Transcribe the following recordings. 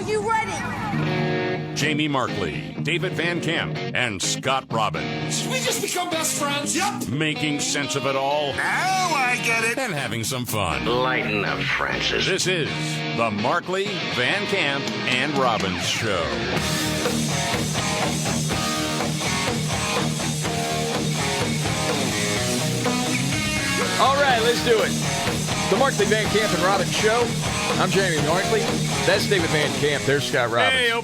Are you ready? Jamie Markley, David Van Camp, and Scott Robbins. We just become best friends. Yep. Making sense of it all. Now I get it. And having some fun. Lighten up, Francis. This is the Markley, Van Camp, and Robbins Show. All right, let's do it. The Markley, Van Camp, and Robbins Show. I'm Jamie Markley. That's David Van Camp. There's Scott Robbins. Hey-o.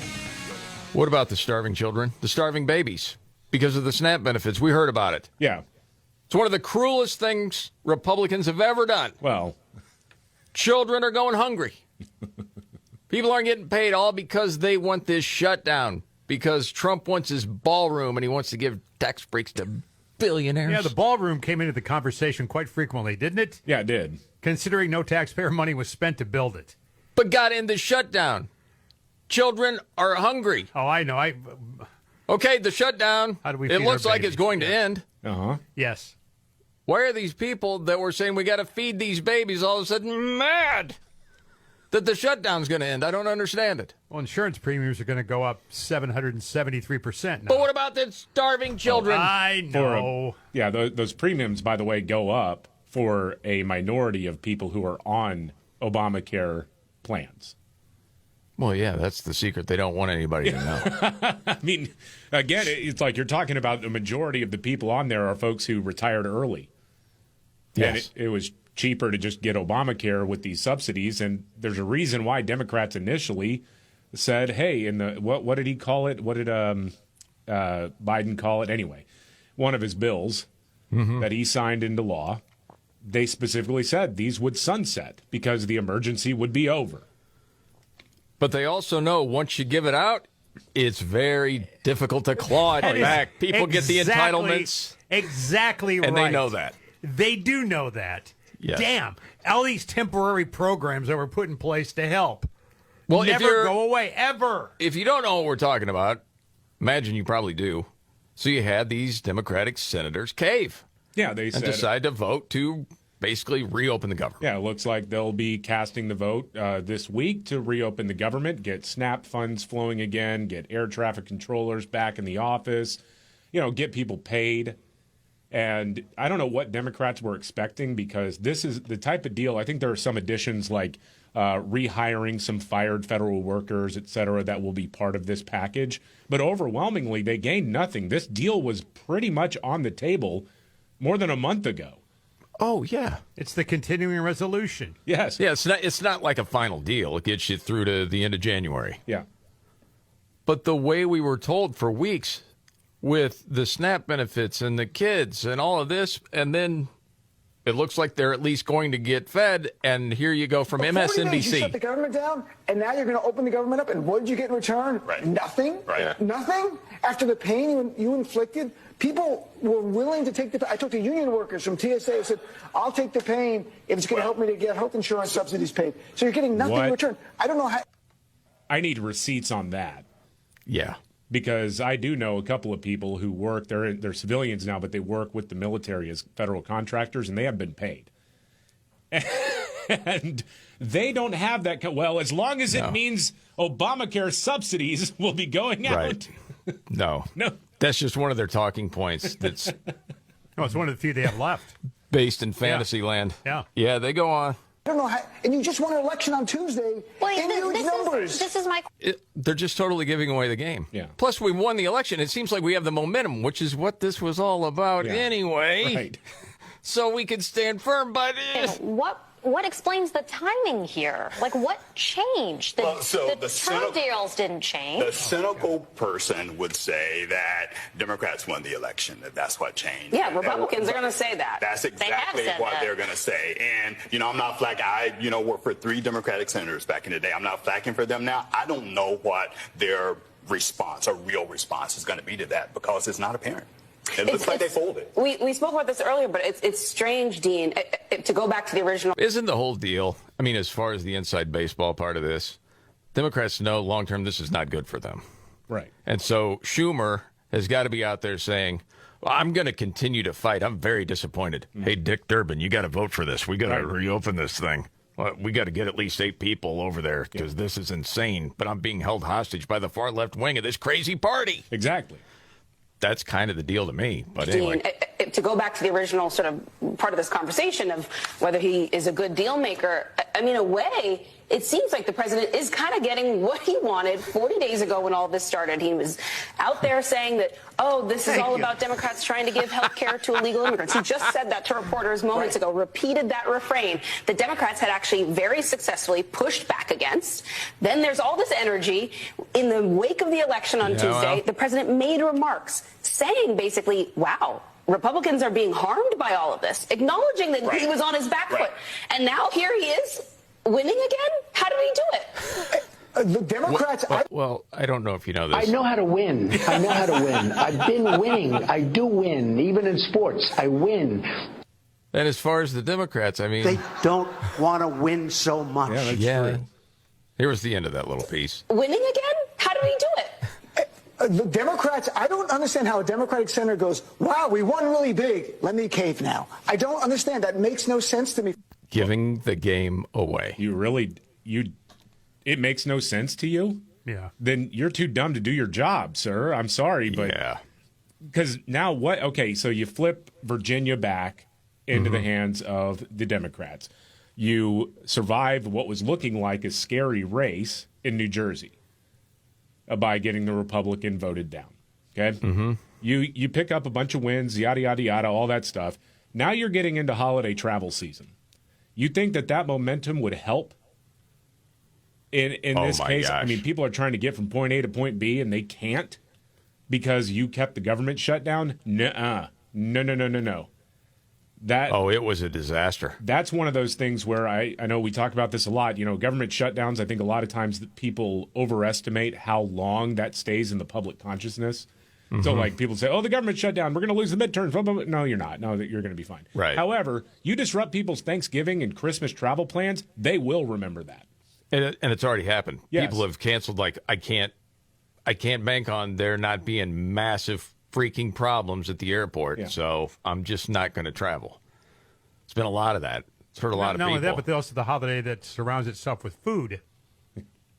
What about the starving children? The starving babies? Because of the SNAP benefits. We heard about it. Yeah. It's one of the cruelest things Republicans have ever done. Well, Children are going hungry. People aren't getting paid all because they want this shutdown. Because Trump wants his ballroom and he wants to give tax breaks to billionaires. Yeah, the ballroom came into the conversation quite frequently, didn't it? yeah, it did. Considering no taxpayer money was spent to build it. But got in the shutdown. Children are hungry. Oh, I know. Okay, the shutdown. How do we it feed looks our like it's babies? going to end. Uh-huh. Yes. Why are these people that were saying we got to feed these babies all of a sudden mad that the shutdown's going to end? I don't understand it. Well, insurance premiums are going to go up 773% now. But what about the starving children? I know. Those premiums, by the way, go up for a minority of people who are on Obamacare plans. Well, yeah, that's the secret. They don't want anybody to know. I mean, again, it's like you're talking about the majority of the people on there are folks who retired early. Yes. And it was cheaper to just get Obamacare with these subsidies. And there's a reason why Democrats initially said, hey, in the what did he call it? What did Biden call it? Anyway, one of his bills that he signed into law, they specifically said these would sunset because the emergency would be over. But they also know once you give it out, it's very difficult to claw it back. People get the entitlements. Exactly right. And they know that. They do know that. Yes. Damn. All these temporary programs that were put in place to help Well, if never you're- go away, ever. If you don't know what we're talking about, imagine you probably do. So you had these Democratic senators cave Yeah, they and said decide to vote to basically reopen the government. Yeah, it looks like they'll be casting the vote this week to reopen the government, get SNAP funds flowing again, get air traffic controllers back in the office, get people paid. And I don't know what Democrats were expecting because this is the type of deal. I think there are some additions like rehiring some fired federal workers, et cetera, that will be part of this package. But overwhelmingly, they gained nothing. This deal was pretty much on the table more than a month ago. Oh, yeah. It's the continuing resolution. Yes. Yeah, it's not like a final deal. It gets you through to the end of January. Yeah. But the way we were told for weeks with the SNAP benefits and the kids and all of this, and then it looks like they're at least going to get fed, and here you go from For 40 days, you MSNBC. shut the government down, and now you're going to open the government up, and what did you get in return? Right. Nothing? Right. Nothing? After the pain you inflicted, people were willing to take the... I talked to union workers from TSA. I said, I'll take the pain if it's going to help me to get health insurance subsidies paid. So you're getting nothing in return. I don't know how... I need receipts on that. Yeah. Because I do know a couple of people who work, they're civilians now, but they work with the military as federal contractors, and they have been paid. And they don't have that. Well, as long as it means Obamacare subsidies will be going out. Right. No. No. That's just one of their talking points that's No, it's one of the few they have left. based in fantasy land. Yeah. Yeah, they go on. I don't know how... And you just won an election on Tuesday in huge numbers. This is my... They're just totally giving away the game. Yeah. Plus, we won the election. It seems like we have the momentum, which is what this was all about anyway. Right. So we could stand firm by this. What explains the timing here? Like, what changed? The Trump deals didn't change. The cynical person would say that Democrats won the election, that that's what changed. Yeah, Republicans are going to say that. That's exactly what they're going to say. And, I'm not flacking. I, worked for 3 Democratic senators back in the day. I'm not flacking for them now. I don't know what their response, a real response, is going to be to that because it's not apparent. It looks like they folded. We spoke about this earlier, but it's strange, Dean, to go back to the original. Isn't the whole deal, I mean, as far as the inside baseball part of this, Democrats know long-term this is not good for them. Right. And so Schumer has got to be out there saying, well, I'm going to continue to fight. I'm very disappointed. Hey, Dick Durbin, you got to vote for this. We got to reopen this thing. Well, we got to get at least 8 people over there because this is insane. But I'm being held hostage by the far left wing of this crazy party. Exactly. That's kind of the deal to me. But anyway. Dean, to go back to the original sort of part of this conversation of whether he is a good deal maker, I mean, in a way, it seems like the president is kind of getting what he wanted 40 days ago when all this started. He was out there saying that, oh, this is all about Democrats trying to give health care to illegal immigrants. He just said that to reporters moments ago, repeated that refrain that Democrats had actually very successfully pushed back against. Then there's all this energy. In the wake of the election on Tuesday, the president made remarks saying basically, wow, Republicans are being harmed by all of this, acknowledging that he was on his back foot. And now here he is winning again? How did he do it? The Democrats... Well, I don't know if you know this. I know how to win. I know how to win. I've been winning. I do win. Even in sports, I win. And as far as the Democrats, I mean... They don't want to win so much. Yeah, that's true. Here was the end of that little piece. Winning again? How did he do it? The Democrats, I don't understand how a Democratic senator goes, wow, we won really big. Let me cave now. I don't understand. That makes no sense to me. Giving the game away. It makes no sense to you? Yeah. Then you're too dumb to do your job, sir. I'm sorry, but... Yeah. Because now what? Okay, so you flip Virginia back into the hands of the Democrats. You survive what was looking like a scary race in New Jersey by getting the Republican voted down. Okay? Mm-hmm. You pick up a bunch of wins, yada, yada, yada, all that stuff. Now you're getting into holiday travel season. You think that momentum would help? In this case, gosh. I mean, people are trying to get from point A to point B, and they can't because you kept the government shut down? Nuh-uh. No. It was a disaster. That's one of those things where I know we talk about this a lot. You know, government shutdowns, I think a lot of times that people overestimate how long that stays in the public consciousness. Mm-hmm. So, like, people say, oh, the government shut down. We're going to lose the midterms. Blah, blah, blah. No, you're not. No, you're going to be fine. Right. However, you disrupt people's Thanksgiving and Christmas travel plans, they will remember that. And it's already happened. Yes. People have canceled, like, I can't bank on there not being massive freaking problems at the airport, so I'm just not going to travel. It's been a lot of that. It's hurt a lot of people. Not only that, but also the holiday that surrounds itself with food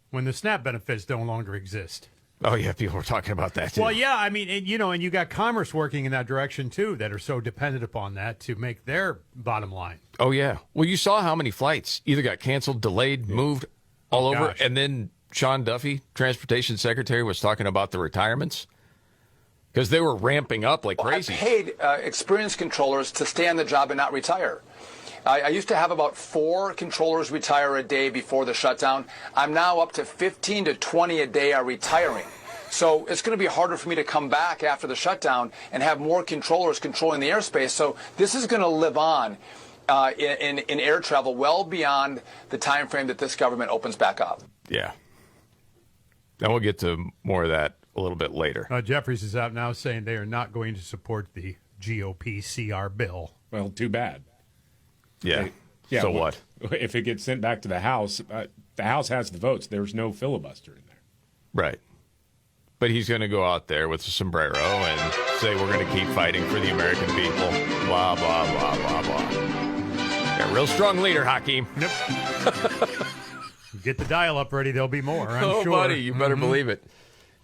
when the SNAP benefits no longer exist. Oh, yeah, people were talking about that, too. Well, yeah, I mean, and you got commerce working in that direction, too, that are so dependent upon that to make their bottom line. Oh, yeah. Well, you saw how many flights either got canceled, delayed, moved all over, and then Sean Duffy, Transportation Secretary, was talking about the retirements because they were ramping up like crazy. I paid experienced controllers to stay on the job and not retire. I used to have about 4 controllers retire a day before the shutdown. I'm now up to 15 to 20 a day are retiring. So it's going to be harder for me to come back after the shutdown and have more controllers controlling the airspace. So this is going to live on in air travel well beyond the time frame that this government opens back up. Yeah. And we'll get to more of that a little bit later. Jeffries is out now saying they are not going to support the GOP CR bill. Well, too bad. Yeah. So what? If it gets sent back to the House has the votes. There's no filibuster in there. Right. But he's going to go out there with a sombrero and say we're going to keep fighting for the American people. Blah, blah, blah, blah, blah. Yeah, real strong leader, Hakeem. Nope. Get the dial-up ready. There'll be more, I'm sure. Buddy, you better believe it.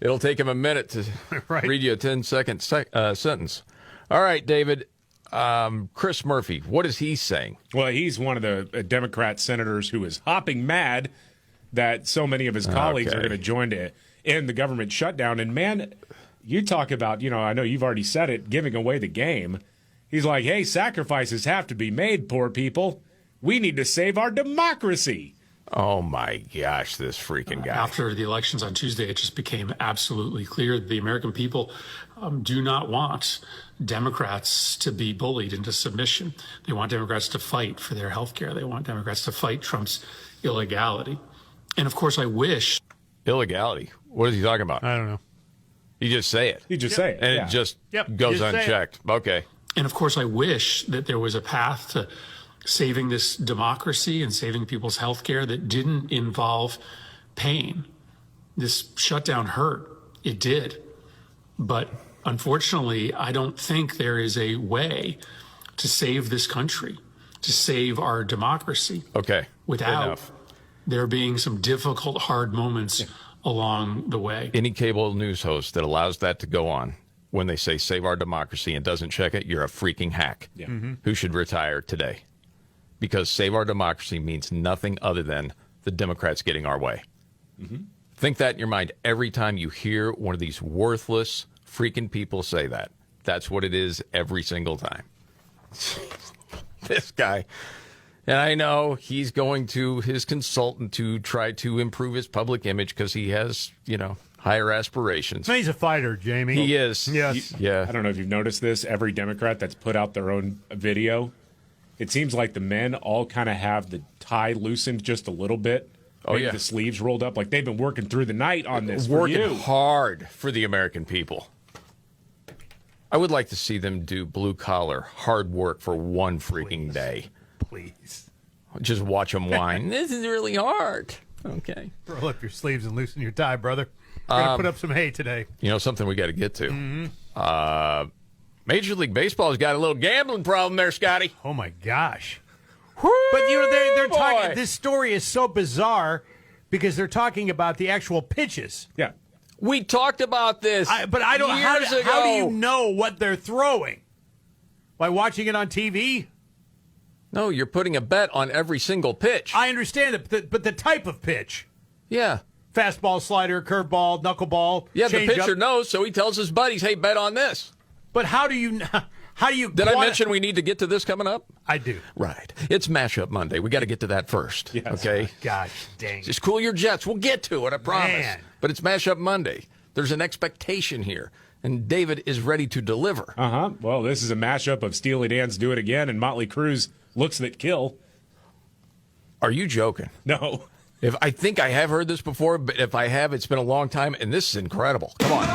It'll take him a minute to read you a 10-second sentence. All right, David. Chris Murphy, what is he saying? Well, he's one of the Democrat senators who is hopping mad that so many of his colleagues are going to join to end the government shutdown. And, man, you talk about, I know you've already said it, giving away the game. He's like, hey, sacrifices have to be made, poor people. We need to save our democracy. Oh, my gosh, this freaking guy. After the elections on Tuesday, it just became absolutely clear that the American people do not want Democrats to be bullied into submission. They want Democrats to fight for their health care. They want Democrats to fight Trump's illegality. And, of course, I wish. Illegality? What is he talking about? I don't know. You just say it. You just say it. And it just goes unchecked. Okay. And, of course, I wish that there was a path to saving this democracy and saving people's health care that didn't involve pain. This shutdown hurt. It did. But unfortunately, I don't think there is a way to save this country, to save our democracy. Okay. Without Enough. there being some difficult, hard moments along the way. Any cable news host that allows that to go on when they say save our democracy and doesn't check it, you're a freaking hack who should retire today. Because save our democracy means nothing other than the Democrats getting our way. Think that in your mind every time you hear one of these worthless freaking people say that. That's what it is every single time. This guy. And I know he's going to his consultant to try to improve his public image because he has, higher aspirations. He's a fighter, Jamie. He is. Yes. Yeah. I don't know if you've noticed this. Every Democrat that's put out their own video, it seems like the men all kind of have the tie loosened just a little bit. Maybe the sleeves rolled up. Like they've been working through the night on this. Working hard for the American people. I would like to see them do blue-collar, hard work for one freaking day. Please. Just watch them whine. This is really hard. Okay. Roll up your sleeves and loosen your tie, brother. We're going to put up some hay today. Something we got to get to. Major League Baseball's got a little gambling problem there, Scotty. Oh, my gosh. But, they're talking. This story is so bizarre because they're talking about the actual pitches. Yeah. We talked about this but I don't. years ago. How do you know what they're throwing? By watching it on TV? No, you're putting a bet on every single pitch. I understand it, but the type of pitch. Yeah. Fastball, slider, curveball, knuckleball. Yeah, the pitcher up. knows, so he tells his buddies, hey, bet on this. But how do you Did I mention we need to get to this coming up? I do. Right. It's Mashup Monday. We got to get to that first. Yes. Okay? Gosh dang. Just cool your jets. We'll get to it, I promise. Man. But it's Mashup Monday. There's an expectation here, and David is ready to deliver. Well, this is a mashup of Steely Dan's Do It Again and Motley Crue's Looks That Kill. Are you joking? No. I think I have heard this before, but if I have, it's been a long time, and this is incredible. Come on.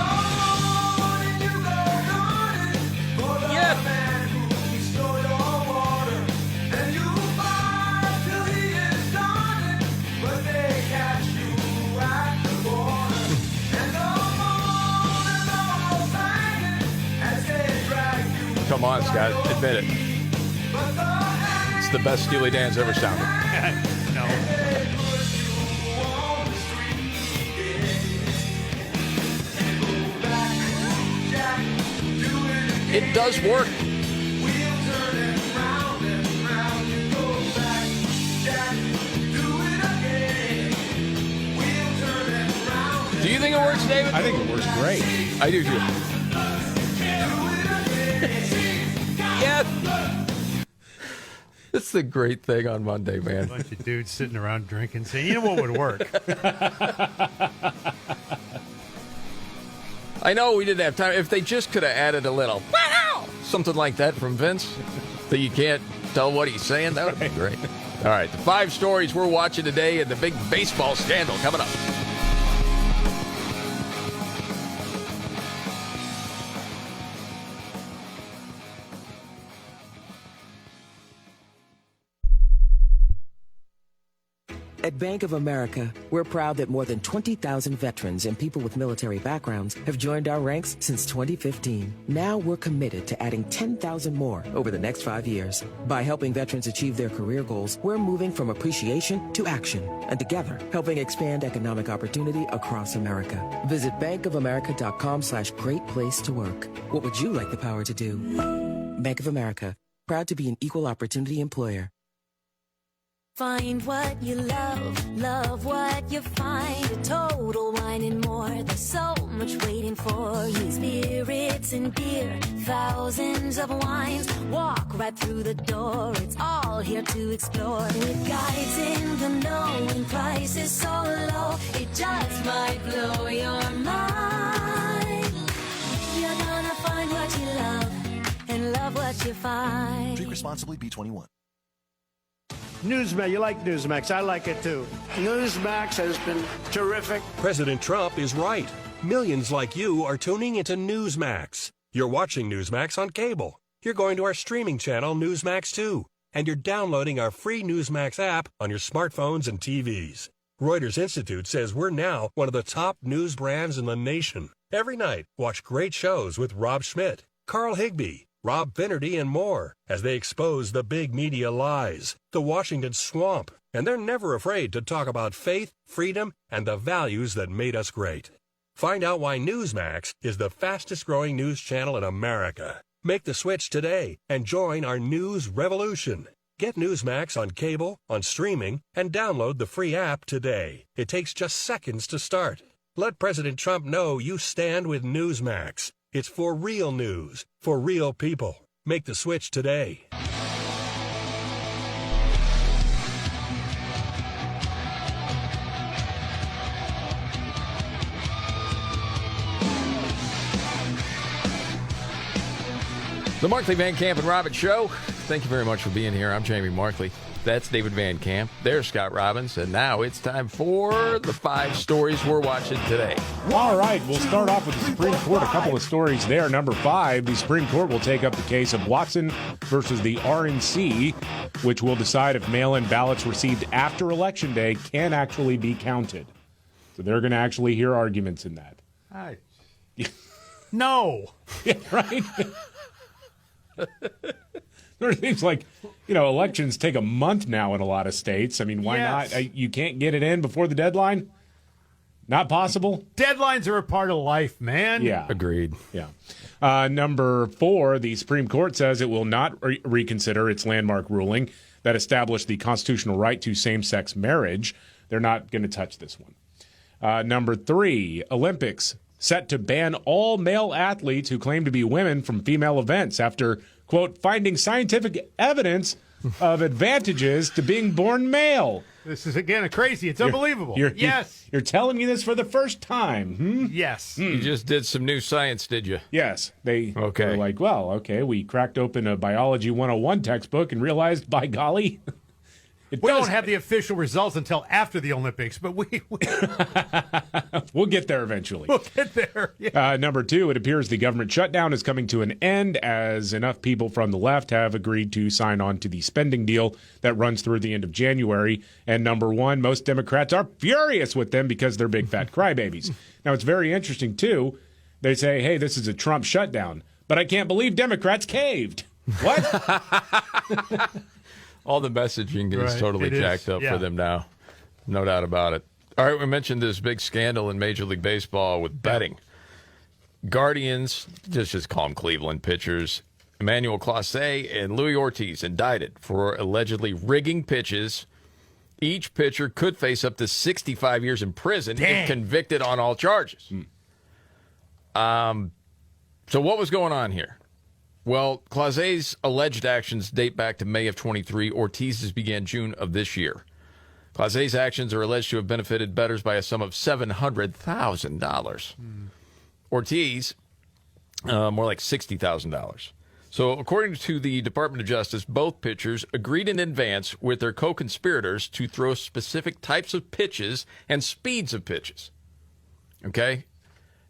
Come on, Scott. Admit it. It's the best Steely Dan's ever sounded. No. It does work. Do you think it works, David? I think it works great. I do too. Yes. It's the great thing on Monday, man. A bunch of dudes sitting around drinking, saying, you know what would work? I know we didn't have time. If they just could have added a little something like that from Vince, that you can't tell what he's saying, that would be great. All right, the 5 stories we're watching today and the big baseball scandal coming up. At Bank of America, we're proud that more than 20,000 veterans and people with military backgrounds have joined our ranks since 2015. Now we're committed to adding 10,000 more over the next 5 years. By helping veterans achieve their career goals, we're moving from appreciation to action, and together helping expand economic opportunity across America. Visit bankofamerica.com/great place to work. What would you like the power to do? Bank of America, proud to be an equal opportunity employer. Find what you love what you find. A Total Wine and More. There's so much waiting for you. Spirits and beer, thousands of wines. Walk right through the door. It's all here to explore. With guides in the know and prices so low, it just might blow your mind. You're gonna find what you love and love what you find. Drink responsibly. B21. Newsmax, you like Newsmax. I like it too. Newsmax has been terrific. President Trump is right. Millions like you are tuning into Newsmax. You're watching Newsmax on cable. You're going to our streaming channel, Newsmax 2. And you're downloading our free Newsmax app on your smartphones and TVs. Reuters Institute says we're now one of the top news brands in the nation. Every night, watch great shows with Rob Schmidt, Carl Higbie, Rob Finnerty, and more as they expose the big media lies, the Washington swamp, and they're never afraid to talk about faith, freedom, and the values that made us great. Find out why Newsmax is the fastest-growing news channel in America. Make the switch today and join our news revolution. Get Newsmax on cable, on streaming, and download the free app today. It takes just seconds to start. Let President Trump know you stand with Newsmax. It's for real news, for real people. Make the switch today. The Markley, Van Camp, and Robbins Show. Thank you very much for being here. I'm Jamie Markley. That's David Van Camp. There's Scott Robbins. And now it's time for the 5 stories we're watching today. All right, we'll start off with the Supreme Court. A couple of stories there. Number 5, the Supreme Court will take up the case of Watson versus the RNC, which will decide if mail-in ballots received after Election Day can actually be counted. So they're going to actually hear arguments in that. No. Yeah, right? There seems like, elections take a month now in a lot of states. I mean, why not? You can't get it in before the deadline? Not possible? Deadlines are a part of life, man. Yeah. Agreed. Yeah. Number 4, the Supreme Court says it will not reconsider its landmark ruling that established the constitutional right to same-sex marriage. They're not going to touch this one. Number 3, Olympics set to ban all male athletes who claim to be women from female events after, quote, finding scientific evidence of advantages to being born male. This is, again, crazy. It's unbelievable. You're telling me this for the first time. Yes. You just did some new science, did you? Yes. They were like, we cracked open a Biology 101 textbook and realized, by golly, we don't have the official results until after the Olympics, but we'll get there eventually. We'll get there. Yeah. Number 2, it appears the government shutdown is coming to an end as enough people from the left have agreed to sign on to the spending deal that runs through the end of January. And number 1, most Democrats are furious with them because they're big fat crybabies. Now, it's very interesting, too. They say, hey, this is a Trump shutdown, but I can't believe Democrats caved. What? All the messaging is totally jacked up for them now. No doubt about it. All right, we mentioned this big scandal in Major League Baseball with betting. Guardians, just call them Cleveland pitchers, Emmanuel Clase and Luis Ortiz indicted for allegedly rigging pitches. Each pitcher could face up to 65 years in prison if convicted on all charges. So what was going on here? Well, Clase's alleged actions date back to May of 23. Ortiz's began June of this year. Clase's actions are alleged to have benefited bettors by a sum of $700,000. Ortiz, more like $60,000. So according to the Department of Justice, both pitchers agreed in advance with their co-conspirators to throw specific types of pitches and speeds of pitches. Okay?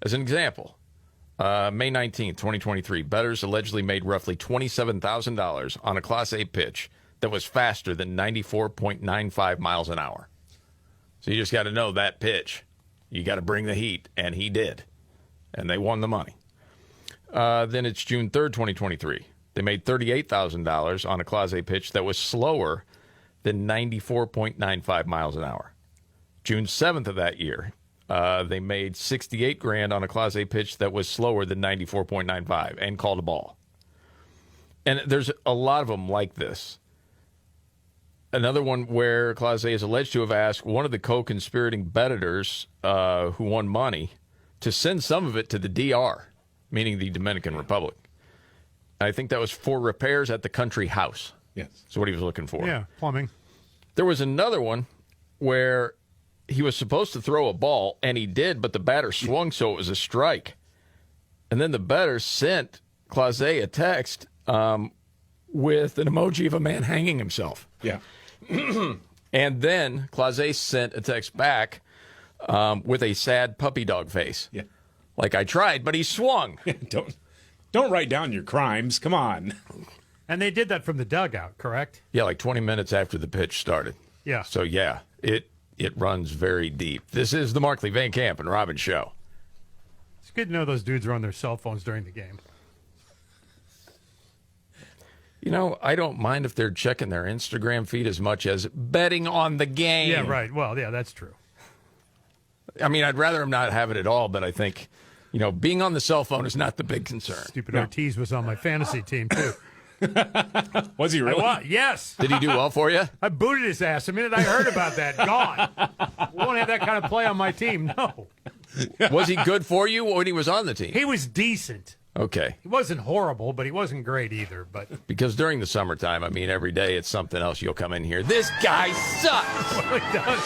As an example, May 19th, 2023, bettors allegedly made roughly $27,000 on a Class A pitch that was faster than 94.95 miles an hour. So you just got to know that pitch. You got to bring the heat, and he did. And they won the money. Then it's June 3rd, 2023. They made $38,000 on a Class A pitch that was slower than 94.95 miles an hour. June 7th of that year, they made $68,000 on a Class A pitch that was slower than 94.95 and called a ball. And there's a lot of them like this. Another one where Class A is alleged to have asked one of the co-conspirating bettors who won money to send some of it to the DR, meaning the Dominican Republic. I think that was for repairs at the country house. Yes. That's what he was looking for. Yeah, plumbing. There was another one where he was supposed to throw a ball, and he did, but the batter swung, so it was a strike. And then the batter sent Clase a text with an emoji of a man hanging himself. Yeah. And then Clase sent a text back with a sad puppy dog face. Yeah. Like, I tried, but he swung. Don't write down your crimes. Come on. And they did that from the dugout, correct? Yeah, like 20 minutes after the pitch started. Yeah. So, yeah, it runs very deep. This is the Markley, Van Camp, and Robbins Show. It's good to know those dudes are on their cell phones during the game. You know, I don't mind if they're checking their Instagram feed as much as betting on the game. Yeah, right. Well, yeah, that's true. I mean, I'd rather them not have it at all, but I think, you know, being on the cell phone is not the big concern. Stupid Ortiz was on my fantasy team, too. Was he really? Yes. Did he do well for you? I booted his ass the minute I heard about that. Gone. Won't have that kind of play on my team. No. Was he good for you when he was on the team? He was decent. Okay. He wasn't horrible, but he wasn't great either. But because during the summertime, I mean, every day it's something else. You'll come in here. This guy sucks. Well, he does.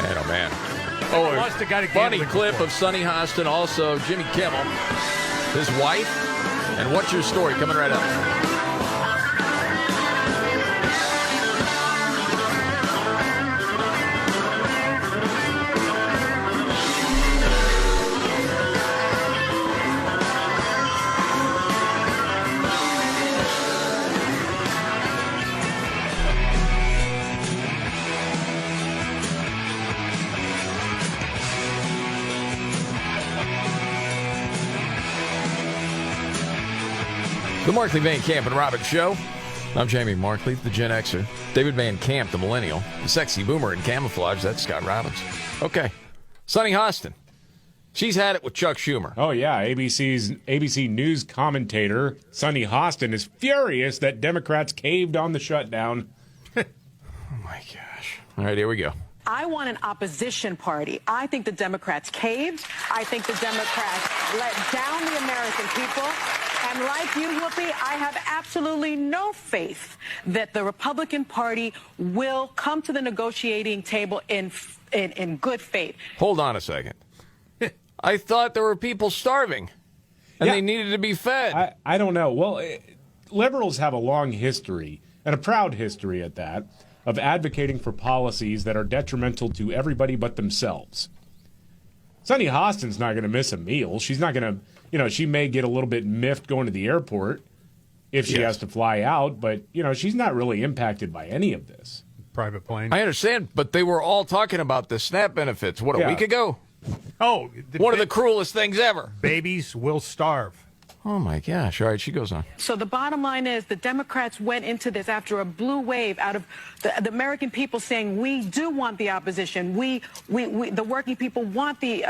Man, oh man. I lost a guy to funny gambling clip before. of Sonny Hostin, also Jimmy Kimmel, his wife, and what's your story coming right up. The Markley, Van Camp, and Robbins Show. I'm Jamie Markley, the Gen Xer. David Van Camp, the Millennial. The sexy boomer in camouflage, that's Scott Robbins. Okay. Sonny Hostin. She's had it with Chuck Schumer. Oh, yeah. ABC News commentator Sonny Hostin is furious that Democrats caved on the shutdown. Oh, my gosh. All right, here we go. I want an opposition party. I think the Democrats caved. I think the Democrats let down the American people. And like you, Whoopi, I have absolutely no faith that the Republican Party will come to the negotiating table in good faith. Hold on a second. I thought there were people starving, and they needed to be fed. I don't know. Well, liberals have a long history, and a proud history at that, of advocating for policies that are detrimental to everybody but themselves. Sonny Hostin's not going to miss a meal. She's not going to, you know, she may get a little bit miffed going to the airport if she has to fly out, but, you know, she's not really impacted by any of this. Private plane. I understand, but they were all talking about the SNAP benefits, a week ago? Oh. One of the cruelest things ever. Babies will starve. Oh, my gosh. All right, she goes on. So the bottom line is the Democrats went into this after a blue wave out of the American people saying we do want the opposition. We the working people want the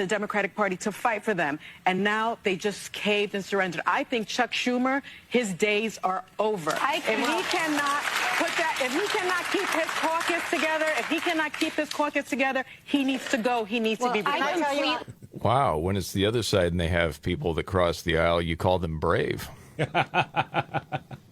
Democratic Party to fight for them. And now they just caved and surrendered. I think Chuck Schumer, his days are over. If he cannot keep his caucus together, he needs to go. He needs to be replaced. Wow, when it's the other side and they have people that cross the aisle, you call them brave.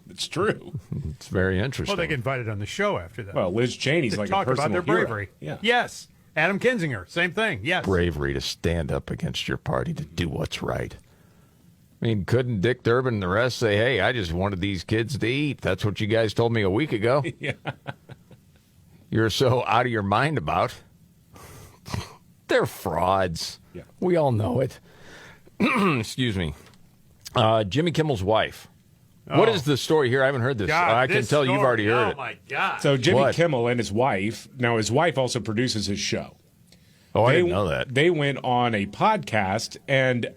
It's true. It's very interesting. Well, they get invited on the show after that. Well, Liz Cheney's to like talk a personal about their hero. bravery. Yeah. Yes. Adam Kinzinger, same thing. Yes. Bravery to stand up against your party, to do what's right. I mean, couldn't Dick Durbin and the rest say, hey, I just wanted these kids to eat? That's what you guys told me a week ago. Yeah. You're so out of your mind about. They're frauds. Yeah. We all know it. Excuse me. Jimmy Kimmel's wife. What is the story here? I haven't heard this. God, I can tell you've already heard it. Oh, my God. So Jimmy Kimmel and his wife, now his wife also produces his show. Oh, I didn't know that. They went on a podcast, and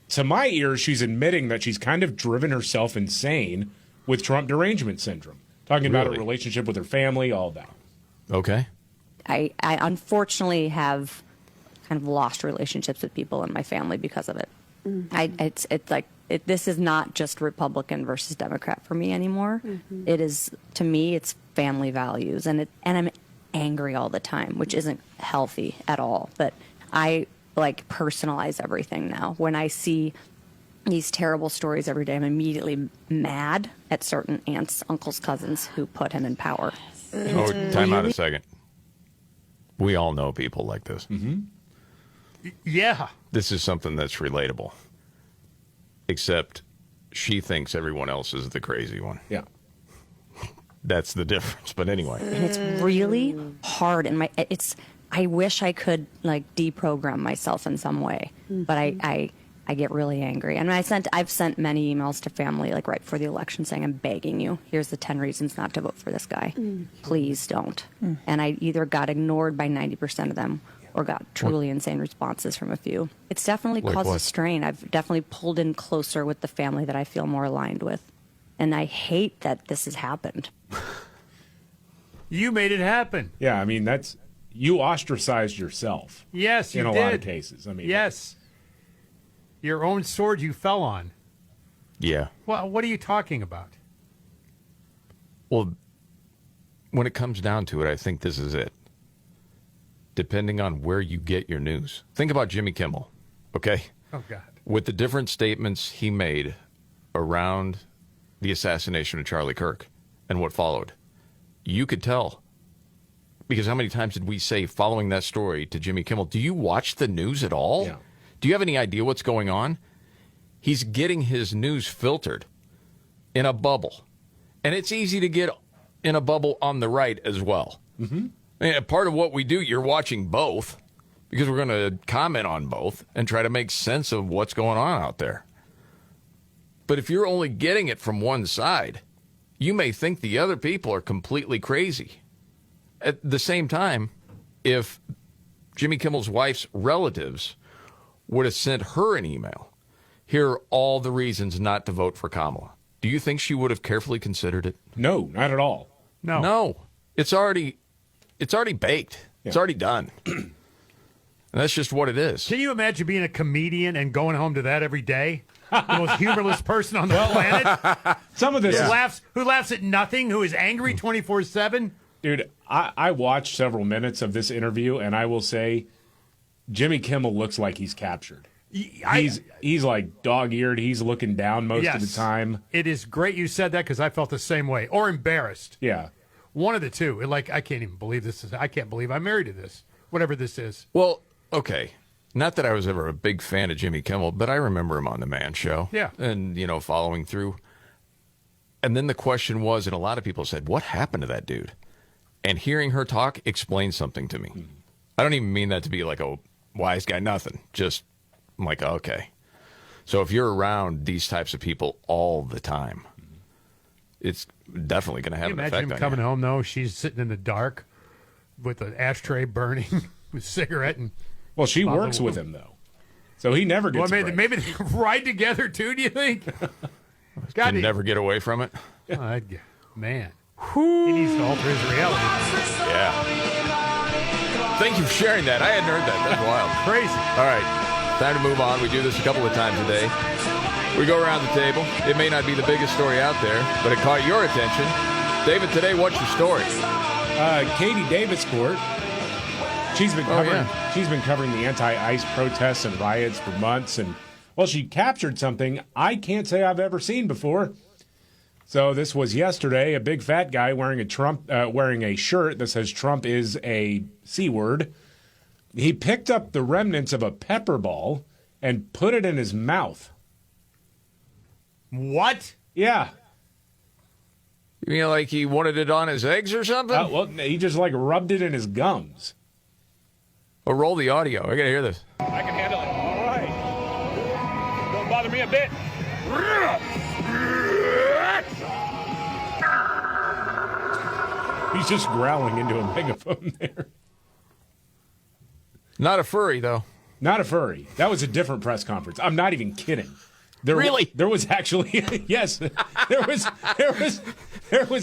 to my ears, she's admitting that she's kind of driven herself insane with Trump derangement syndrome. Talking about her relationship with her family, all that. Okay. I unfortunately have kind of lost relationships with people in my family because of it. This is not just Republican versus Democrat for me anymore. Mm-hmm. It is, to me, it's family values, and I'm angry all the time, which isn't healthy at all. But I personalize everything now. When I see these terrible stories every day, I'm immediately mad at certain aunts, uncles, cousins who put him in power. Oh, time out a second. We all know people like this. Mm-hmm. Yeah. This is something that's relatable. Except she thinks everyone else is the crazy one. Yeah. That's the difference. But anyway. And it's really hard. And I wish I could deprogram myself in some way. Mm-hmm. But I get really angry. And I've sent many emails to family right before the election saying, I'm begging you, here's the 10 reasons not to vote for this guy. Mm-hmm. Please don't. Mm-hmm. And I either got ignored by 90% of them or got truly insane responses from a few. It's definitely caused a strain. I've definitely pulled in closer with the family that I feel more aligned with. And I hate that this has happened. You made it happen. Yeah, I mean, you ostracized yourself. Yes, you did. In a lot of cases. I mean, yes. Your own sword you fell on. Yeah. Well, what are you talking about? Well, when it comes down to it, I think this is it. Depending on where you get your news. Think about Jimmy Kimmel, okay? Oh, God. With the different statements he made around the assassination of Charlie Kirk and what followed, you could tell. Because how many times did we say following that story to Jimmy Kimmel, do you watch the news at all? Yeah. Do you have any idea what's going on? He's getting his news filtered in a bubble. And it's easy to get in a bubble on the right as well. Mm-hmm. And part of what we do, you're watching both because we're going to comment on both and try to make sense of what's going on out there. But if you're only getting it from one side, you may think the other people are completely crazy. At the same time, if Jimmy Kimmel's wife's relatives would have sent her an email, here are all the reasons not to vote for Kamala, do you think she would have carefully considered it? No, not at all. No. It's already baked. Yeah. It's already done. And that's just what it is. Can you imagine being a comedian and going home to that every day? The most humorless person on the planet. Some of this who laughs at nothing, who is angry 24/7. Dude, I watched several minutes of this interview, and I will say, Jimmy Kimmel looks like he's captured. He's like dog-eared. He's looking down most of the time. It is great you said that because I felt the same way. Or embarrassed. Yeah. One of the two. Like, I can't even believe this. I can't believe I'm married to this. Whatever this is. Well, okay. Not that I was ever a big fan of Jimmy Kimmel, but I remember him on The Man Show. Yeah. And, following through. And then the question was, and a lot of people said, what happened to that dude? And hearing her talk explained something to me. Mm-hmm. I don't even mean that to be like a wise guy, nothing. Just, I'm like, okay. So if you're around these types of people all the time, it's definitely going to have an effect on you. Imagine him coming home, though. She's sitting in the dark with an ashtray burning with a cigarette. Well, she works with him, though. So he never gets maybe they ride together, too, do you think? Can never get away from it. Man. He needs to alter his reality. Yeah. Thank you for sharing that. I hadn't heard that. That's wild. Crazy. All right. Time to move on. We do this a couple of times a day. We go around the table. It may not be the biggest story out there, but it caught your attention. David, today, what's your story? Katie Davenport. She's been covering the anti-ICE protests and riots for months, and she captured something I can't say I've ever seen before. So this was yesterday. A big fat guy wearing a shirt that says Trump is a C word. He picked up the remnants of a pepper ball and put it in his mouth. What? Yeah. You mean like he wanted it on his eggs or something? Well, he just rubbed it in his gums. Well, roll the audio. I got to hear this. I can handle it. All right. Don't bother me a bit. He's just growling into a megaphone there. Not a furry, though. Not a furry. That was a different press conference. I'm not even kidding. Really? There was actually, yes, there was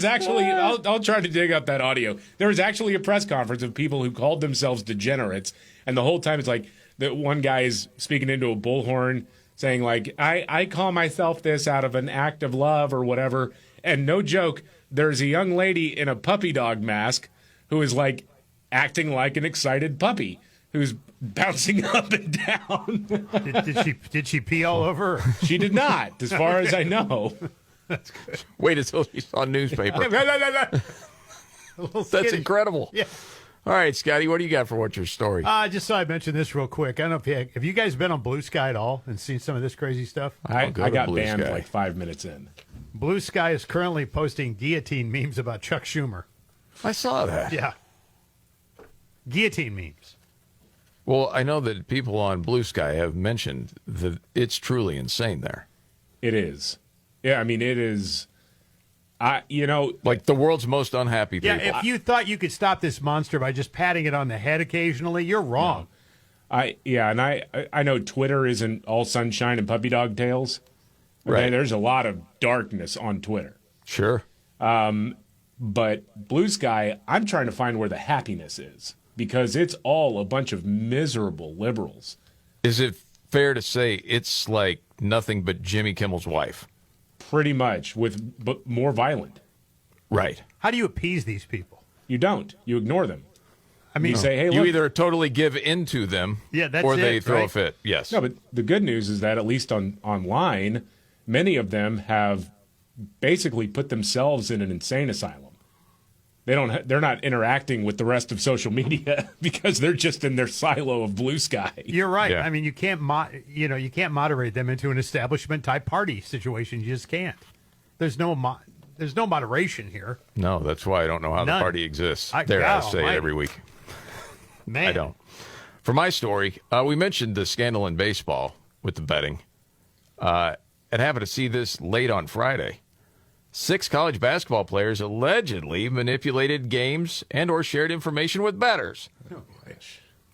actually, I'll try to dig up that audio. There was actually a press conference of people who called themselves degenerates. And the whole time it's like, the one guy is speaking into a bullhorn saying like, I call myself this out of an act of love or whatever. And no joke, there's a young lady in a puppy dog mask who is like acting like an excited puppy who's bouncing up and down. Did she pee all over? She did not, as far as I know. That's good. Wait until she saw newspaper. That's incredible. Yeah. All right, Scotty, what do you got for what's your story? Just thought I'd mention this real quick. I don't know if have you guys been on Blue Sky at all and seen some of this crazy stuff? I got banned like 5 minutes in. Blue Sky is currently posting guillotine memes about Chuck Schumer. I saw that. Yeah. Guillotine memes. Well, I know that people on Blue Sky have mentioned that it's truly insane there. It is. Yeah, I mean, it is. Like the world's most unhappy people. Yeah, if you thought you could stop this monster by just patting it on the head occasionally, you're wrong. No. I know Twitter isn't all sunshine and puppy dog tails, Okay, Right. there's a lot of darkness on Twitter. Sure. But Blue Sky, I'm trying to find where the happiness is because it's all a bunch of miserable liberals. Is it fair to say it's like nothing but Jimmy Kimmel's wife? Pretty much, but more violent. Right. How do you appease these people? You don't. You ignore them. I mean, you say, hey, you look. either totally give in to them or they throw a fit. Yes. No, but the good news is that at least online, many of them have basically put themselves in an insane asylum. They're not interacting with the rest of social media because they're just in their silo of Blue Sky. You're right. Yeah. I mean, you can't moderate them into an establishment type party situation. You just can't. There's no moderation here. No, that's why I don't know how None. the party exists. I God say it almighty. every week. Man. I don't. For my story, we mentioned the scandal in baseball with the betting. And happened to see this late on Friday. 6 college basketball players allegedly manipulated games and or shared information with bettors.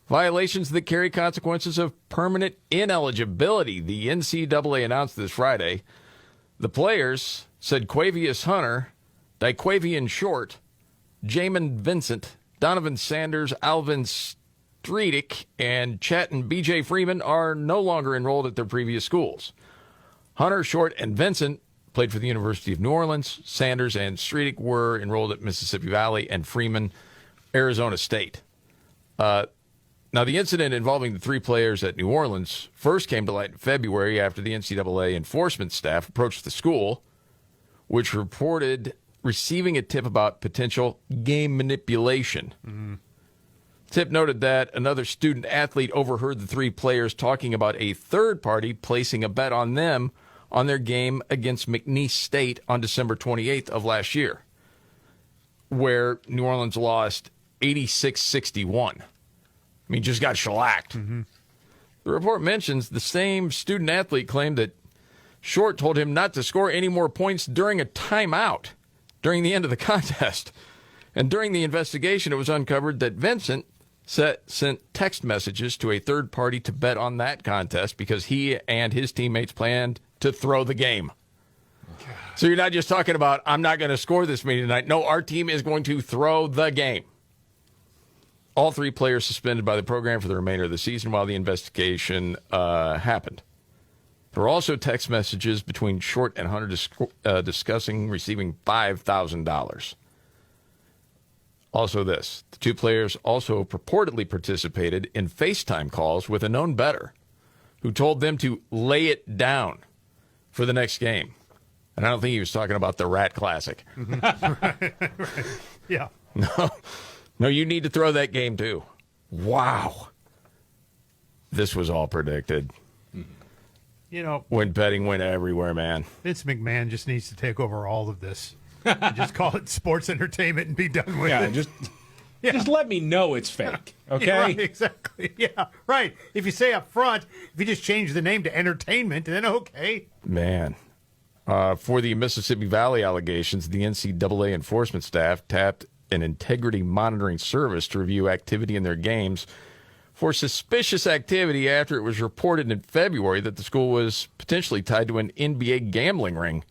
Violations that carry consequences of permanent ineligibility. The NCAA announced this Friday. The players said Quavius Hunter, Daquavian Short, Jamin Vincent, Donovan Sanders, Alvin Streetic, and Chet and B.J. Freeman are no longer enrolled at their previous schools. Hunter, Short, and Vincent played for the University of New Orleans. Sanders and Streetic were enrolled at Mississippi Valley, and Freeman, Arizona State. Now, the incident involving the 3 players at New Orleans first came to light in February after the NCAA enforcement staff approached the school, which reported receiving a tip about potential game manipulation. Mm-hmm. Tip noted that another student athlete overheard the 3 players talking about a third party placing a bet on them on their game against McNeese State on December 28th of last year, where New Orleans lost 86-61. I mean, just got shellacked. Mm-hmm. The report mentions the same student athlete claimed that Short told him not to score any more points during a timeout during the end of the contest. And during the investigation, it was uncovered that Vincent sent text messages to a third party to bet on that contest because he and his teammates planned to throw the game. God. So you're not just talking about, I'm not going to score this meeting tonight. No, our team is going to throw the game. All 3 players suspended by the program for the remainder of the season while the investigation happened. There were also text messages between Short and Hunter discussing receiving $5,000. Also this, the 2 players also purportedly participated in FaceTime calls with a known bettor who told them to lay it down for the next game. And I don't think he was talking about the Rat Classic. right. Yeah. No, you need to throw that game too. Wow. This was all predicted. You know, when betting went everywhere, man. Vince McMahon just needs to take over all of this. Just call it sports entertainment and be done with it. Just let me know it's fake, okay? Yeah, right, exactly. Yeah, right. If you say up front, if you just change the name to entertainment, then okay. Man. For the Mississippi Valley allegations, the NCAA enforcement staff tapped an integrity monitoring service to review activity in their games for suspicious activity after it was reported in February that the school was potentially tied to an NBA gambling ring.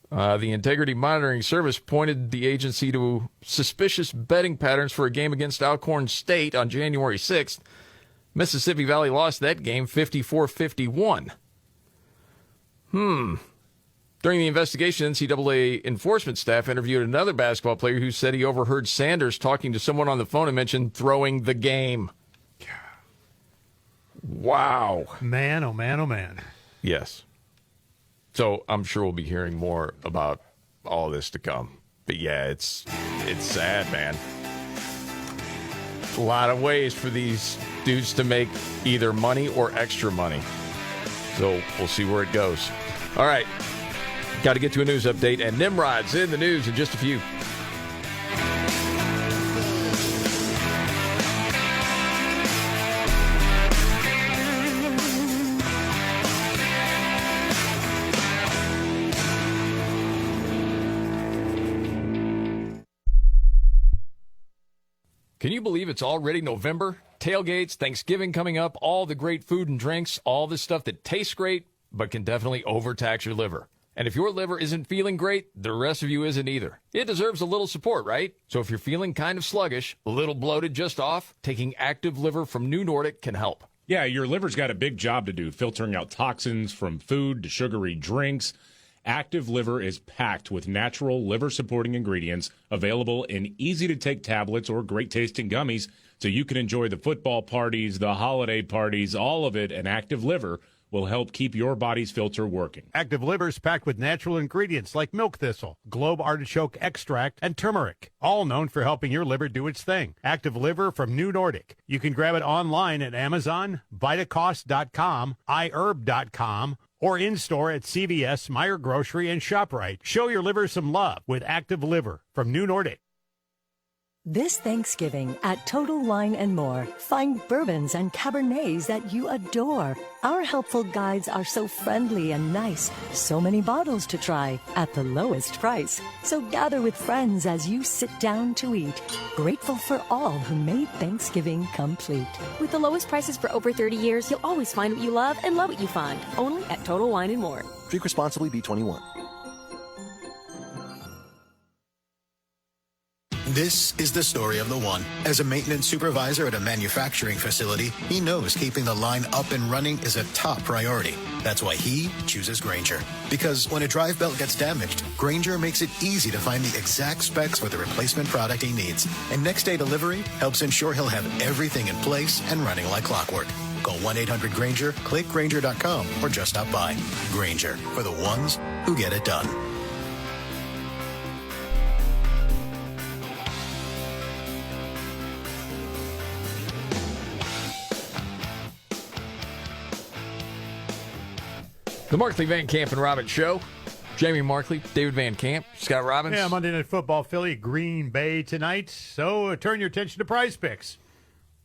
The Integrity Monitoring Service pointed the agency to suspicious betting patterns for a game against Alcorn State on January 6th. Mississippi Valley lost that game 54-51. During the investigation, NCAA enforcement staff interviewed another basketball player who said he overheard Sanders talking to someone on the phone and mentioned throwing the game. Wow. Man, oh man, oh man. Yes. So I'm sure we'll be hearing more about all this to come. But yeah, it's sad, man. A lot of ways for these dudes to make either money or extra money. So we'll see where it goes. All right. Got to get to a news update, and Nimrod's in the news in just a few. Can you believe it's already November? Tailgates, Thanksgiving coming up, all the great food and drinks, all the stuff that tastes great, but can definitely overtax your liver. And if your liver isn't feeling great, the rest of you isn't either. It deserves a little support, right? So if you're feeling kind of sluggish, a little bloated just off, taking Active Liver from New Nordic can help. Yeah, your liver's got a big job to do, filtering out toxins from food to sugary drinks. Active Liver is packed with natural liver-supporting ingredients available in easy-to-take tablets or great-tasting gummies, so you can enjoy the football parties, the holiday parties, all of it, and Active Liver will help keep your body's filter working. Active Liver is packed with natural ingredients like milk thistle, globe artichoke extract, and turmeric, all known for helping your liver do its thing. Active Liver from New Nordic. You can grab it online at Amazon, Vitacost.com, iHerb.com, or in-store at CVS, Meijer Grocery, and ShopRite. Show your liver some love with Active Liver from New Nordic. This Thanksgiving at Total Wine & More, find bourbons and Cabernets that you adore. Our helpful guides are so friendly and nice. So many bottles to try at the lowest price. So gather with friends as you sit down to eat. Grateful for all who made Thanksgiving complete. With the lowest prices for over 30 years, you'll always find what you love and love what you find. Only at Total Wine & More. Drink responsibly, B21. This is the story of the one. As a maintenance supervisor at a manufacturing facility, he knows keeping the line up and running is a top priority. That's why he chooses Grainger. Because when a drive belt gets damaged, Grainger makes it easy to find the exact specs for the replacement product he needs. And next day delivery helps ensure he'll have everything in place and running like clockwork. Call 1-800-GRAINGER, click Grainger.com, or just stop by. Grainger, for the ones who get it done. The Markley, Van Camp, and Robbins Show. Jamie Markley, David Van Camp, Scott Robbins. Yeah, Monday Night Football, Philly, Green Bay tonight. So turn your attention to Prize Picks.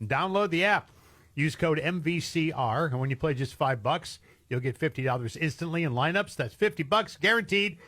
Download the app. Use code MVCR, and when you play just $5, you'll get $50 instantly in lineups. That's $50 guaranteed,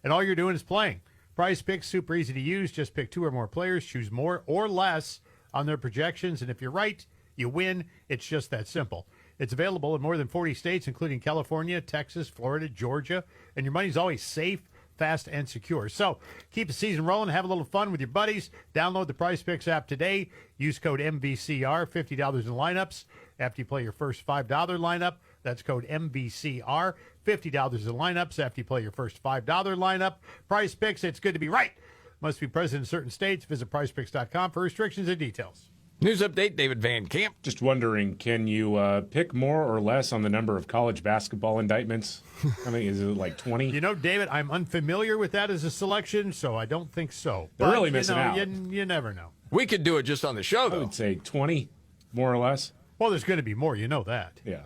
and all you're doing is playing. Prize Picks, super easy to use. Just pick 2 or more players, choose more or less on their projections, and if you're right, you win. It's just that simple. It's available in more than 40 states, including California, Texas, Florida, Georgia, and your money's always safe, fast, and secure. So keep the season rolling, have a little fun with your buddies. Download the Prize Picks app today. Use code MVCR, $50 in lineups. After you play your first $5 lineup, that's code MVCR, $50 in lineups after you play your first $5 lineup. Prize Picks, it's good to be right. Must be present in certain states. Visit prizepicks.com for restrictions and details. News update, David Van Camp. Just wondering, can you pick more or less on the number of college basketball indictments? I mean, is it like 20? You know, David, I'm unfamiliar with that as a selection, so I don't think so. They're really missing out. You never know. We could do it just on the show, though. I would say 20, more or less. Well, there's going to be more. You know that. Yeah.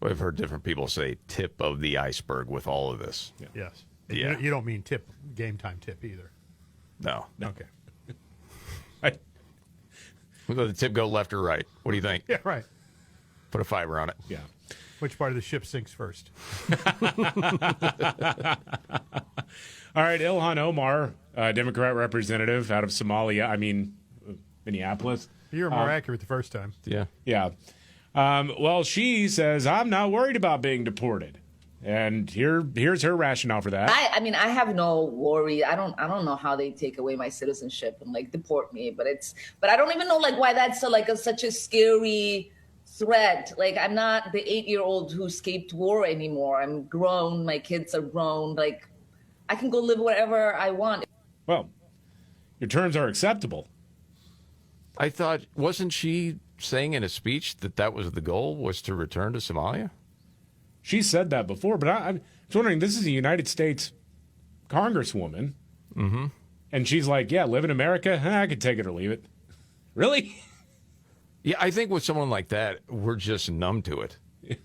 We've heard different people say tip of the iceberg with all of this. Yeah. Yes. Yeah. You don't mean tip, game time tip either. No. Okay. We'll let the tip go left or right. What do you think? Yeah, right. Put a fiber on it. Yeah. Which part of the ship sinks first? All right, Ilhan Omar, Democrat representative out of Minneapolis. You were more accurate the first time. Yeah. Yeah. Well, she says, I'm not worried about being deported. And here's her rationale for that. I mean, I have no worry. I don't know how they take away my citizenship and like deport me, but I don't even know like why that's such a scary threat. Like, I'm not the 8-year-old who escaped war anymore. I'm grown. My kids are grown. Like, I can go live wherever I want. Well, your terms are acceptable. I thought, wasn't she saying in a speech that was the goal, was to return to Somalia? She said that before, but I'm wondering, this is a United States congresswoman, and she's like, yeah, live in America? I could take it or leave it. Really? Yeah, I think with someone like that, we're just numb to it.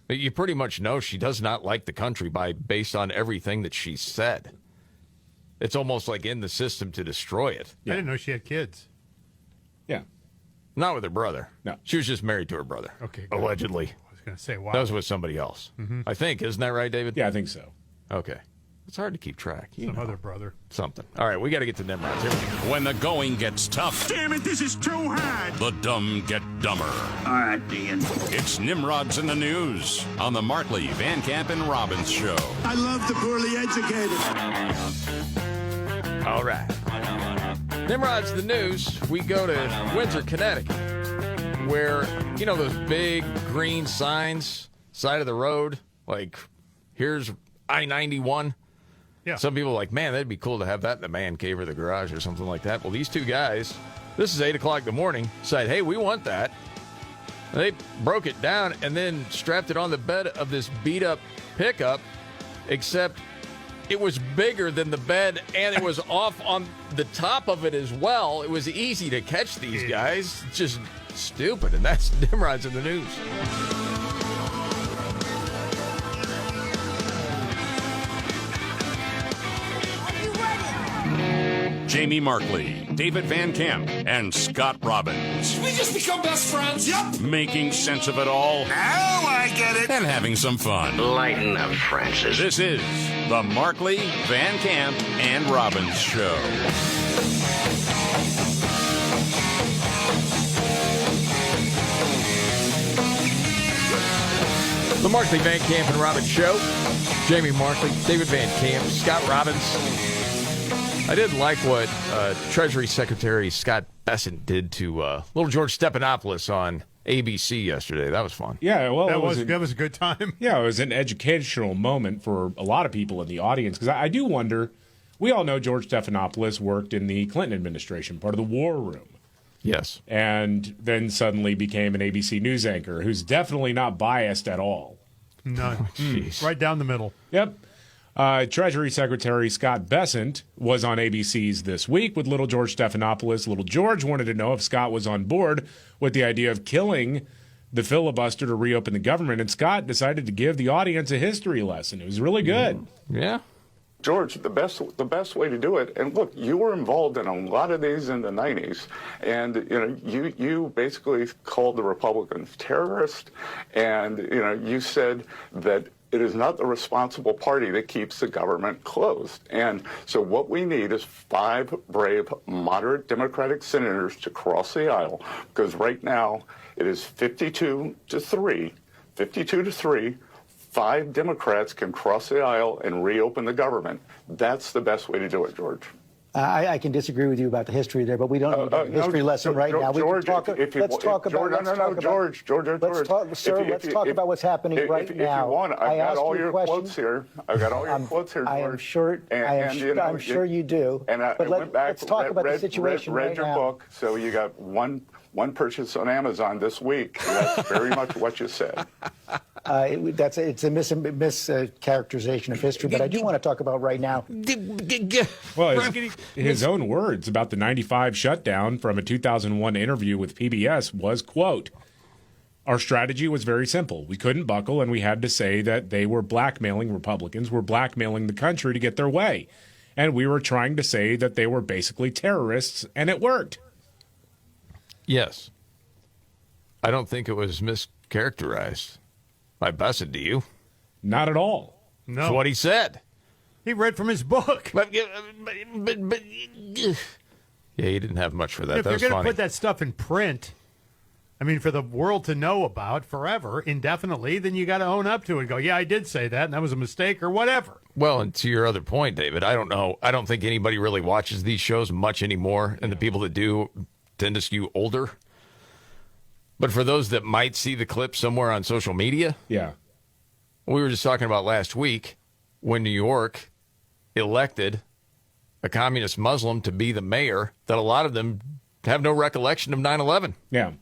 You pretty much know she does not like the country based on everything that she said. It's almost like in the system to destroy it. I didn't know she had kids. Yeah. Not with her brother. No. She was just married to her brother. Okay. Good. Allegedly. I was going to say, wow. That was with somebody else. I think. Isn't that right, David? Yeah, I think so. Okay. It's hard to keep track. Some other brother. Something. All right, we got to get to Nimrods. Here we go. When the going gets tough. Damn it, this is too hard. The dumb get dumber. All right, Dean. It's Nimrods in the News on the Markley, Van Camp, and Robbins Show. I love the poorly educated. All right. Nimrod's the News. We go to Windsor, Connecticut, where, you know, those big green signs, side of the road, like, here's I-91. Yeah. Some people are like, man, that'd be cool to have that in the man cave or the garage or something like that. Well, these two guys, this is 8 o'clock in the morning, said, hey, we want that. And they broke it down and then strapped it on the bed of this beat-up pickup, except it was bigger than the bed, and it was off on the top of it as well. It was easy to catch these guys. Just stupid, and that's Nimrod's in the News. Jamie Markley, David Van Camp, and Scott Robbins. We just become best friends. Yep. Making sense of it all. Now I get it. And having some fun. Lighten up, Francis. This is the Markley, Van Camp, and Robbins Show. The Markley, Van Camp, and Robbins Show. Jamie Markley, David Van Camp, Scott Robbins. I did like what Treasury Secretary Scott Bessent did to little George Stephanopoulos on ABC yesterday. That was fun. Yeah, well, that was a good time. Yeah, it was an educational moment for a lot of people in the audience, because I do wonder, we all know George Stephanopoulos worked in the Clinton administration, part of the war room. Yes. And then suddenly became an ABC news anchor who's definitely not biased at all. None. Right down the middle. Yep. Treasury Secretary Scott Bessent was on ABC's This Week with little George Stephanopoulos. Little George wanted to know if Scott was on board with the idea of killing the filibuster to reopen the government, and Scott decided to give the audience a history lesson. It was really good. Yeah. George, the best way to do it, and look, you were involved in a lot of these in the 90s, and you basically called the Republicans terrorists, and you said that it is not the responsible party that keeps the government closed. And so what we need is 5 brave, moderate Democratic senators to cross the aisle, because right now it is 52 to 3. 5 Democrats can cross the aisle and reopen the government. That's the best way to do it, George. I can disagree with you about the history there, but we don't need a history lesson right now. George, let's talk about about what's happening right now. If you want, I've got all your quotes here. George. I am sure you do. And I went back, let's talk about the situation read your book, so you got one purchase on Amazon this week. That's very much what you said. It's a mischaracterization of history, but I do want to talk about right now. Well, his own words about the 95 shutdown from a 2001 interview with PBS was, quote, "Our strategy was very simple. We couldn't buckle, and we had to say that they were blackmailing Republicans, were blackmailing the country to get their way. And we were trying to say that they were basically terrorists, and it worked." Yes. I don't think it was mischaracterized by Bessent, do you? Not at all. No. That's what he said. He read from his book. But yeah, he didn't have much for that. If that you're was going funny. to put that stuff in print, I mean, for the world to know about forever, indefinitely, then you got to own up to it and go, yeah, I did say that, and that was a mistake, or whatever. Well, and to your other point, David, I don't know. I don't think anybody really watches these shows much anymore, and the people that do tend to skew older. But for those that might see the clip somewhere on social media, yeah, we were just talking about last week when New York elected a communist Muslim to be the mayor, that a lot of them have no recollection of 9/11. Yeah.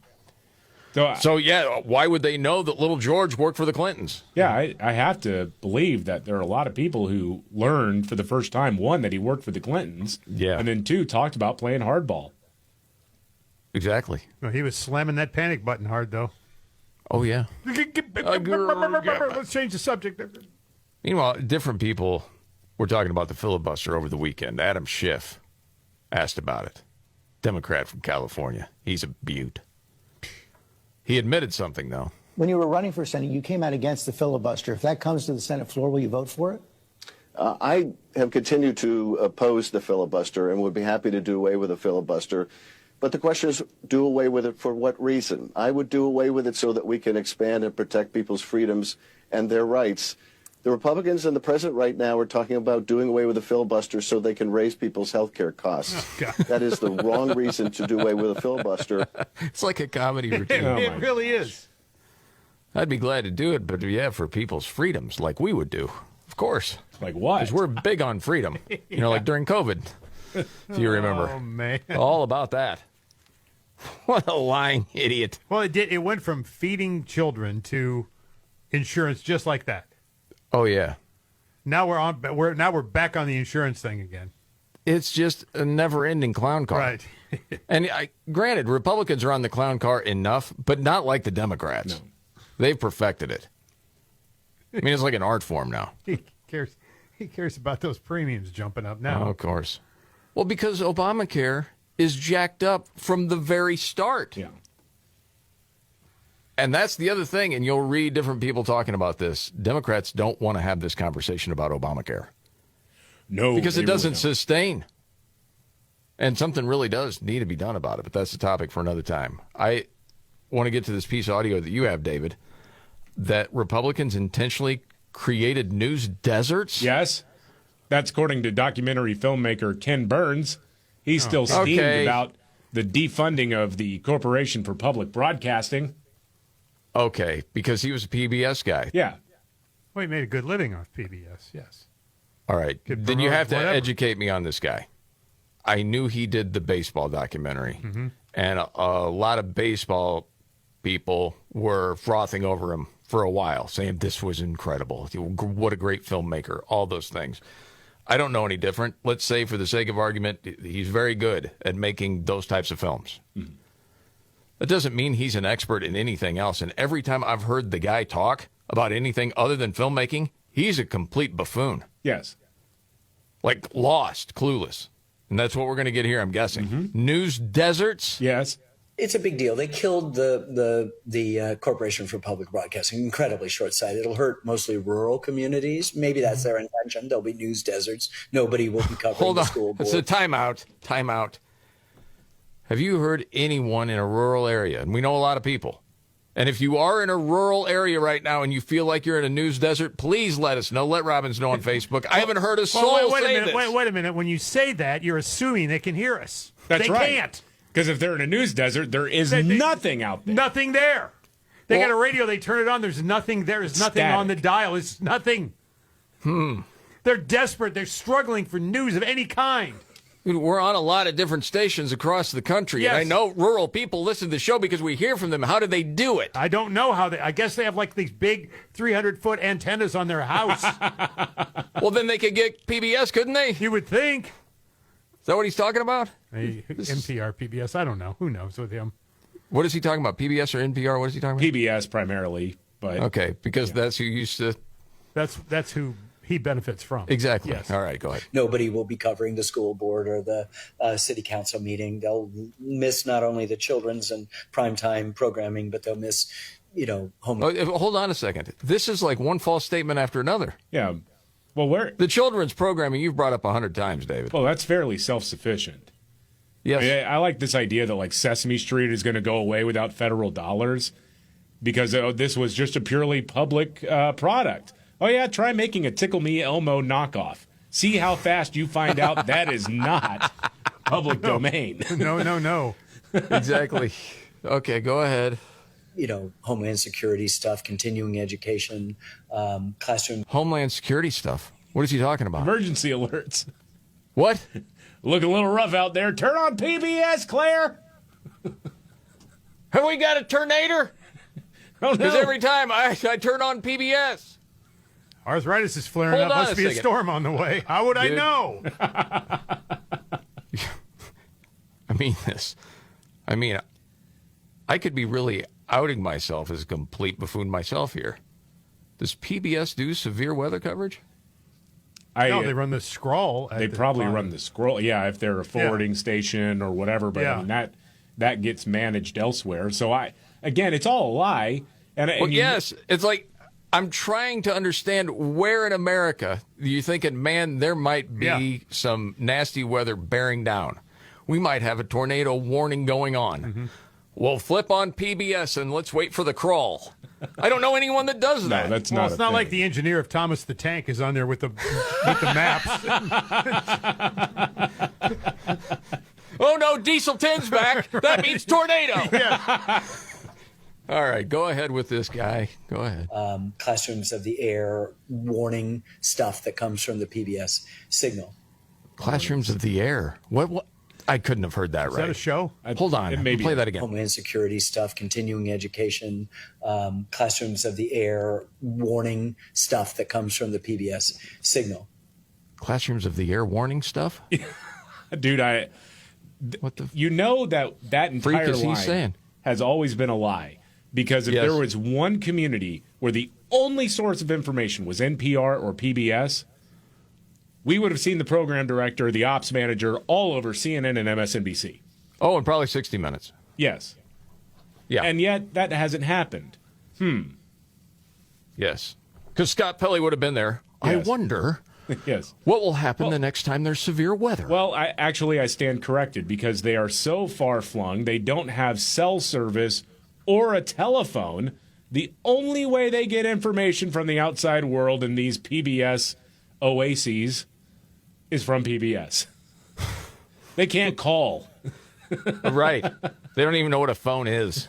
So yeah, why would they know that little George worked for the Clintons? Yeah, I have to believe that there are a lot of people who learned for the first time, 1, that he worked for the Clintons, and then 2, talked about playing hardball. Exactly. Well, he was slamming that panic button hard, though. Oh, yeah. Let's change the subject. Meanwhile, different people were talking about the filibuster over the weekend. Adam Schiff asked about it. Democrat from California. He's a beaut. He admitted something, though. When you were running for Senate, you came out against the filibuster. If that comes to the Senate floor, will you vote for it? I have continued to oppose the filibuster and would be happy to do away with the filibuster. But the question is, do away with it for what reason? I would do away with it so that we can expand and protect people's freedoms and their rights. The Republicans and the president right now are talking about doing away with the filibuster so they can raise people's health care costs. That is the wrong reason to do away with a filibuster. It's like a comedy routine. It really is. I'd be glad to do it, but yeah, for people's freedoms, like we would do. Of course. Like what? Because we're big on freedom. You know, like during COVID, if you remember. Oh, man. All about that. What a lying idiot. Well, it did. It went from feeding children to insurance just like that. Oh, yeah. Now we're back on the insurance thing again. It's just a never-ending clown car. Right. And granted, Republicans are on the clown car enough, but not like the Democrats. No. They've perfected it. I mean, it's like an art form now. He cares about those premiums jumping up now. Oh, of course. Well, because Obamacare is jacked up from the very start. Yeah. And that's the other thing, and you'll read different people talking about this. Democrats don't want to have this conversation about Obamacare. No. Because it they doesn't really sustain. And something really does need to be done about it, but that's the topic for another time. I want to get to this piece of audio that you have, David, that Republicans intentionally created news deserts? Yes. That's according to documentary filmmaker Ken Burns. He's still steamed about the defunding of the Corporation for Public Broadcasting. Okay, because he was a PBS guy. Yeah. Well, he made a good living off PBS, yes. All right. Could Then you promote have to whatever. educate me on this guy. I knew he did the baseball documentary, and a lot of baseball people were frothing over him for a while, saying this was incredible. What a great filmmaker, all those things. I don't know any different. Let's say, for the sake of argument, he's very good at making those types of films. That doesn't mean he's an expert in anything else. And every time I've heard the guy talk about anything other than filmmaking, he's a complete buffoon. Yes. Like lost, clueless. And that's what we're going to get here, I'm guessing. News deserts? Yes. It's a big deal. They killed the Corporation for Public Broadcasting. Incredibly short-sighted. It'll hurt mostly rural communities. Maybe that's their intention. There'll be news deserts. Nobody will be covering the school board. It's a timeout. Timeout. Have you heard anyone in a rural area? And we know a lot of people. And if you are in a rural area right now and you feel like you're in a news desert, please let us know. Let Robbins know on Facebook. I haven't heard a soul say this. Wait a minute. When you say that, you're assuming they can hear us. That's they right. Can't. Because if they're in a news desert, there is nothing out there. Nothing there. They got a radio. They turn it on. There's nothing there. There's nothing on the dial. It's nothing. They're desperate. They're struggling for news of any kind. We're on a lot of different stations across the country. Yes. And I know rural people listen to the show because we hear from them. How do they do it? I don't know how they. I guess they have like these big 300-foot antennas on their house. Well, then they could get PBS, couldn't they? You would think. Is that what he's talking about? NPR, PBS. I don't know. Who knows with him? What is he talking about? PBS or NPR? What is he talking about? PBS primarily, but okay, because that's who used to. That's who he benefits from. Exactly. Yes. All right, go ahead. Nobody will be covering the school board or the city council meeting. They'll miss not only the children's and primetime programming, but they'll miss, home. Hold on a second. This is like one false statement after another. Yeah. Well, the children's programming you've brought up 100 times, David. Well, that's fairly self-sufficient. Yes. I like this idea that like Sesame Street is going to go away without federal dollars because this was just a purely public product. Oh, yeah, try making a Tickle Me Elmo knockoff. See how fast you find out that is not public domain. No. Exactly. Okay, go ahead. Homeland Security stuff, continuing education, classroom. Homeland Security stuff? What is he talking about? Emergency alerts. What? Look a little rough out there. Turn on PBS, Claire. Have we got a tornado? Oh, Because no. every time I turn on PBS. Arthritis is flaring up. Must be a storm on the way. How would I know? I mean this. I could be really outing myself as a complete buffoon myself here. Does PBS do severe weather coverage? No, they run the scroll. They probably run the scroll. Yeah, if they're a forwarding station or whatever. But I mean, that gets managed elsewhere. So it's all a lie. And yes, it's like I'm trying to understand where in America you're thinking, man, there might be some nasty weather bearing down. We might have a tornado warning going on. Mm-hmm. Well, flip on PBS and let's wait for the crawl. I don't know anyone that does that. No, that's Well, not. it's not like the engineer of Thomas the Tank is on there with the maps. Oh no, Diesel 10's back. That means tornado. All right, go ahead with this guy. Go ahead. Classrooms of the air warning stuff that comes from the PBS signal. Classrooms of the air. What? I couldn't have heard that right. Is that a show? Hold on. Play that again. Homeland security stuff, continuing education, classrooms of the air warning stuff that comes from the PBS signal. Classrooms of the air warning stuff? Dude, what the? You know that entire freak is he line saying? Has always been a lie. Because if there was one community where the only source of information was NPR or PBS, we would have seen the program director, the ops manager, all over CNN and MSNBC. Oh, and probably 60 Minutes. Yes. Yeah. And yet that hasn't happened. Yes. Because Scott Pelley would have been there. Yes. I wonder what will happen the next time there's severe weather. Well, I stand corrected because they are so far-flung. They don't have cell service or a telephone. The only way they get information from the outside world in these PBS oases is from PBS. They can't call. Right. They don't even know what a phone is.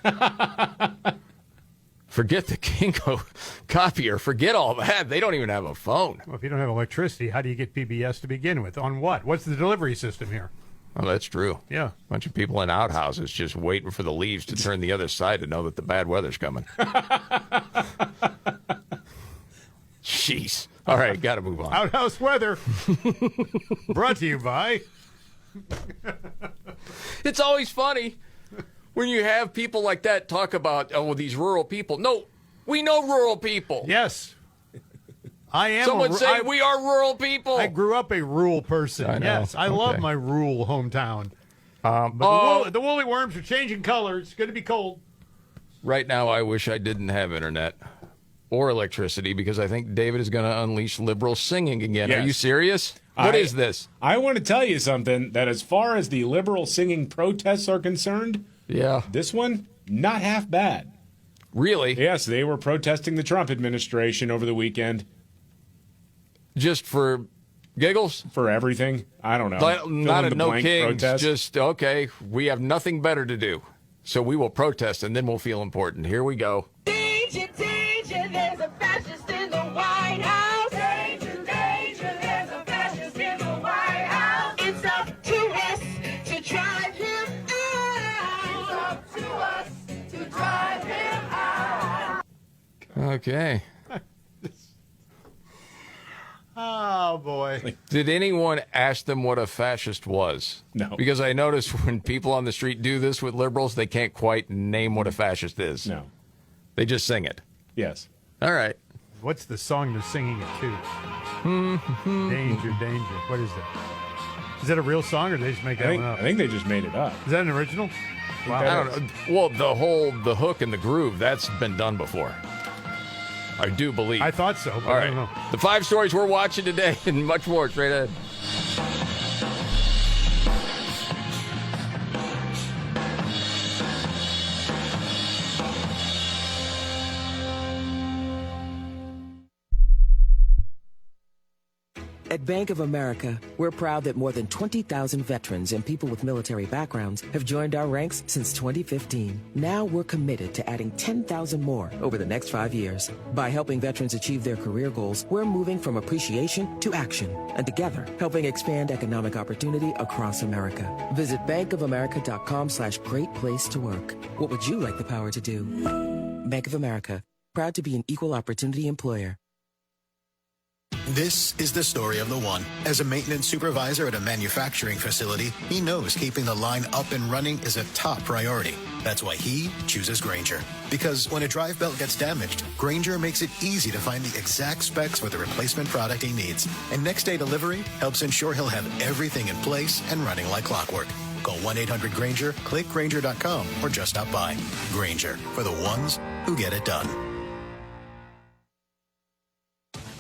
Forget the Kinko copier. Forget all that. They don't even have a phone. Well, if you don't have electricity, how do you get PBS to begin with? On what? What's the delivery system here? Oh, that's true. Yeah. A bunch of people in outhouses just waiting for the leaves to turn the other side to know that the bad weather's coming. Jeez. All right, got to move on. Outhouse weather. Brought to you by. It's always funny when you have people like that talk about, these rural people. No, we know rural people. Yes. I am. Someone say we are rural people. I grew up a rural person. I know. Yes, I love my rural hometown. But the woolly worms are changing colors. It's going to be cold. Right now, I wish I didn't have internet or electricity because I think David is going to unleash liberal singing again. Yes. Are you serious? What is this? I want to tell you something, that as far as the liberal singing protests are concerned, this one, not half bad. Really? Yes, they were protesting the Trump administration over the weekend. Just for giggles? For everything. I don't know. Not a no kings. Protest. Just, okay, we have nothing better to do. So we will protest and then we'll feel important. Here we go. Danger, danger, there's a fascist in the White House. Danger, danger, there's a fascist in the White House. It's up to us to drive him out. It's up to us to drive him out. Okay. Oh, boy. Did anyone ask them what a fascist was? No. Because I noticed when people on the street do this with liberals, they can't quite name what a fascist is. No. They just sing it. Yes. All right. What's the song they're singing it to? Danger, danger. What is that? Is that a real song, or did they just make that one up? I think they just made it up. Is that an original? Wow. I don't know. Well, the hook and the groove, that's been done before. I do believe. I thought so, but All right. I don't know. The 5 stories we're watching today and much more straight ahead. At Bank of America, we're proud that more than 20,000 veterans and people with military backgrounds have joined our ranks since 2015. Now we're committed to adding 10,000 more over the next 5 years. By helping veterans achieve their career goals, we're moving from appreciation to action, and together helping expand economic opportunity across America. Visit bankofamerica.com/great place to work. What would you like the power to do? Bank of America, proud to be an equal opportunity employer. This is the story of the one. As a maintenance supervisor at a manufacturing facility, he knows keeping the line up and running is a top priority. That's why he chooses Grainger. Because when a drive belt gets damaged, Grainger makes it easy to find the exact specs for the replacement product he needs. And next day delivery helps ensure he'll have everything in place and running like clockwork. Call 1-800-GRAINGER, click Grainger.com, or just stop by. Grainger, for the ones who get it done.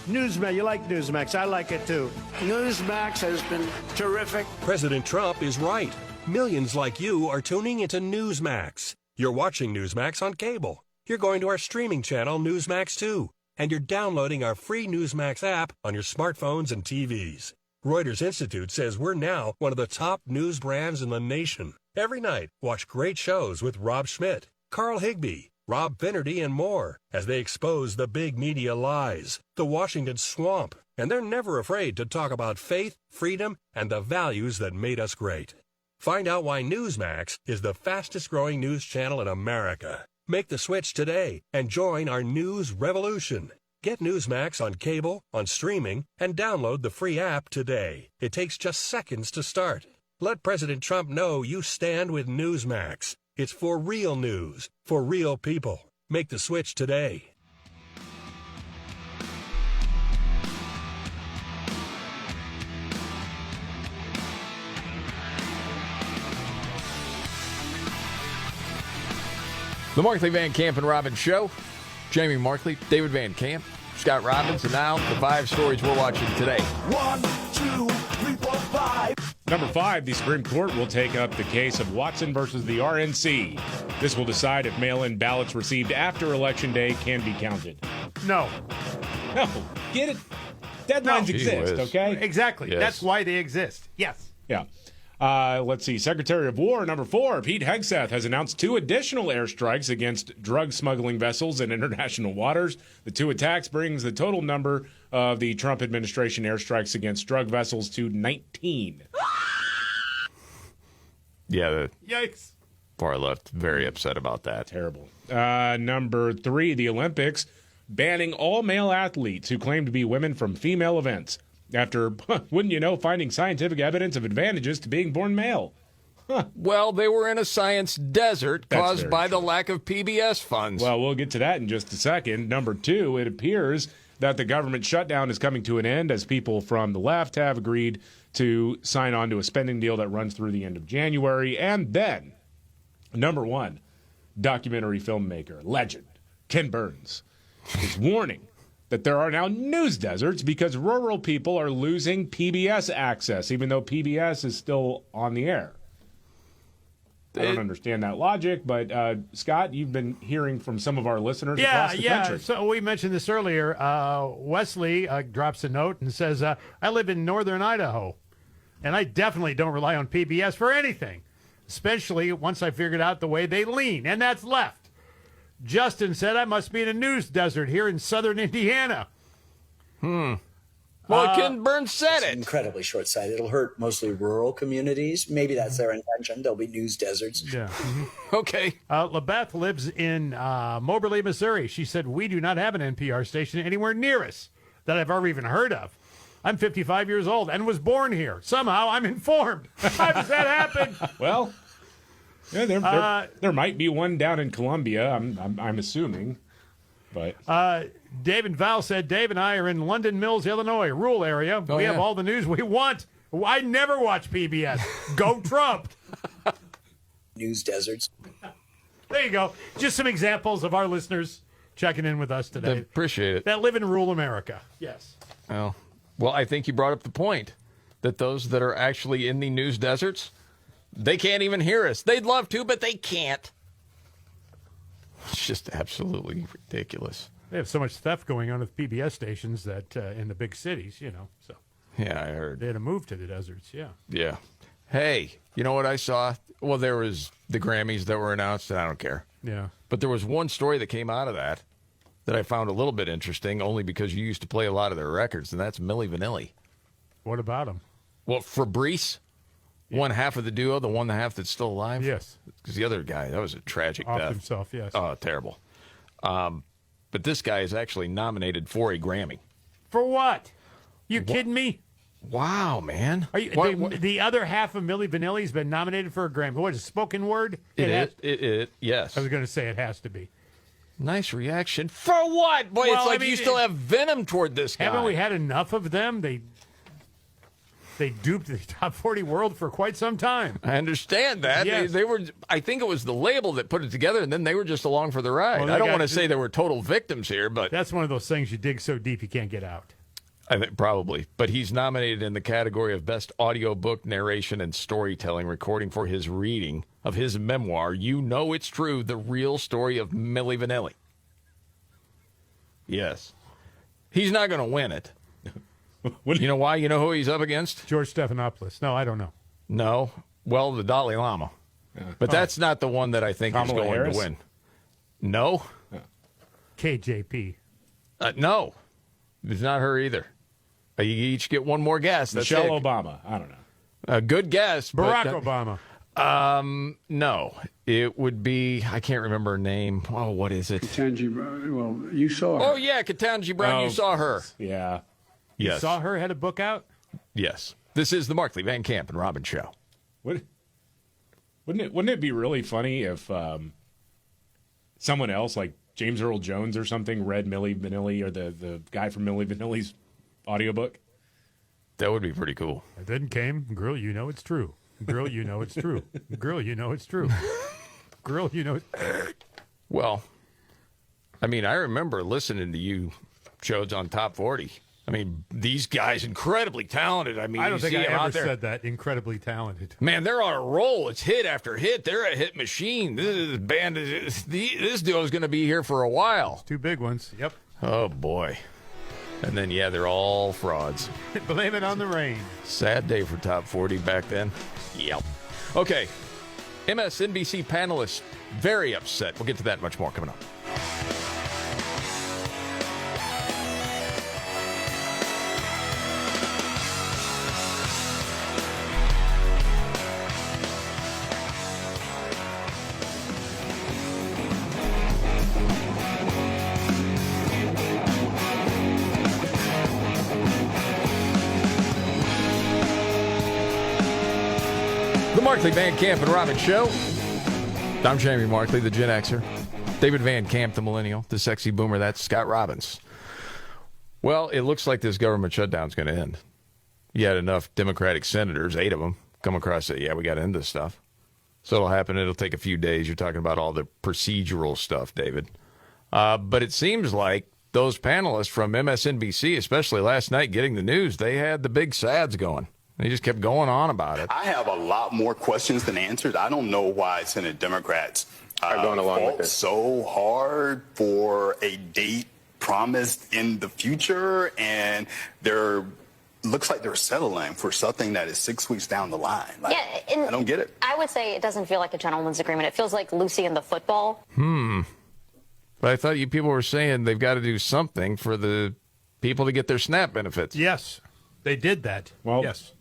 Newsmax, you like Newsmax. I like it too. Newsmax has been terrific. President Trump is right. Millions like you are tuning into Newsmax. You're watching Newsmax on cable. You're going to our streaming channel, Newsmax 2. And you're downloading our free Newsmax app on your smartphones and TVs. Reuters Institute says we're now one of the top news brands in the nation. Every night, watch great shows with Rob Schmidt, Carl Higbie, Rob Finnerty, and more as they expose the big media lies, the Washington swamp, and they're never afraid to talk about faith, freedom, and the values that made us great. Find out why Newsmax is the fastest-growing news channel in America. Make the switch today and join our news revolution. Get Newsmax on cable, on streaming, and download the free app today. It takes just seconds to start. Let President Trump know you stand with Newsmax. It's for real news, for real people. Make the switch today. The Markley, Van Camp, and Robbins Show. Jamie Markley, David Van Camp, Scott Robbins, and now the 5 stories we're watching today. 1, 2, 3, 4, 5. Number 5, the Supreme Court will take up the case of Watson versus the RNC. This will decide if mail-in ballots received after Election Day can be counted. No. No. Get it? Deadlines exist, okay? Exactly. Yes. That's why they exist. Yes. Yeah. Let's see. Secretary of War, number 4, Pete Hegseth, has announced 2 additional airstrikes against drug smuggling vessels in international waters. The 2 attacks brings the total number of the Trump administration airstrikes against drug vessels to 19. Yeah, the Yikes. far left, very upset about that. Terrible. Number 3, the Olympics, banning all male athletes who claim to be women from female events. After, wouldn't you know, finding scientific evidence of advantages to being born male. Well, they were in a science desert That's caused very by true. the lack of PBS funds. Well, we'll get to that in just a second. Number 2, it appears that the government shutdown is coming to an end as people from the left have agreed to sign on to a spending deal that runs through the end of January. And then, number 1, documentary filmmaker, legend, Ken Burns, is warning that there are now news deserts because rural people are losing PBS access, even though PBS is still on the air. I don't understand that logic, but Scott, you've been hearing from some of our listeners across the country. So we mentioned this earlier. Wesley drops a note and says, I live in northern Idaho, and I definitely don't rely on PBS for anything, especially once I figured out the way they lean, and that's left. Justin said, I must be in a news desert here in southern Indiana. Well, Ken Burns said it. Incredibly short-sighted. It'll hurt mostly rural communities. Maybe that's their intention. There'll be news deserts. Yeah. Okay. LaBeth lives in Moberly, Missouri. She said, we do not have an NPR station anywhere near us that I've ever even heard of. I'm 55 years old and was born here. Somehow I'm informed. How does that happen? Well, yeah, there might be one down in Columbia, I'm assuming. But Dave and Val said, Dave and I are in London Mills, Illinois, rural area. We have all the news we want. I never watch PBS. Go Trump. News deserts. There you go. Just some examples of our listeners checking in with us today. Appreciate it. That live in rural America. Yes. Well, I think you brought up the point that those that are actually in the news deserts, they can't even hear us. They'd love to, but they can't. It's just absolutely ridiculous. They have so much theft going on with PBS stations that in the big cities, so. Yeah, I heard. They had to move to the deserts, yeah. Yeah. Hey, you know what I saw? Well, there was the Grammys that were announced, and I don't care. Yeah. But there was one story that came out of that I found a little bit interesting, only because you used to play a lot of their records, and that's Milli Vanilli. What about him? Well, Fabrice, one half of the duo, the one half that's still alive. Yes. Because the other guy, that was a tragic Off death. himself, yes. Oh, terrible. But this guy is actually nominated for a Grammy. For what? You kidding me? Wow, man. Are you, the other half of Milli Vanilli's been nominated for a Grammy. What is it, spoken word? It yes. I was going to say it has to be. Nice reaction. For what? Boy, Well, it's like I mean, you still have venom toward this guy. Haven't we had enough of them? They duped the top 40 world for quite some time. I understand that. Yes. They were. I think it was the label that put it together, and then they were just along for the ride. Well, I don't want to say there were total victims here, but that's one of those things you dig so deep you can't get out. I think probably. But he's nominated in the category of Best Audiobook Narration and Storytelling Recording for his reading of his memoir, You Know It's True, The Real Story of Milli Vanilli. Yes. He's not going to win it. You know why? You know who he's up against? George Stephanopoulos. No, I don't know. No. Well, the Dalai Lama. But that's not the one that I think is Kamala going Harris? to win. No. KJP. No. It's not her either. You each get one more guess. That's Michelle it. Obama. I don't know. A good guess. Barack but, Obama. No. It would be, I can't remember her name. Oh, what is it? Ketanji, well, you saw her. Oh, yeah, Ketanji Brown. You saw her. Yeah. You Yes. saw her, had a book out? Yes. This is the Markley, Van Camp, and Robin Show. Wouldn't it be really funny if someone else, like James Earl Jones or something, read Milli Vanilli or the guy from Milli Vanilli's audiobook? That would be pretty cool. And then came, girl, you know it's true. Girl, you know it's true. Girl, you know it's true. Girl, you know it's... Well, I mean, I remember listening to you shows on Top 40. I mean, these guys incredibly talented. I mean, I don't you think see I them ever out there. said that. Incredibly talented. Man, they're on a roll. It's hit after hit. They're a hit machine. This band is this duo is going to be here for a while. Two big ones. Yep. Oh boy. And then yeah, they're all frauds. Blame it on the rain. Sad day for Top 40 back then. Yep. Okay. MSNBC panelists very upset. We'll get to that and much more coming up. The Markley, Van Camp, and Robin Show. I'm Jamie Markley, the Gen Xer. David Van Camp, the Millennial. The Sexy Boomer, that's Scott Robbins. Well, it looks like this government shutdown's going to end. You had enough Democratic senators, 8 of them, come across and say, yeah, we got to end this stuff. So it'll happen. It'll take a few days. You're talking about all the procedural stuff, David. But it seems like those panelists from MSNBC, especially last night getting the news, they had the big sads going. They just kept going on about it. I have a lot more questions than answers. I don't know why Senate Democrats are going along with this so hard for a date promised in the future, and looks like they're settling for something that is 6 weeks down the line. Like, yeah, I don't get it. I would say it doesn't feel like a gentleman's agreement. It feels like Lucy and the football. But I thought you people were saying they've got to do something for the people to get their SNAP benefits. Yes, they did that. Well, yes.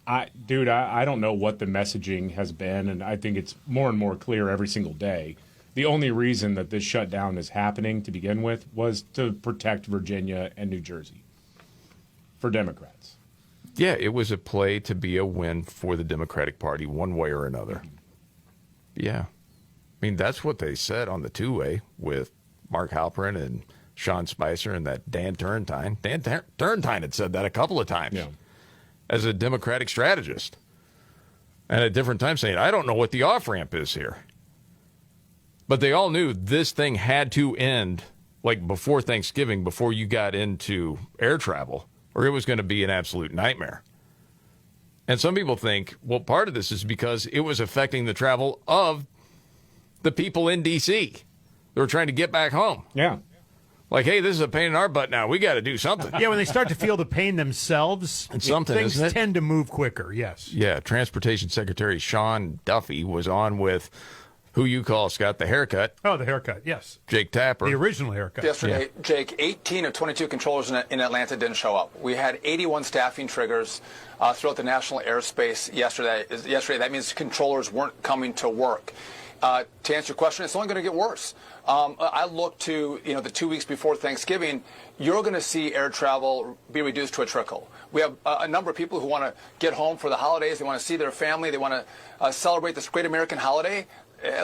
I don't know what the messaging has been, and I think it's more and more clear every single day. The only reason that this shutdown is happening to begin with was to protect Virginia and New Jersey for Democrats. Yeah, it was a play to be a win for the Democratic Party one way or another. Yeah. I mean, that's what they said on the two-way with Mark Halperin and Sean Spicer and that Dan Turrentine. Dan Turrentine had said that a couple of times as a Democratic strategist. And at different times saying, I don't know what the off-ramp is here. But they all knew this thing had to end like before Thanksgiving, before you got into air travel, or it was going to be an absolute nightmare. And some people think, well, part of this is because it was affecting the travel of the people in D.C. They were trying to get back home. Yeah. Like, hey, this is a pain in our butt now. We got to do something. Yeah, when they start to feel the pain themselves, It's something, things isn't it? tend to move quicker, yes. Yeah, Transportation Secretary Sean Duffy was on with who you call, Scott, the haircut. Oh, the haircut, yes. Jake Tapper. The original haircut. Yesterday, Jake, 18 of 22 controllers in Atlanta didn't show up. We had 81 staffing triggers throughout the national airspace yesterday. That means controllers weren't coming to work. To answer your question, it's only going to get worse. I look to the 2 weeks before Thanksgiving. You're going to see air travel be reduced to a trickle. We have a number of people who want to get home for the holidays. They want to see their family. They want to celebrate this great American holiday.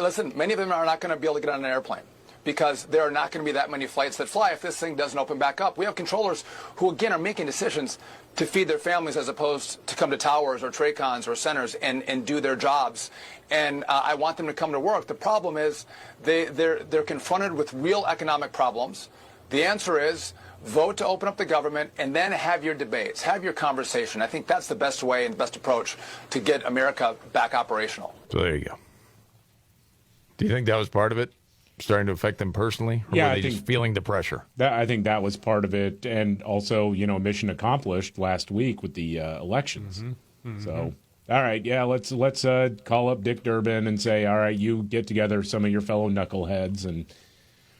Listen, many of them are not going to be able to get on an airplane because there are not going to be that many flights that fly if this thing doesn't open back up. We have controllers who, again, are making decisions to feed their families as opposed to come to towers or Traycons or centers and do their jobs. And I want them to come to work. The problem is they're confronted with real economic problems. The answer is vote to open up the government and then have your debates, have your conversation. I think that's the best way and best approach to get America back operational. So there you go. Do you think that was part of it? Starting to affect them personally? Or Yeah, were I they think just feeling the pressure? I think that was part of it. And also, mission accomplished last week with the elections. Mm-hmm. Mm-hmm. So, all right, yeah, let's call up Dick Durbin and say, all right, you get together some of your fellow knuckleheads, and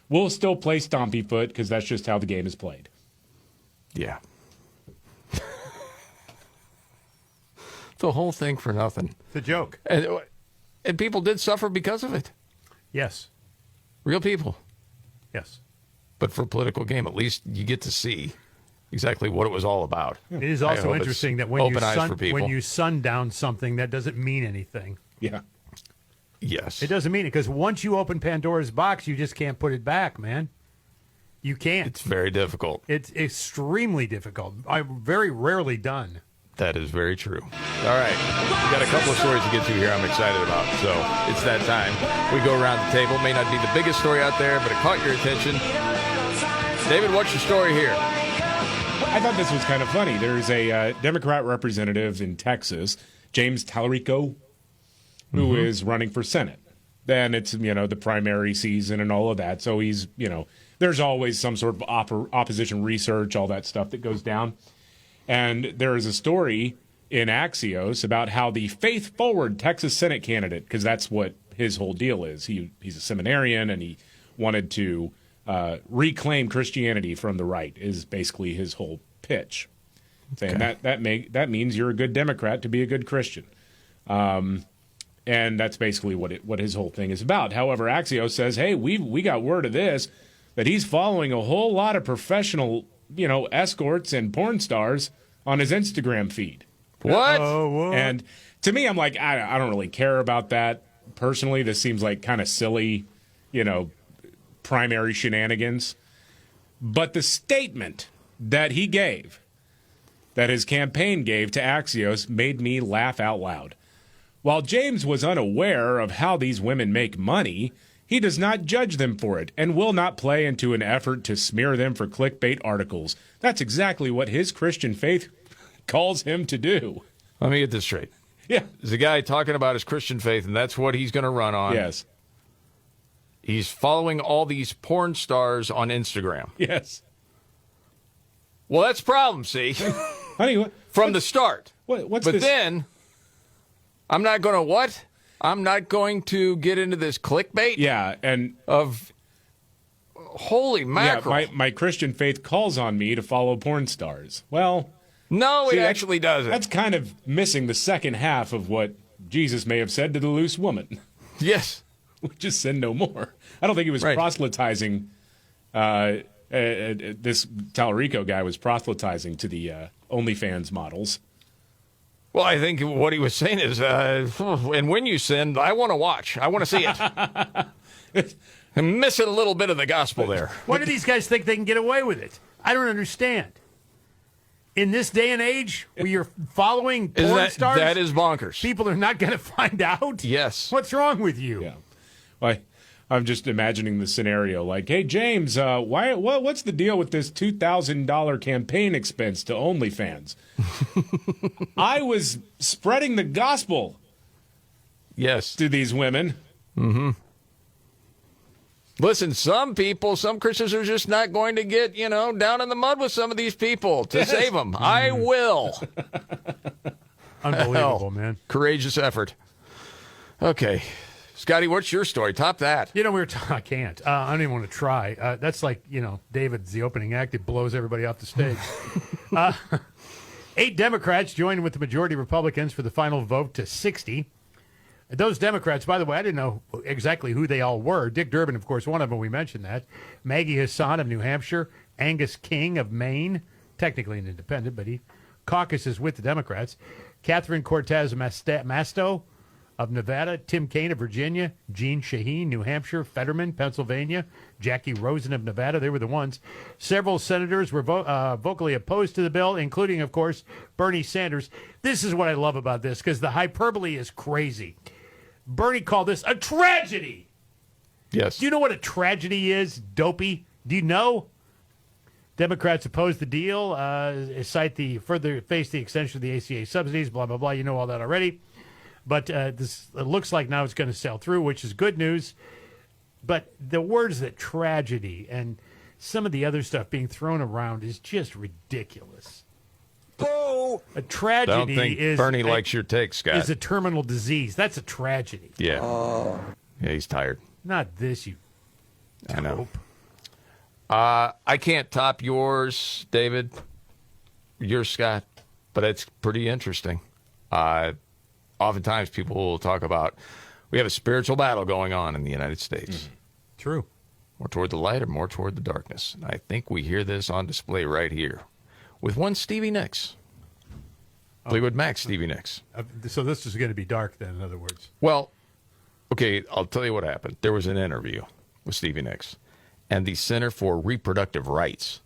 we'll still play Stompy Foot because that's just how the game is played. Yeah. The whole thing for nothing. It's a joke. And people did suffer because of it. Yes. Real people. Yes. But for a political game, at least you get to see exactly what it was all about. It is also interesting that when you sundown something, that doesn't mean anything. Yeah. Yes. It doesn't mean it, because once you open Pandora's box, you just can't put it back, man. You can't. It's very difficult. It's extremely difficult. I'm very rarely done. That is very true. All right. We got a couple of stories to get to here I'm excited about. So it's that time. We go around the table. May not be the biggest story out there, but it caught your attention. David, what's your story here? I thought this was kind of funny. There's a Democrat representative in Texas, James Tallarico, who is running for Senate. Then it's, the primary season and all of that. So he's, there's always some sort of opposition research, all that stuff that goes down. And there is a story in Axios about how the faith-forward Texas Senate candidate, because that's what his whole deal is. He's a seminarian, and he wanted to reclaim Christianity from the right, is basically his whole pitch. Saying that means you're a good Democrat to be a good Christian. And that's basically what his whole thing is about. However, Axios says, hey, we got word of this, that he's following a whole lot of professional, escorts and porn stars on his Instagram feed. What? What? And to me, I'm like, I don't really care about that. Personally, this seems like kind of silly, primary shenanigans. But the statement that he gave, that his campaign gave to Axios, made me laugh out loud. While James was unaware of how these women make money, he does not judge them for it and will not play into an effort to smear them for clickbait articles. That's exactly what his Christian faith calls him to do. Let me get this straight. Yeah. There's a guy talking about his Christian faith, and that's what he's going to run on. Yes. He's following all these porn stars on Instagram. Yes. Well, that's a problem, see? Honey, from the start. What's but this? Then, I'm not going to what? I'm not going to get into this clickbait. Yeah, and holy mackerel! Yeah, my Christian faith calls on me to follow porn stars. Well, no, it actually doesn't. That's kind of missing the second half of what Jesus may have said to the loose woman. Yes, which is sin no more. I don't think he was proselytizing. This Tallarico guy was proselytizing to the OnlyFans models. Well, I think what he was saying is, and when you sin, I want to watch. I want to see it. I'm missing a little bit of the gospel there. Why do these guys think they can get away with it? I don't understand. In this day and age, where you're following porn stars, that is bonkers. People are not going to find out. Yes. What's wrong with you? Yeah. I'm just imagining the scenario like, hey, James, what's the deal with this $2,000 campaign expense to OnlyFans? I was spreading the gospel. Yes. To these women. Mm-hmm. Listen, some Christians are just not going to get, down in the mud with some of these people to save them. I will. Unbelievable, man. Courageous effort. Okay. Scotty, what's your story? Top that. I can't. I don't even want to try. That's like, David's the opening act. It blows everybody off the stage. 8 Democrats joined with the majority Republicans for the final vote to 60. Those Democrats, by the way, I didn't know exactly who they all were. Dick Durbin, of course, one of them, we mentioned that. Maggie Hassan of New Hampshire. Angus King of Maine. Technically an independent, but he caucuses with the Democrats. Catherine Cortez Masto of Nevada, Tim Kaine of Virginia, Gene Shaheen, New Hampshire, Fetterman, Pennsylvania, Jackie Rosen of Nevada. They were the ones. Several senators were vocally opposed to the bill, including, of course, Bernie Sanders. This is what I love about this, because the hyperbole is crazy. Bernie called this a tragedy. Yes. Do you know what a tragedy is, dopey? Do you know? Democrats oppose the deal, face the extension of the ACA subsidies, blah, blah, blah. You know all that already. But it looks like now it's going to sail through, which is good news. But the words that tragedy and some of the other stuff being thrown around is just ridiculous. Oh! A tragedy I don't think Bernie likes your take, Scott. Is a terminal disease. That's a tragedy. Yeah. Oh. Yeah, he's tired. Not this, you I know. I can't top yours, David. Yours, Scott. But it's pretty interesting. Oftentimes people will talk about we have a spiritual battle going on in the United States. Mm-hmm. True. More toward the light or more toward the darkness. And I think we hear this on display right here with one Stevie Nicks. Fleetwood Mac, Stevie Nicks. So this is going to be dark then, in other words. Well, okay, I'll tell you what happened. There was an interview with Stevie Nicks, and the Center for Reproductive Rights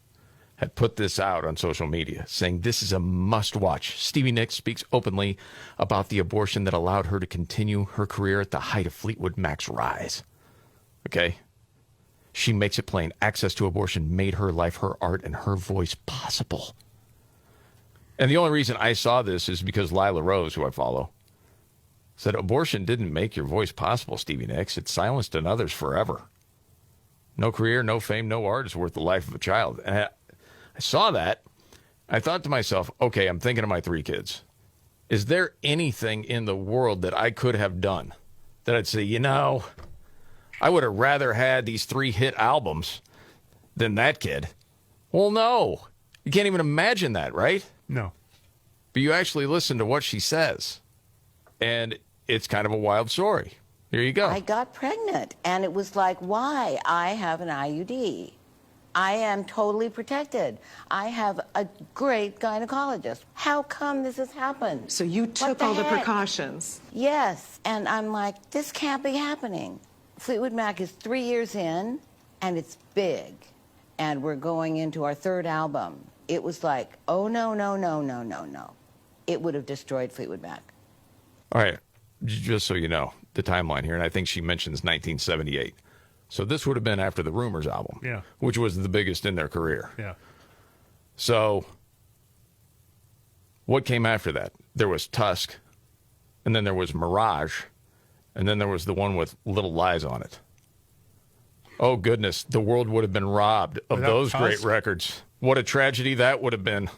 had put this out on social media, saying this is a must-watch. Stevie Nicks speaks openly about the abortion that allowed her to continue her career at the height of Fleetwood Mac's rise. Okay? She makes it plain. Access to abortion made her life, her art, and her voice possible. And the only reason I saw this is because Lila Rose, who I follow, said abortion didn't make your voice possible, Stevie Nicks. It silenced others forever. No career, no fame, no art is worth the life of a child. And I saw that. I thought to myself, okay, I'm thinking of my 3 kids. Is there anything in the world that I could have done that I'd say, I would have rather had these 3 hit albums than that kid? Well, no. You can't even imagine that, right? No. But you actually listen to what she says, and it's kind of a wild story. Here you go. I got pregnant, and it was like, why? I have an IUD. I am totally protected. I have a great gynecologist. How come this has happened? So you took all the precautions? Yes, and I'm like, this can't be happening. Fleetwood Mac is 3 years in, and it's big, and we're going into our 3rd album. It was like, oh, no, no, no, no, no, no. It would have destroyed Fleetwood Mac. All right, just so you know, the timeline here, and I think she mentions 1978. So this would have been after the Rumors album, which was the biggest in their career. Yeah. So what came after that? There was Tusk, and then there was Mirage, and then there was the one with Little Lies on it. Oh, goodness, the world would have been robbed of those great records. What a tragedy that would have been.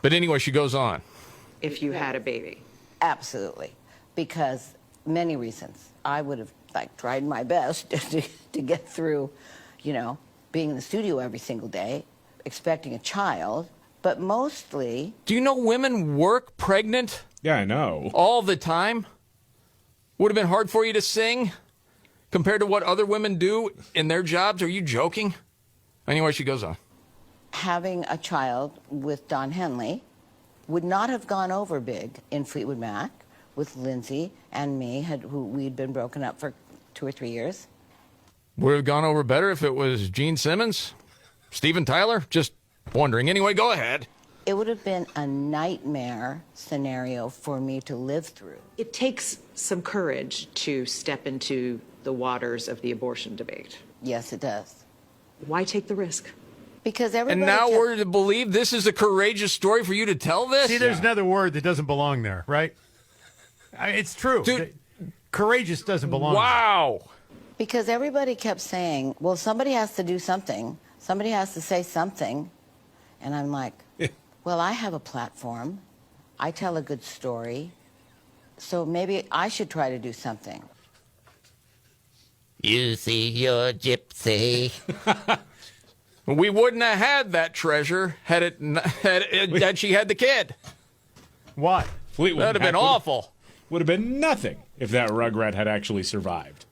But anyway, she goes on. If you had a baby. Absolutely. Because many reasons. I would have tried my best to get through, being in the studio every single day, expecting a child, but mostly... Do you know women work pregnant? Yeah, I know. All the time? Would have been hard for you to sing compared to what other women do in their jobs? Are you joking? Anyway, she goes on. Having a child with Don Henley would not have gone over big in Fleetwood Mac with Lindsay and me, who we'd been broken up for 2 or 3 years. Would have gone over better if it was Gene Simmons? Steven Tyler? Just wondering. Anyway, go ahead. It would have been a nightmare scenario for me to live through. It takes some courage to step into the waters of the abortion debate. Yes, it does. Why take the risk? Because everybody... And now we're to believe this is a courageous story for you to tell this? See, there's another word that doesn't belong there, right? It's true. Dude. Courageous doesn't belong Wow. there. Because everybody kept saying, well, somebody has to do something. Somebody has to say something. And I'm like, well, I have a platform. I tell a good story. So maybe I should try to do something. You see your gypsy. We wouldn't have had that treasure had she had the kid. Why? Fleetwood That'd have been awful. Would have been nothing if that Rugrat had actually survived.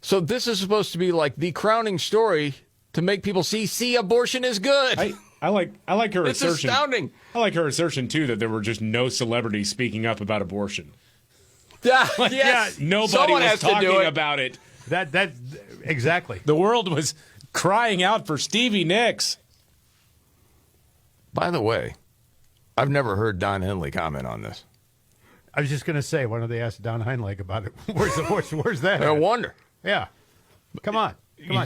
So this is supposed to be like the crowning story to make people see abortion is good. I like her it's assertion. Astounding. I like her assertion too that there were just no celebrities speaking up about abortion. Yes. Nobody Someone was has to do talking it. about it. That exactly. The world was crying out for Stevie Nicks. By the way, I've never heard Don Henley comment on this. I was just going to say, why don't they ask Don Heinlein about it? Where's that? I wonder. Yeah. Come on,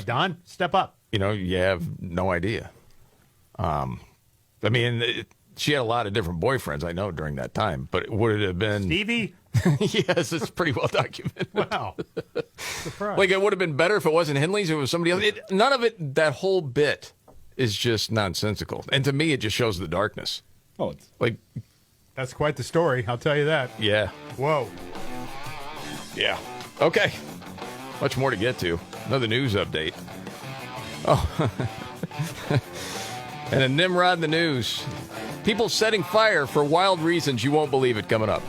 Don, step up. You have no idea. She had a lot of different boyfriends, I know, during that time. But would it have been Stevie? Yes, it's pretty well documented. Wow. Surprise. Like, it would have been better if it wasn't Henley's, if it was somebody else. None of it, that whole bit, is just nonsensical. And to me, it just shows the darkness. Oh, it's like, that's quite the story, I'll tell you that. Yeah. Whoa. Yeah. Okay. Much more to get to. Another news update. Oh. And a Nimrod in the news. People setting fire for wild reasons you won't believe it coming up.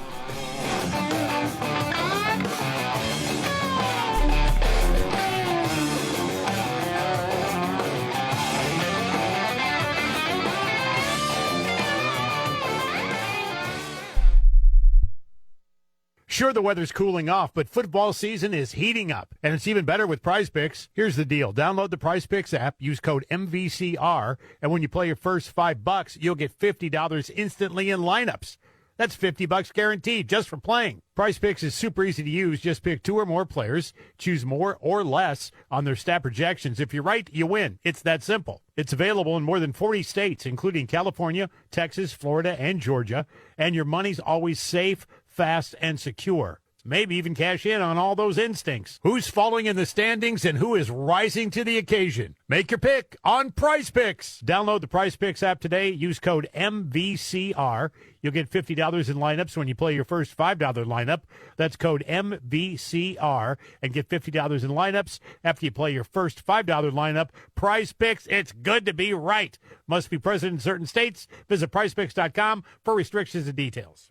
Sure, the weather's cooling off, but football season is heating up, and it's even better with Prize Picks. Here's the deal. Download the Prize Picks app, use code MVCR, and when you play your first $5, you'll get $50 instantly in lineups. That's $50 guaranteed just for playing. Prize Picks is super easy to use. Just pick 2 or more players, choose more or less on their stat projections. If you're right, you win. It's that simple. It's available in more than 40 states, including California, Texas, Florida, and Georgia, and your money's always safe, fast, and secure. Maybe even cash in on all those instincts. Who's falling in the standings and who is rising to the occasion? Make your pick on Prize Picks. Download the Prize Picks app today. Use code MVCR. You'll get $50 in lineups when you play your first $5 lineup. That's code MVCR. And get $50 in lineups after you play your first $5 lineup. Prize Picks, it's good to be right. Must be present in certain states. Visit prizepicks.com for restrictions and details.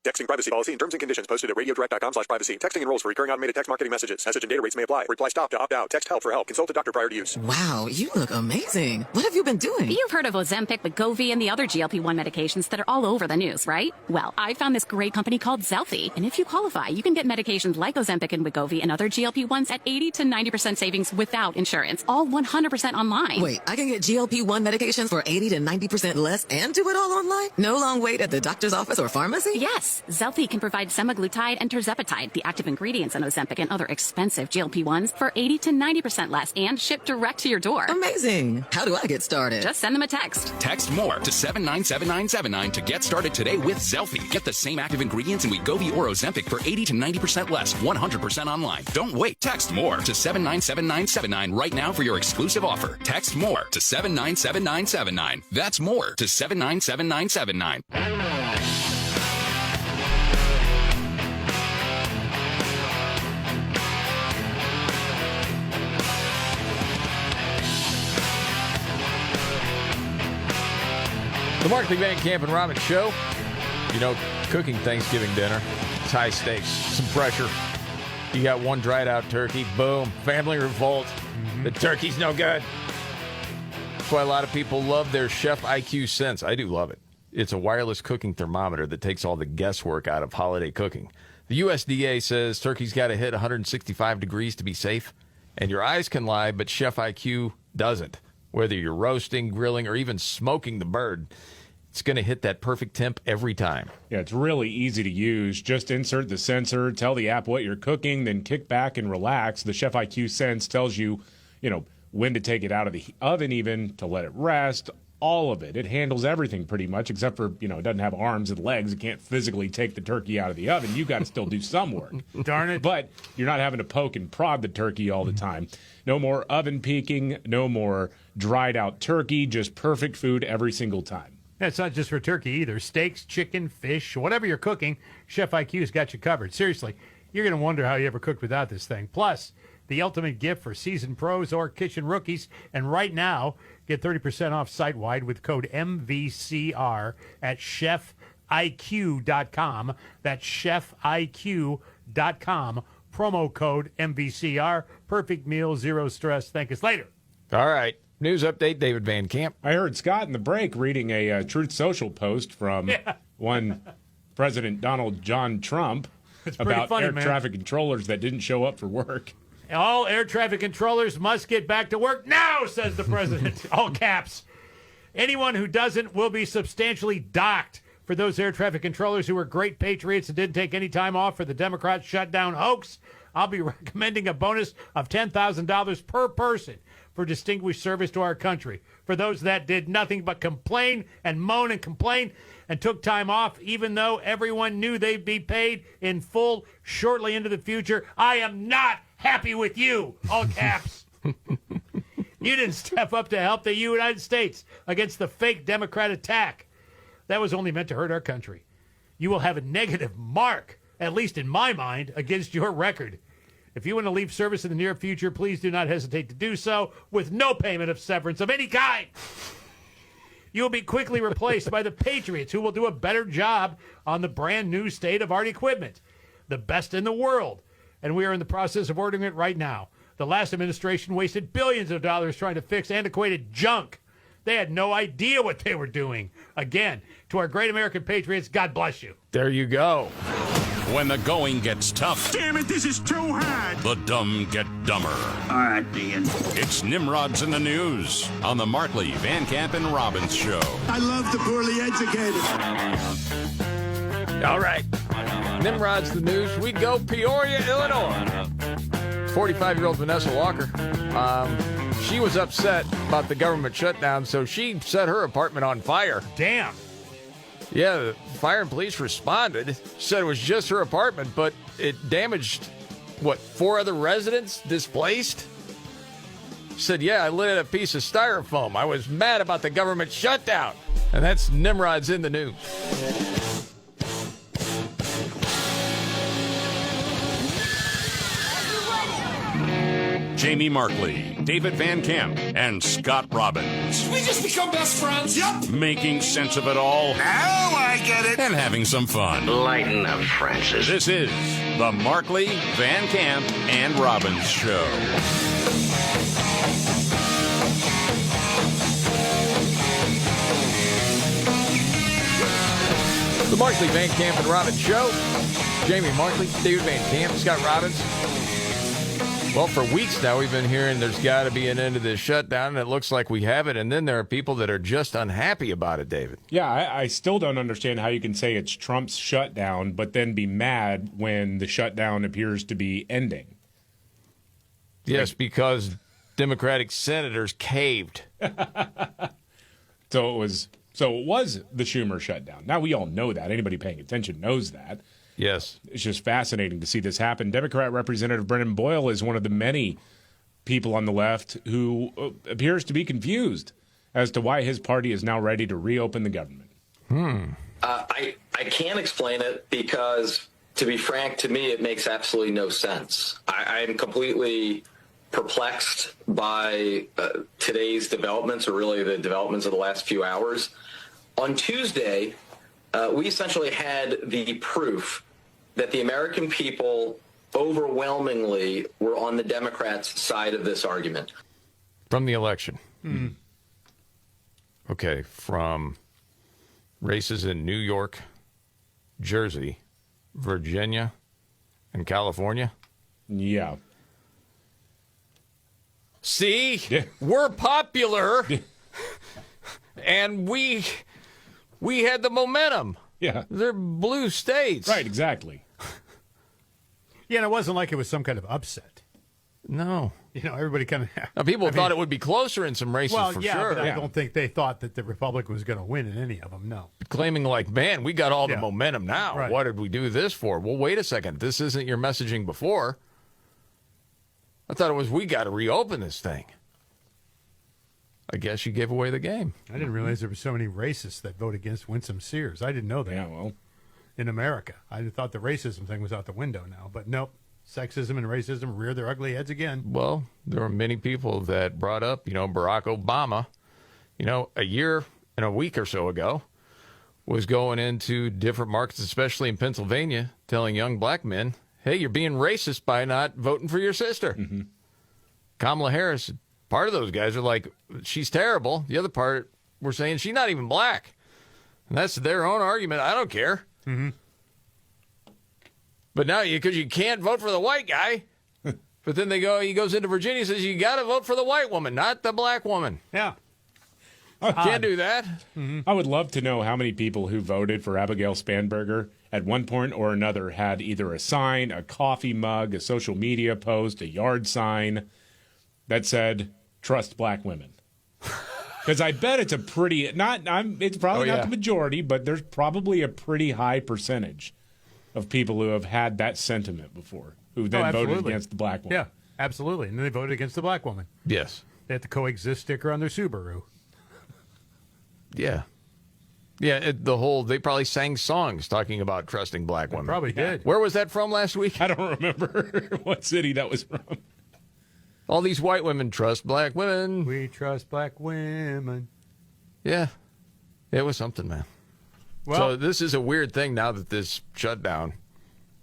Texting privacy policy and terms and conditions posted at radiodirect.com/privacy. Texting enrolls for recurring automated text marketing messages. Message and data rates may apply. Reply stop to opt out. Text help for help. Consult a doctor prior to use. Wow, you look amazing. What have you been doing? You've heard of Ozempic, Wegovy, and the other GLP-1 medications that are all over the news, right? Well, I found this great company called Zelfie, and if you qualify, you can get medications like Ozempic and Wegovy and other GLP-1s at 80 to 90% savings without insurance, all 100% online. Wait, I can get GLP-1 medications for 80 to 90% less and do it all online? No long wait at the doctor's office or pharmacy? Yes, Zelfie can provide semaglutide and tirzepatide, the active ingredients in Ozempic and other expensive GLP-1s, for 80 to 90% less and shipped direct to your door. Amazing. How do I get started? Just send them a text. Text MORE to 797979 to get started today with Zelfie. Get the same active ingredients in Wegovy or Ozempic for 80 to 90% less, 100% online. Don't wait. Text MORE to 797979 right now for your exclusive offer. Text MORE to 797979. That's MORE to 797979. The Mark Van Camp and Robin Show. You know, cooking Thanksgiving dinner, it's high stakes, some pressure. You got one dried out turkey, boom, family revolt. The turkey's no good. That's why a lot of people love their Chef IQ Sense. I do love it. It's a wireless cooking thermometer that takes all the guesswork out of holiday cooking. The USDA says turkey's got to hit 165 degrees to be safe. And your eyes can lie, but Chef IQ doesn't. Whether you're roasting, grilling, or even smoking the bird, it's going to hit that perfect temp every time. Yeah, it's really easy to use. Just insert the sensor, tell the app what you're cooking, then kick back and relax. The Chef IQ Sense tells you, when to take it out of the oven even, to let it rest, all of it. It handles everything pretty much, except for, it doesn't have arms and legs. It can't physically take the turkey out of the oven. You got to still do some work. Darn it. But you're not having to poke and prod the turkey all the time. No more oven peeking, no more dried out turkey, just perfect food every single time. It's not just for turkey either. Steaks, chicken, fish, whatever you're cooking, Chef IQ's got you covered. Seriously, you're going to wonder how you ever cooked without this thing. Plus, the ultimate gift for seasoned pros or kitchen rookies. And right now, get 30% off site-wide with code MVCR at chefiq.com. That's chefiq.com. Promo code MVCR. Perfect meal, zero stress. Thank us later. All right. News update, David Van Camp. I heard Scott in the break reading a Truth Social post from one President Donald John Trump. about funny, air man. traffic controllers that didn't show up for work. All air traffic controllers must get back to work now, says the president. All caps. Anyone who doesn't will be substantially docked. For those air traffic controllers who were great patriots and didn't take any time off for the Democrat shutdown hoax, I'll be recommending a bonus of $10,000 per person for distinguished service to our country. For those that did nothing but complain and moan and complain and took time off, even though everyone knew they'd be paid in full shortly into the future, I am not happy with you, all caps. You didn't step up to help the United States against the fake Democrat attack. That was only meant to hurt our country. You will have a negative mark, at least in my mind, against your record. If you want to leave service in the near future, please do not hesitate to do so with no payment of severance of any kind. You will be quickly replaced by the Patriots, who will do a better job on the brand new state-of-art equipment, the best in the world. And we are in the process of ordering it right now. The last administration wasted billions of dollars trying to fix antiquated junk. They had no idea what they were doing. Again, to our great American patriots, God bless you. There you go. When the going gets tough. Damn it, this is too hard. The dumb get dumber. All right, Dean. It's Nimrod's in the News on the Markley, Van Camp, and Robbins Show. I love the poorly educated. All right. Nimrod's the News. We go Peoria, Illinois. 45-year-old Vanessa Walker. She was upset about the government shutdown, so she set her apartment on fire. Damn. Yeah, the fire and police responded. Said it was just her apartment, but it damaged, 4 other residents displaced? Said, yeah, I lit a piece of styrofoam. I was mad about the government shutdown. And that's Nimrod's in the News. Jamie Markley, David Van Camp, and Scott Robbins. We just become best friends. Yep. Making sense of it all. Now I get it. And having some fun. Lighten up, Francis. This is the Markley, Van Camp, and Robbins Show. The Markley, Van Camp, and Robbins Show. Jamie Markley, David Van Camp, Scott Robbins. Well, for weeks now, we've been hearing there's got to be an end to this shutdown, and it looks like we have it. And then there are people that are just unhappy about it, David. Yeah, I still don't understand how you can say it's Trump's shutdown, but then be mad when the shutdown appears to be ending. Yes, because Democratic senators caved. So it was the Schumer shutdown. Now we all know that. Anybody paying attention knows that. Yes. It's just fascinating to see this happen. Democrat Representative Brennan Boyle is one of the many people on the left who appears to be confused as to why his party is now ready to reopen the government. I can't explain it because, to be frank, to me, it makes absolutely no sense. I am completely perplexed by today's developments, or really the developments of the last few hours. On Tuesday, we essentially had the proof that the American people overwhelmingly were on the Democrats' side of this argument. From the election. Okay, from races in New York, Jersey, Virginia, and California? Yeah. See? Yeah. We're popular, and we had the momentum. Yeah. They're blue states. Right, exactly. Yeah, and it wasn't like it was some kind of upset. No. Everybody kind of... Now, people thought it would be closer in some races, for sure. But I don't think they thought that the Republican was going to win in any of them, no. Claiming like, man, we got all the momentum now. Right. What did we do this for? Well, wait a second. This isn't your messaging before. I thought it was, we got to reopen this thing. I guess you gave away the game. I didn't realize there were so many racists that vote against Winsome Sears. I didn't know that. Yeah, well. In America. I thought the racism thing was out the window now. But nope. Sexism and racism rear their ugly heads again. Well, there were many people that brought up, Barack Obama, a year and a week or so ago, was going into different markets, especially in Pennsylvania, telling young black men, hey, you're being racist by not voting for your sister. Mm-hmm. Kamala Harris, part of those guys are like, she's terrible. The other part, we're saying she's not even black. And that's their own argument. I don't care. Mm-hmm. But now, because you can't vote for the white guy, but then he goes into Virginia and says, you got to vote for the white woman, not the black woman. Yeah. Can't do that. Mm-hmm. I would love to know how many people who voted for Abigail Spanberger at one point or another had either a sign, a coffee mug, a social media post, a yard sign that said, trust black women. Because I bet it's a pretty, it's probably not the majority, but there's probably a pretty high percentage of people who have had that sentiment before, who then voted against the black woman. Yeah, absolutely. And then they voted against the black woman. Yes. They had the coexist sticker on their Subaru. Yeah. Yeah, they probably sang songs talking about trusting black women. Probably did. Where was that from last week? I don't remember what city that was from. All these white women trust black women. We trust black women. Yeah. It was something, man. Well, so this is a weird thing now that this shutdown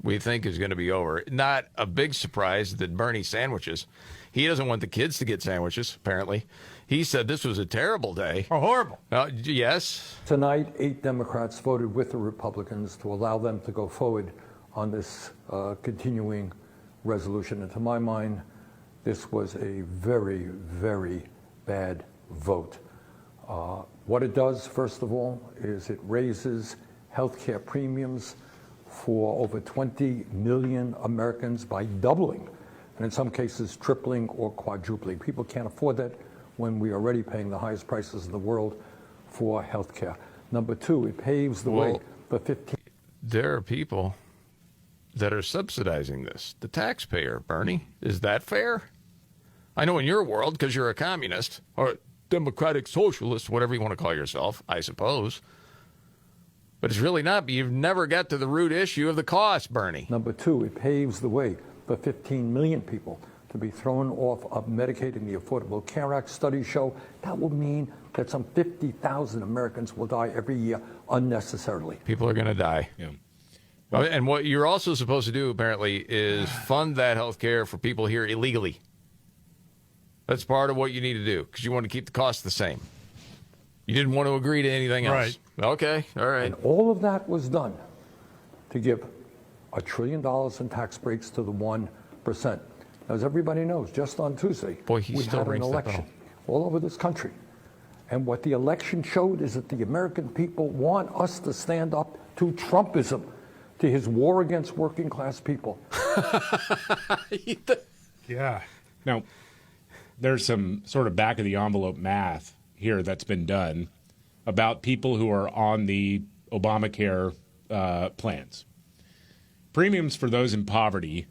we think is going to be over. Not a big surprise that Bernie sandwiches. He doesn't want the kids to get sandwiches, apparently. He said this was a terrible day. Oh, horrible. Yes. Tonight, 8 Democrats voted with the Republicans to allow them to go forward on this continuing resolution. And to my mind, this was a very, very bad vote. What it does, first of all, is it raises health care premiums for over 20 million Americans by doubling, and in some cases tripling or quadrupling. People can't afford that when we are already paying the highest prices in the world for health care. Number two, it paves the way for 15. There are people that are subsidizing this. The taxpayer, Bernie. Is that fair? I know in your world, because you're a communist, or democratic socialist, whatever you want to call yourself, I suppose. But it's really not. You've never got to the root issue of the cost, Bernie. Number two, it paves the way for 15 million people to be thrown off of Medicaid and the Affordable Care Act. Studies show that will mean that some 50,000 Americans will die every year unnecessarily. People are going to die. Yeah. And what you're also supposed to do, apparently, is fund that health care for people here illegally. That's part of what you need to do, because you want to keep the cost the same. You didn't want to agree to anything else. Right. Okay, all right. And all of that was done to give $1 trillion in tax breaks to the 1%. As everybody knows, just on Tuesday, we had an election all over this country. And what the election showed is that the American people want us to stand up to Trumpism, to his war against working class people. Yeah. Now, there's some sort of back of the envelope math here that's been done about people who are on the Obamacare plans. Premiums for those in poverty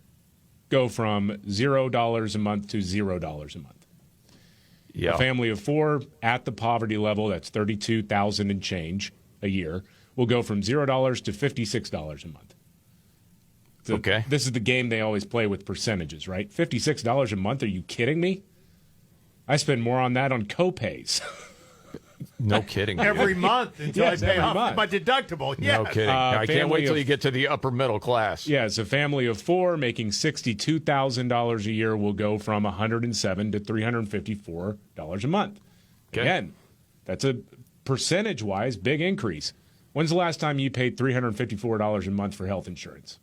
go from $0 a month to $0 a month. Yeah. A family of four at the poverty level, that's $32,000 and change a year, will go from $0 to $56 a month. So okay. This is the game they always play with percentages, right? $56 a month? Are you kidding me? I spend more on that on co-pays. No kidding. Every month until I pay off my deductible. Yes. No kidding. I can't wait till you get to the upper middle class. Yes, a family of four making $62,000 a year will go from $107 to $354 a month. Okay. Again, that's a percentage-wise big increase. When's the last time you paid $354 a month for health insurance?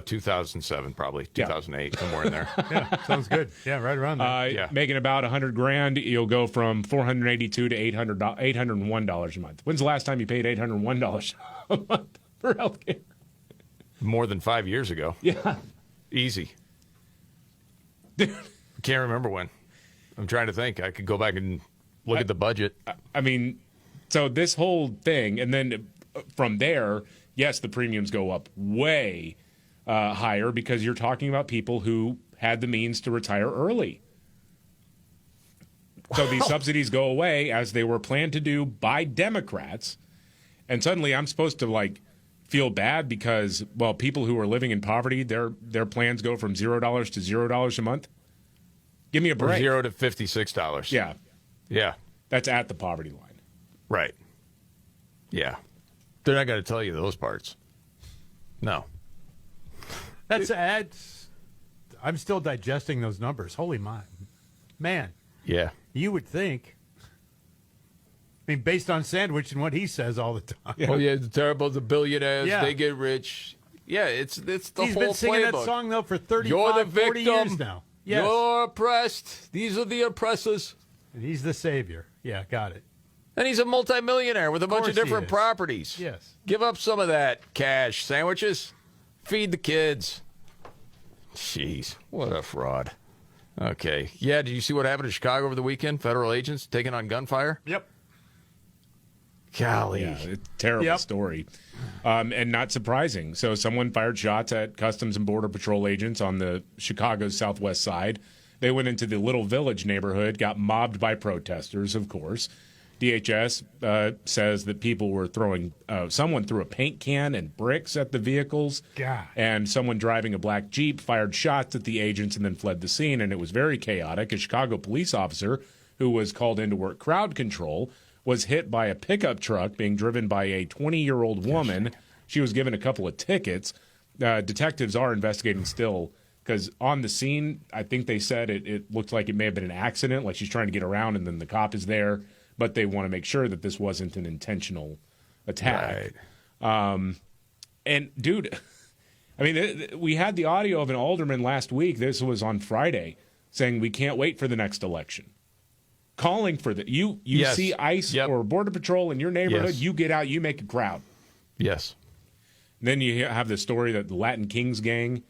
2007, probably 2008, somewhere in there. Yeah, sounds good. Yeah, right around there. Making about $100,000, you'll go from $482 to $801 a month. When's the last time you paid $801 a month for health care? More than 5 years ago. Yeah, easy. Can't remember when. I'm trying to think. I could go back and look at the budget. I mean, so this whole thing, and then from there, yes, the premiums go up way higher because you're talking about people who had the means to retire early. So these subsidies go away as they were planned to do by Democrats. And suddenly I'm supposed to feel bad because, well, people who are living in poverty, their plans go from $0 to $0 a month. Give me a break. From $0 to $56. Yeah. Yeah. That's at the poverty line. Right. Yeah. They're not going to tell you those parts. No. That's I'm still digesting those numbers. Holy man. Yeah. You would think. I mean, based on Sandwich and what he says all the time. Yeah. Oh, yeah, it's terrible. The billionaires, Yeah. they get rich. Yeah, it's the He's whole been singing playbook. that song, though, for 35, You're the 40 victim. years now. Yes. You're oppressed. These are the oppressors. And he's the savior. Yeah, got it. And he's a multimillionaire with a bunch of course he different is. properties. Yes. Give up some of that cash. Sandwiches. Feed the kids. Jeez, what a fraud. Okay. Yeah, did you see what happened in Chicago over the weekend? Federal agents taking on gunfire? Yep. Golly. Yeah, it's a terrible story. And not surprising. So someone fired shots at Customs and Border Patrol agents on the Chicago's southwest side. They went into the Little Village neighborhood, got mobbed by protesters, of course. DHS says that people were throwing, someone threw a paint can and bricks at the vehicles. God. And someone driving a black Jeep fired shots at the agents and then fled the scene. And it was very chaotic. A Chicago police officer who was called in to work crowd control was hit by a pickup truck being driven by a 20-year-old woman. She was given a couple of tickets. Detectives are investigating still because on the scene, I think they said it looked like it may have been an accident, like she's trying to get around and then the cop is there. But they want to make sure that this wasn't an intentional attack. Right. And, dude, I mean, we had the audio of an alderman last week. This was on Friday, saying we can't wait for the next election. Calling for the you Yes. see ICE Yep. or Border Patrol in your neighborhood, Yes. you get out, you make a crowd. Yes. Then you have the story that the Latin Kings gang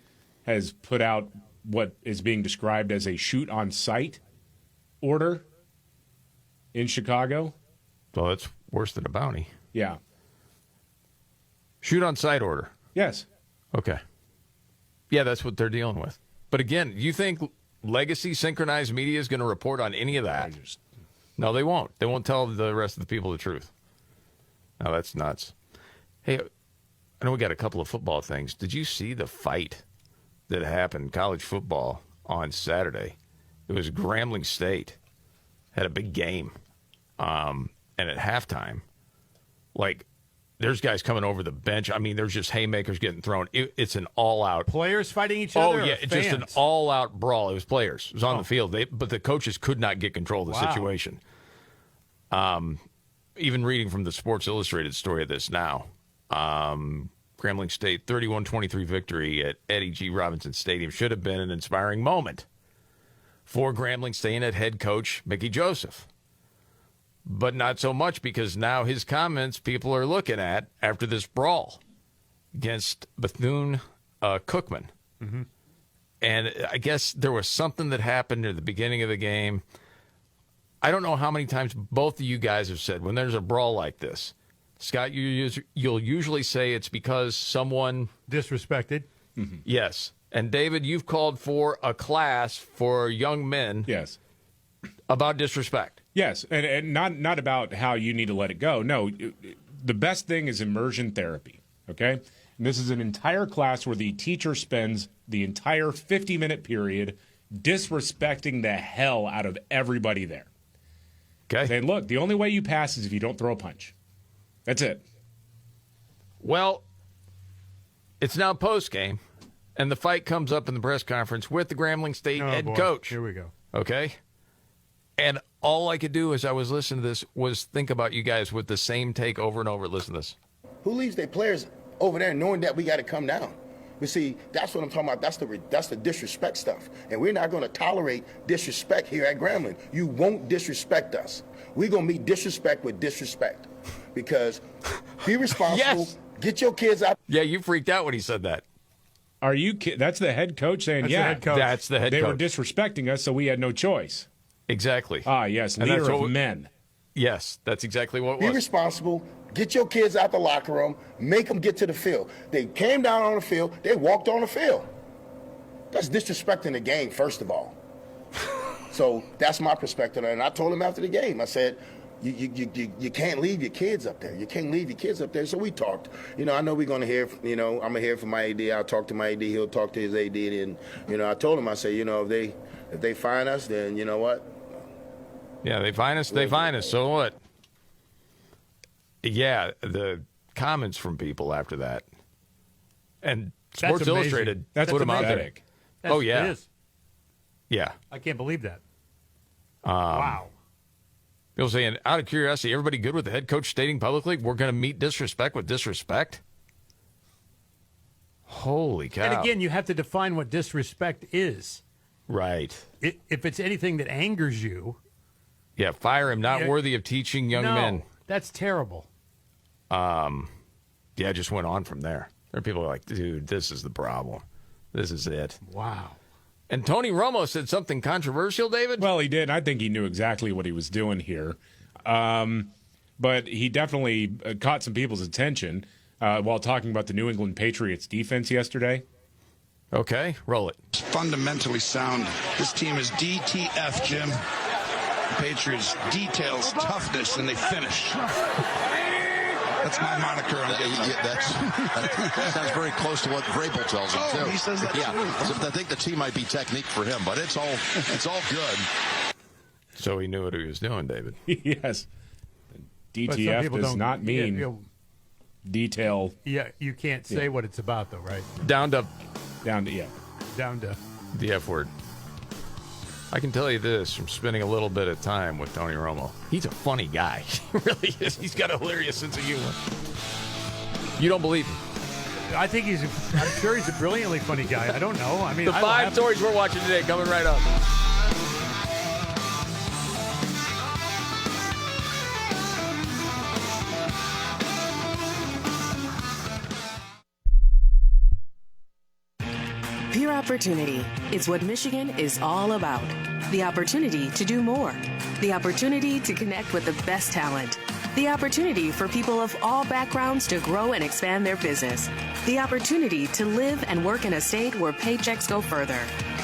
has put out what is being described as a shoot-on-sight order in Chicago. Well, that's worse than a bounty. Yeah. Shoot on sight order. Yes. Okay. Yeah, that's what they're dealing with. But again, you think legacy synchronized media is going to report on any of that? No, they won't. They won't tell the rest of the people the truth. No, that's nuts. Hey, I know we got a couple of football things. Did you see the fight that happened in college football on Saturday? It was Grambling State. Had a big game. And at halftime, like, there's guys coming over the bench. I mean, there's just haymakers getting thrown. It's an all-out. Players fighting each other? Oh, yeah, or just an fans? all-out brawl. It was players. It was on the field. But the coaches could not get control of the situation. Even reading from the Sports Illustrated story of this now. Grambling State, 31-23 victory at Eddie G. Robinson Stadium. Should have been an inspiring moment for Grambling State and head coach Mickey Joseph. But not so much, because now his comments people are looking at after this brawl against Bethune-Cookman. Mm-hmm. And I guess there was something that happened at the beginning of the game. I don't know how many times both of you guys have said when there's a brawl like this, Scott, you'll usually say it's because someone disrespected. Mm-hmm. Yes. And David, you've called for a class for young men. Yes. About disrespect. Yes, and not about how you need to let it go. No, the best thing is immersion therapy, okay? And this is an entire class where the teacher spends the entire 50-minute period disrespecting the hell out of everybody there. Okay. Saying, look, the only way you pass is if you don't throw a punch. That's it. Well, it's now post-game, and the fight comes up in the press conference with the Grambling State head coach. Here we go. Okay? And all I could do as I was listening to this was think about you guys with the same take over and over. Listen to this. Who leaves their players over there knowing that we got to come down? But see, that's what I'm talking about. That's the disrespect stuff. And we're not going to tolerate disrespect here at Grambling. You won't disrespect us. We're going to meet disrespect with disrespect. Because be responsible. Yes. Get your kids out. Yeah, you freaked out when he said that. Are you kidding? That's the head coach saying, That's yeah. the head coach. That's the head they coach. were disrespecting us, so we had no choice. Exactly. Ah, yes, And leader that's of what men. Yes, that's exactly what it Be was. responsible. Get your kids out the locker room. Make them get to the field. They came down on the field. They walked on the field. That's disrespecting the game, first of all. So that's my perspective. And I told him after the game, I said, you can't leave your kids up there. You can't leave your kids up there. So we talked. You know, I know we're going to hear, I'm going to hear from my AD. I'll talk to my AD. He'll talk to his AD. And, I told him, I said, if they fine us, then you know what? Yeah, they fine us. They fine us. So what? Yeah, the comments from people after that. And Sports amazing. Illustrated That's put them out there. pathetic. Oh, yeah. It is. Yeah. I can't believe that. Wow. People saying, out of curiosity, everybody good with the head coach stating publicly we're going to meet disrespect with disrespect? Holy cow. And again, you have to define what disrespect is. Right. If it's anything that angers you. Yeah, fire him, not worthy of teaching young men. That's terrible. Yeah, it just went on from there. There are people like, dude, this is the problem. This is it. Wow. And Tony Romo said something controversial, David? Well, he did. I think he knew exactly what he was doing here. But he definitely caught some people's attention while talking about the New England Patriots defense yesterday. Okay, roll it. It's fundamentally sound. This team is DTF, Jim. Patriots details toughness, and they finish. That's my moniker. That sounds very close to what Vrabel tells him, too. He says that too. So I think the T might be technique for him, but it's all good. So he knew what he was doing, David. Yes. DTF does not mean detail. Yeah, you can't say what it's about, though, right? Down to the F word. I can tell you this from spending a little bit of time with Tony Romo. He's a funny guy. He really is. He's got a hilarious sense of humor. You don't believe him? I think I'm sure he's a brilliantly funny guy. I don't know. I mean, the 5 stories we're watching today coming right up. Pure opportunity is what Michigan is all about. The opportunity to do more. The opportunity to connect with the best talent. The opportunity for people of all backgrounds to grow and expand their business. The opportunity to live and work in a state where paychecks go further.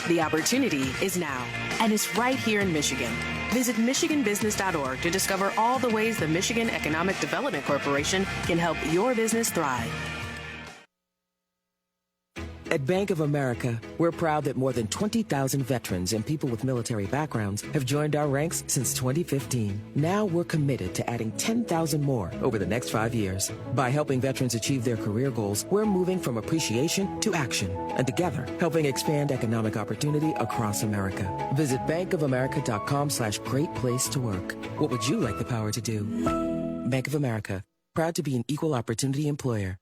The opportunity is now, and it's right here in Michigan. Visit MichiganBusiness.org to discover all the ways the Michigan Economic Development Corporation can help your business thrive. At Bank of America, we're proud that more than 20,000 veterans and people with military backgrounds have joined our ranks since 2015. Now we're committed to adding 10,000 more over the next 5 years. By helping veterans achieve their career goals, we're moving from appreciation to action, and together helping expand economic opportunity across America. Visit bankofamerica.com/great place to work. What would you like the power to do? Bank of America, proud to be an equal opportunity employer.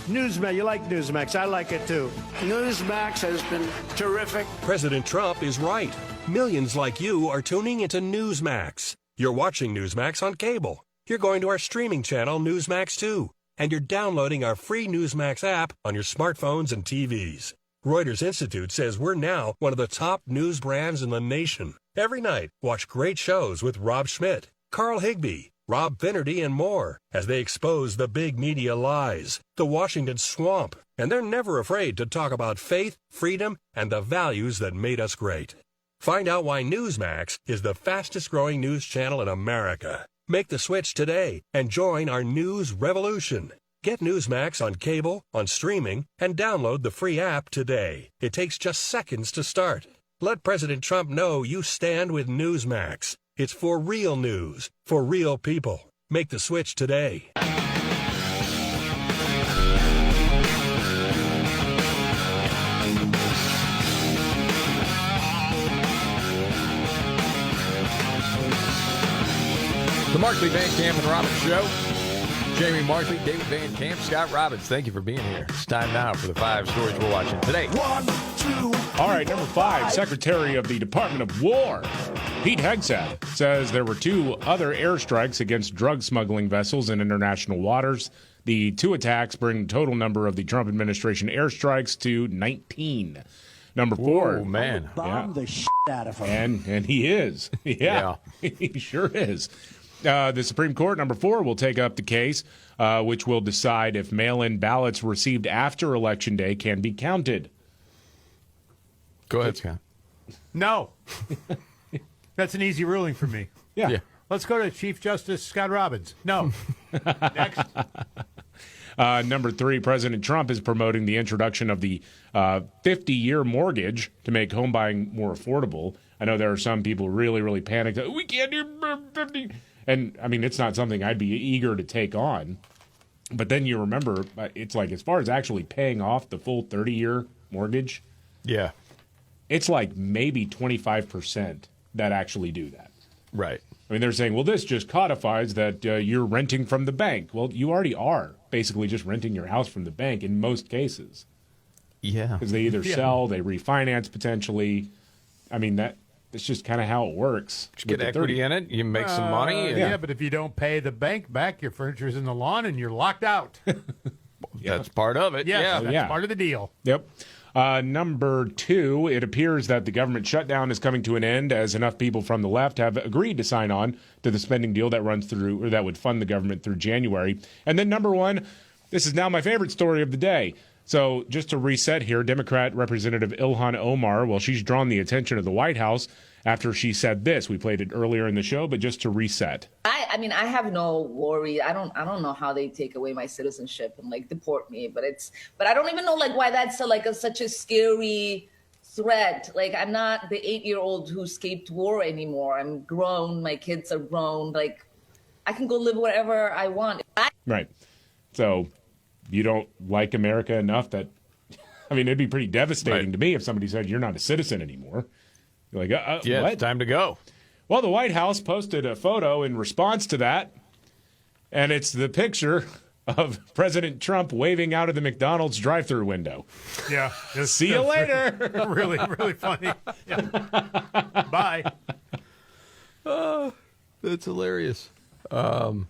Newsmax, you like Newsmax. I like it too. Newsmax has been terrific. President Trump is right. Millions like you are tuning into Newsmax. You're watching Newsmax on cable. You're going to our streaming channel, Newsmax 2. And you're downloading our free Newsmax app on your smartphones and TVs. Reuters Institute says we're now one of the top news brands in the nation. Every night, watch great shows with Rob Schmidt, Carl Higbie, Rob Finnerty, and more as they expose the big media lies, the Washington swamp, and they're never afraid to talk about faith, freedom, and the values that made us great. Find out why Newsmax is the fastest-growing news channel in America. Make the switch today and join our news revolution. Get Newsmax on cable, on streaming, and download the free app today. It takes just seconds to start. Let President Trump know you stand with Newsmax. It's for real news, for real people. Make the switch today. The Markley, Van Camp, and Robbins Show. Jamie Markley, David Van Camp, Scott Robbins, thank you for being here. It's time now for the 5 stories we're watching today. 1, 2. All right, number 5, Secretary of the Department of War, Pete Hegseth, says there were 2 other airstrikes against drug smuggling vessels in international waters. The 2 attacks bring the total number of the Trump administration airstrikes to 19. Number 4. Oh, man. Bomb the shit out of him. And he is. Yeah. He sure is. The Supreme Court, number 4, will take up the case, which will decide if mail-in ballots received after Election Day can be counted. Go ahead, Scott. No. That's an easy ruling for me. Yeah. Let's go to Chief Justice Scott Robbins. No. Next. Number 3, President Trump is promoting the introduction of the 50-year mortgage to make home buying more affordable. I know there are some people really, really panicked. We can't do 50. And, I mean, it's not something I'd be eager to take on. But then you remember, it's like as far as actually paying off the full 30-year mortgage, yeah, it's like maybe 25% that actually do that. Right. I mean, they're saying, well, this just codifies that you're renting from the bank. Well, you already are basically just renting your house from the bank in most cases. Yeah. Because they either sell, they refinance potentially. I mean, that's just kind of how it works. Just get equity in it, you make some money. And Yeah, but if you don't pay the bank back, your furniture's in the lawn and you're locked out. That's part of it. Yes, Yeah. that's part of the deal. Yep. Number 2, it appears that the government shutdown is coming to an end as enough people from the left have agreed to sign on to the spending deal that runs through, or that would fund the government through January. And then number 1, this is now my favorite story of the day. So just to reset here, Democrat Representative Ilhan Omar, well, she's drawn the attention of the White House after she said this. We played it earlier in the show, but just to reset. I mean, I have no worry. I don't know how they take away my citizenship and like deport me, but I don't even know like why that's such a scary threat. Like, I'm not the 8-year-old who escaped war anymore. I'm grown. My kids are grown. Like, I can go live wherever I want. Right. So you don't like America enough that, I mean, it'd be pretty devastating to me if somebody said you're not a citizen anymore. You're like, yeah, what? it's time to go. Well, the White House posted a photo in response to that, and it's the picture of President Trump waving out of the McDonald's drive-thru window. Yeah. See you later. Really, really funny. Yeah. Bye. That's hilarious. Don't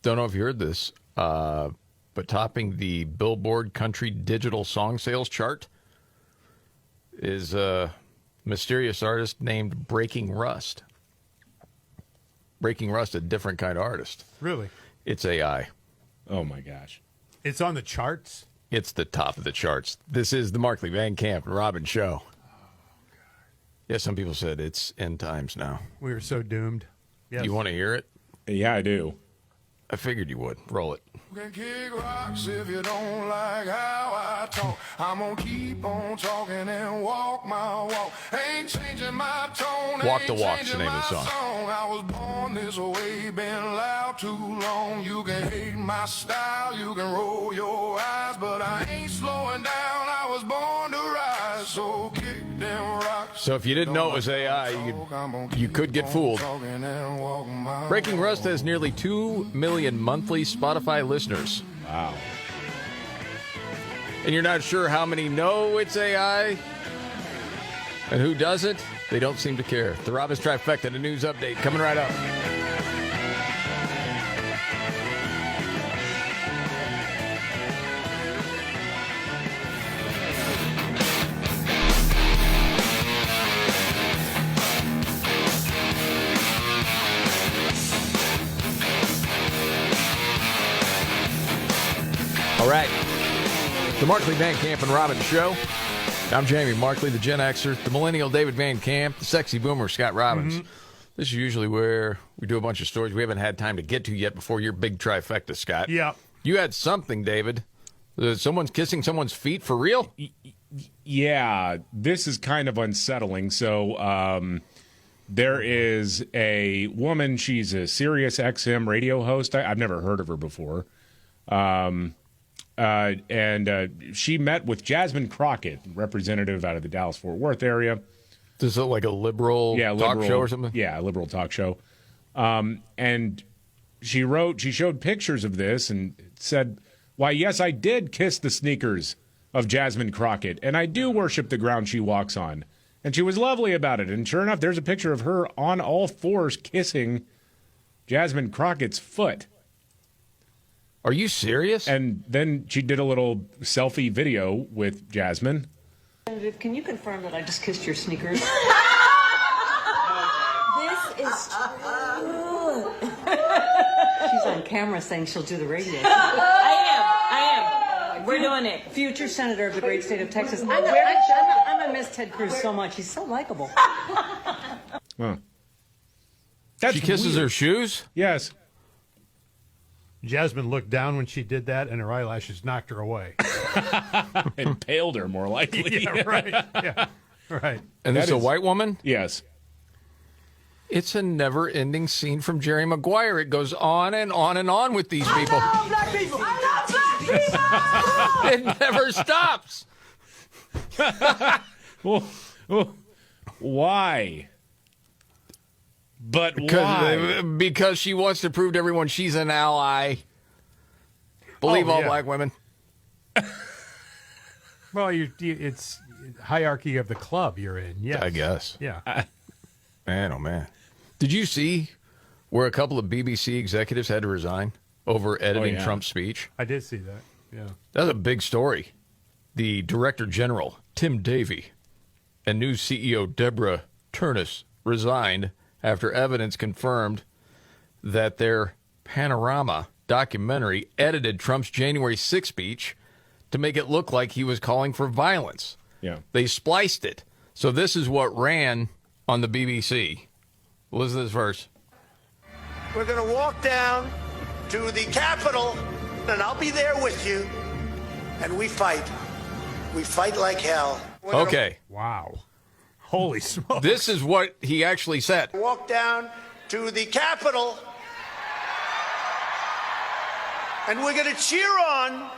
know if you heard this, but topping the Billboard Country Digital Song Sales chart is a mysterious artist named Breaking Rust. Breaking Rust, a different kind of artist. Really? It's AI. Oh, my gosh. It's on the charts? It's the top of the charts. This is the Markley, Van Camp, and Robin show. Yeah, some people said it's end times now. We are so doomed. Yes. You want to hear it? Yeah, I do. I figured you would. Roll it. Can kick rocks if you don't like how I talk. I'm gonna keep on talking and walk my walk. Ain't changing my tone. Walk the Walk's the name of the song. I was born this way, been loud too long. You can hate my style, you can roll your eyes, but I ain't slowing down. I was born to rise, so kick them rocks. So if you didn't know it was AI, you could get fooled. Breaking Rust has nearly 2 million monthly Spotify listeners. Wow. And you're not sure how many know it's AI and who doesn't? They don't seem to care. The Robin's Trifecta, the news update, coming right up. All right. The Markley, Van Camp, and Robin show. I'm Jamie Markley, the Gen Xer, the millennial David Van Camp, the sexy boomer Scott Robbins. Mm-hmm. This is usually where we do a bunch of stories we haven't had time to get to yet before your big trifecta, Scott. Yeah. You had something, David. Someone's kissing someone's feet for real? Yeah, this is kind of unsettling. So there is a woman, she's a Sirius XM radio host. I've never heard of her before. And she met with Jasmine Crockett, representative out of the Dallas-Fort Worth area. This is like a liberal talk show or something? Yeah, a liberal talk show. And she showed pictures of this and said, why, yes, I did kiss the sneakers of Jasmine Crockett, and I do worship the ground she walks on. And she was lovely about it. And sure enough, there's a picture of her on all fours kissing Jasmine Crockett's foot. Are you serious? And then she did a little selfie video with Jasmine. Can you confirm that I just kissed your sneakers? This is true. She's on camera saying she'll do the radio. I am. We're doing it. Future senator of the great state of Texas. I'm a miss Ted Cruz so much. He's so likable. Huh. She kisses her shoes? Yes. Jasmine looked down when she did that, and her eyelashes knocked her away. Impaled her, more likely. Yeah, right. Yeah, right. And this is a white woman? Yes. It's a never-ending scene from Jerry Maguire. It goes on and on and on with these people. I love black people. I love black people. It never stops. Well, why? But why? Because she wants to prove to everyone she's an ally. Believe all black women. Well, it's hierarchy of the club you're in. Yes. I guess. Yeah. Man, oh man. Did you see where a couple of BBC executives had to resign over editing Trump's speech? I did see that. Yeah. That's a big story. The Director General, Tim Davie, and new CEO Deborah Turnus resigned after evidence confirmed that their Panorama documentary edited Trump's January 6th speech to make it look like he was calling for violence. Yeah. They spliced it. So this is what ran on the BBC. Listen to this verse. We're going to walk down to the Capitol, and I'll be there with you, and we fight. We fight like hell. Okay. Wow. Holy smokes. This is what he actually said. Walk down to the Capitol, and we're going to cheer on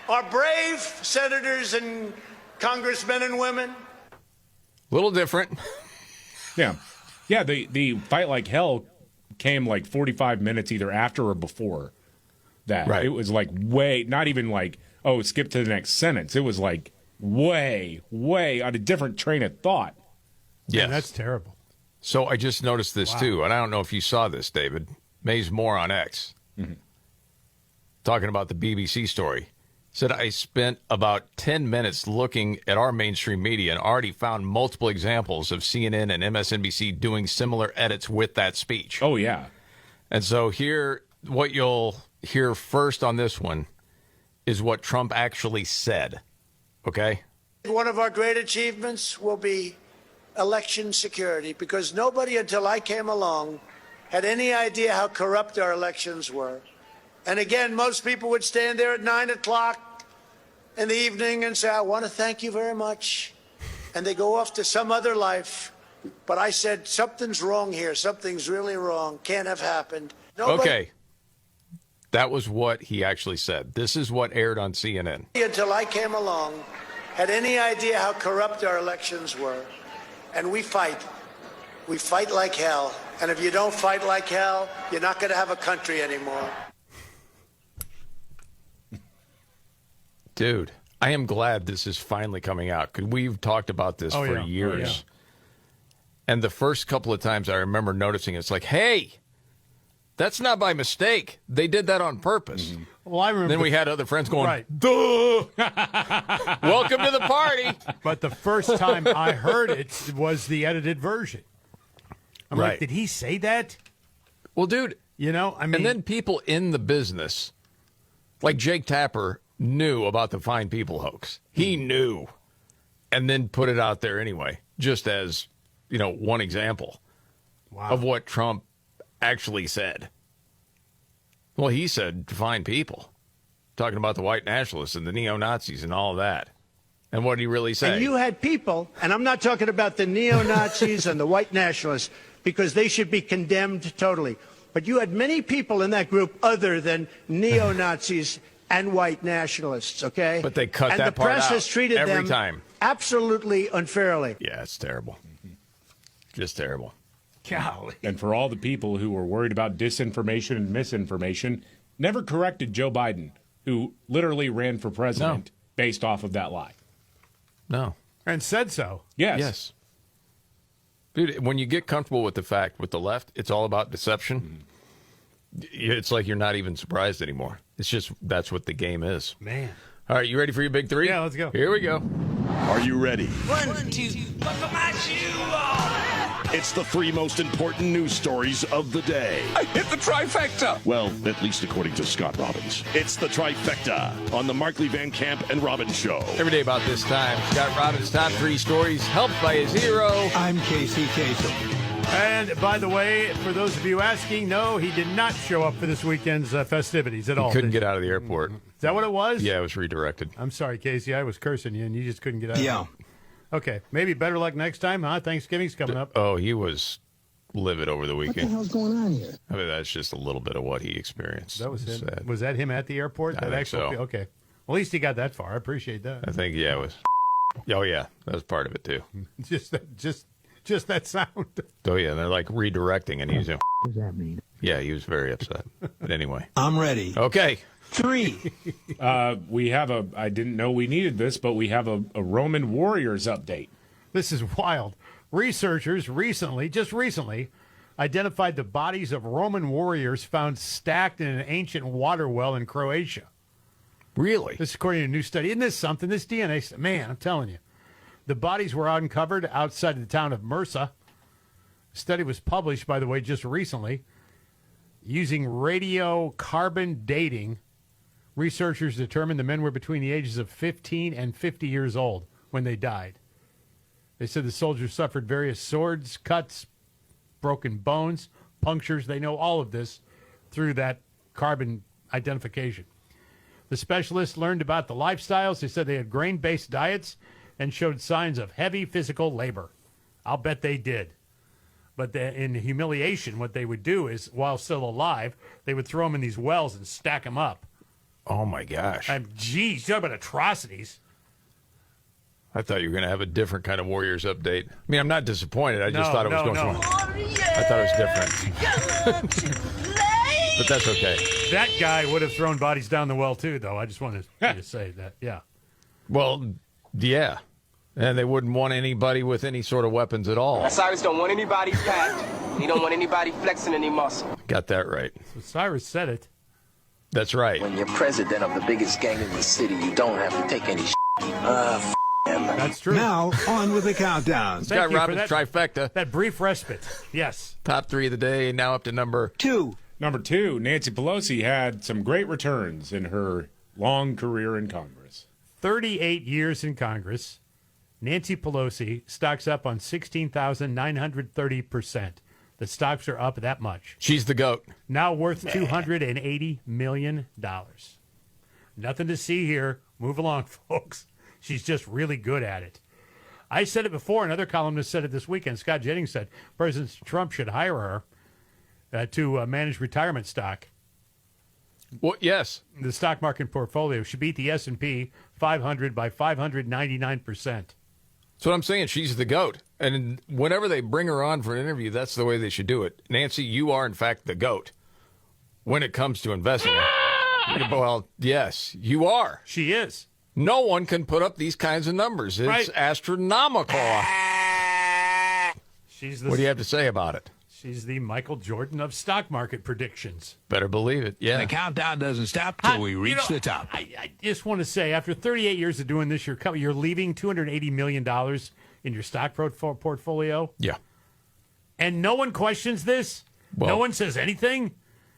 our brave senators and congressmen and women. A little different. Yeah. Yeah, the fight like hell came like 45 minutes either after or before that. Right. It was like way, not even like, oh, skip to the next sentence. It was like way on a different train of thought. Yeah, that's terrible. So I just noticed this too, and I don't know if you saw this, David. Mays Moore on X, talking about the BBC story, said I spent about 10 minutes looking at our mainstream media and already found multiple examples of CNN and MSNBC doing similar edits with that speech. Oh, yeah. And so here, what you'll hear first on this one is what Trump actually said, okay? One of our great achievements will be election security, because nobody until I came along had any idea how corrupt our elections were. And again, most people would stand there at 9 o'clock in the evening and say, I want to thank you very much. And they go off to some other life. But I said, something's wrong here. Something's really wrong. Can't have happened. Okay. That was what he actually said. This is what aired on CNN. Until I came along, had any idea how corrupt our elections were. And we fight. We fight like hell. And if you don't fight like hell, you're not going to have a country anymore. Dude, I am glad this is finally coming out, because we've talked about this for years. And the first couple of times I remember noticing, it's like, hey, that's not by mistake. They did that on purpose. Well, I remember. Then we had other friends going, right. Duh! Welcome to the party. But the first time I heard it was the edited version. I'm like, did he say that? Well, dude. You know, I mean. And then people in the business, like Jake Tapper, knew about the Fine People hoax. He knew. And then put it out there anyway, just as, one example of what Trump actually said. Well, he said fine people, talking about the white nationalists and the neo-Nazis and all of that. And what did he really say? And you had people, and I'm not talking about the neo-Nazis and the white nationalists, because they should be condemned totally. But you had many people in that group other than neo-Nazis and white nationalists, okay? But they cut and that part out the press has treated every them time. Absolutely unfairly. Yeah, it's terrible. Just terrible. Golly. And for all the people who were worried about disinformation and misinformation, never corrected Joe Biden, who literally ran for president based off of that lie. No. And said so. Yes. Dude, when you get comfortable with the fact with the left, it's all about deception. It's like you're not even surprised anymore. It's just that's what the game is. Man. All right, you ready for your big three? Yeah, let's go. Here we go. Are you ready? 1, 2, buckle my shoe on. It's the three most important news stories of the day. I hit the trifecta. Well, at least according to Scott Robbins. It's the trifecta on the Markley Van Camp and Robbins Show. Every day about this time, Scott Robbins' top three stories, helped by his hero. I'm Casey Kasem. And by the way, for those of you asking, no, he did not show up for this weekend's festivities at all. He couldn't get out of the airport. Is that what it was? Yeah, it was redirected. I'm sorry, Casey. I was cursing you, and you just couldn't get out. Yeah. Okay. Maybe better luck next time, huh? Thanksgiving's coming up. Oh, he was livid over the weekend. What the hell's going on here? I mean, that's just a little bit of what he experienced. That was him. Sad. Was that him at the airport? I think so. Okay. Well, at least he got that far. I appreciate that. I think, yeah, it was. Oh, yeah. That was part of it, too. just Just that sound. Oh, yeah, they're like redirecting, and he's... What does that mean? Yeah, he was very upset. But anyway. I'm ready. Okay. 3. We have I didn't know we needed this, but we have a Roman warriors update. This is wild. Researchers just recently, identified the bodies of Roman warriors found stacked in an ancient water well in Croatia. Really? This is according to a new study. Isn't this something? This DNA, man, I'm telling you. The bodies were uncovered outside of the town of Mursa. The study was published, by the way, just recently. Using radiocarbon dating, researchers determined the men were between the ages of 15 and 50 years old when they died. They said the soldiers suffered various swords, cuts, broken bones, punctures. They know all of this through that carbon identification. The specialists learned about the lifestyles. They said they had grain-based diets and showed signs of heavy physical labor. I'll bet they did. But in humiliation, what they would do is, while still alive, they would throw them in these wells and stack them up. Oh, my gosh. Geez, talk about atrocities. I thought you were going to have a different kind of Warriors update. I mean, I'm not disappointed. I just thought it was going to... I thought it was different. But that's okay. That guy would have thrown bodies down the well, too, though. I just wanted to say that, yeah. Well, yeah. And they wouldn't want anybody with any sort of weapons at all. Cyrus don't want anybody packed. He don't want anybody flexing any muscle. Got that right. So Cyrus said it. That's right. When you're president of the biggest gang in the city, you don't have to take any him. That's true. Now, on with the countdown. Scott Robbins trifecta. That brief respite. Yes. Top 3 of the day, now up to number 2. Number 2, Nancy Pelosi had some great returns in her long career in Congress. 38 years in Congress. Nancy Pelosi stocks up on 16,930%. The stocks are up that much. She's the GOAT. Now worth $280 million. Nothing to see here. Move along, folks. She's just really good at it. I said it before. Another columnist said it this weekend. Scott Jennings said President Trump should hire her to manage retirement stock. Well, yes. The stock market portfolio should beat the S&P 500 by 599%. That's what I'm saying. She's the GOAT. And whenever they bring her on for an interview, that's the way they should do it. Nancy, you are, in fact, the GOAT when it comes to investing. Well, yes, you are. She is. No one can put up these kinds of numbers. It's astronomical. What do you have to say about it? She's the Michael Jordan of stock market predictions. Better believe it, yeah. And the countdown doesn't stop till we reach the top. I just want to say, after 38 years of doing this, you're leaving $280 million in your stock portfolio? Yeah. And no one questions this? Well, no one says anything?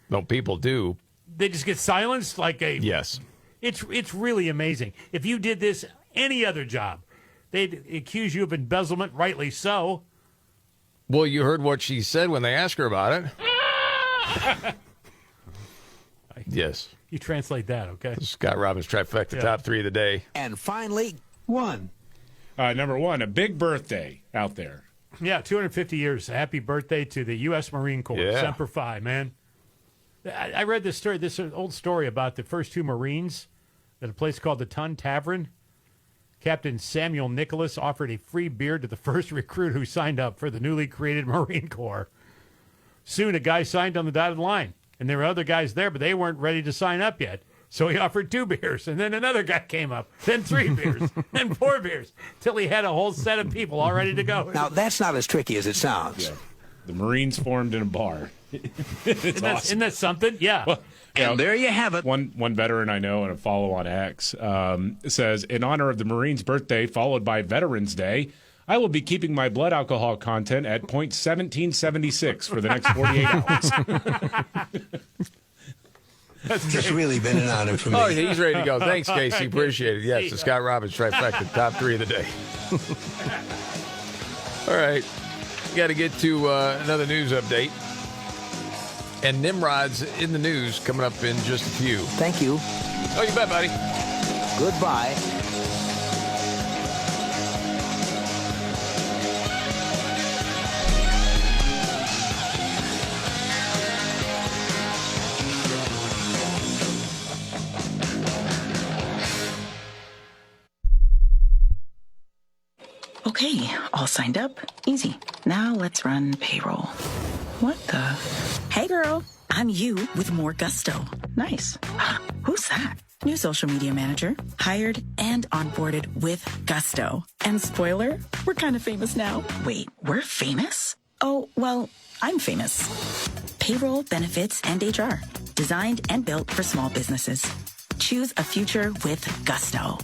No, people do. They just get silenced like a... Yes. It's really amazing. If you did this any other job, they'd accuse you of embezzlement, rightly so. Well, you heard what she said when they asked her about it. Yes. You translate that, okay? Scott Robbins trifecta, top 3 of the day. And finally, 1. Number 1, a big birthday out there. Yeah, 250 years. Happy birthday to the U.S. Marine Corps. Yeah. Semper Fi, man. I read this story, this old story about the first 2 Marines at a place called the Tun Tavern. Captain Samuel Nicholas offered a free beer to the first recruit who signed up for the newly created Marine Corps. Soon, a guy signed on the dotted line, and there were other guys there, but they weren't ready to sign up yet. So he offered 2 beers, and then another guy came up, then 3 beers, then 4 beers, till he had a whole set of people all ready to go. Now, that's not as tricky as it sounds. Yeah. The Marines formed in a bar. Isn't that something? Yeah. Well, and there you have it. One veteran I know and a follow on X says, in honor of the Marines' birthday followed by Veterans Day, I will be keeping my blood alcohol content at 0.1776 for the next 48 hours. It's really been an honor for me. Oh, he's ready to go. Thanks, Casey. Appreciate it. Yes, the Scott Robbins trifecta, top 3 of the day. All right. We got to get to another news update. And Nimrod's in the news coming up in just a few. Thank you. Oh, you bet, buddy. Goodbye. Okay, all signed up. Easy. Now let's run payroll. What the? Hey, girl. I'm you with more gusto. Nice. Who's that? New social media manager. Hired and onboarded with gusto. And spoiler, we're kind of famous now. Wait, we're famous? Oh, well, I'm famous. Payroll, benefits, and HR. Designed and built for small businesses. Choose a future with gusto.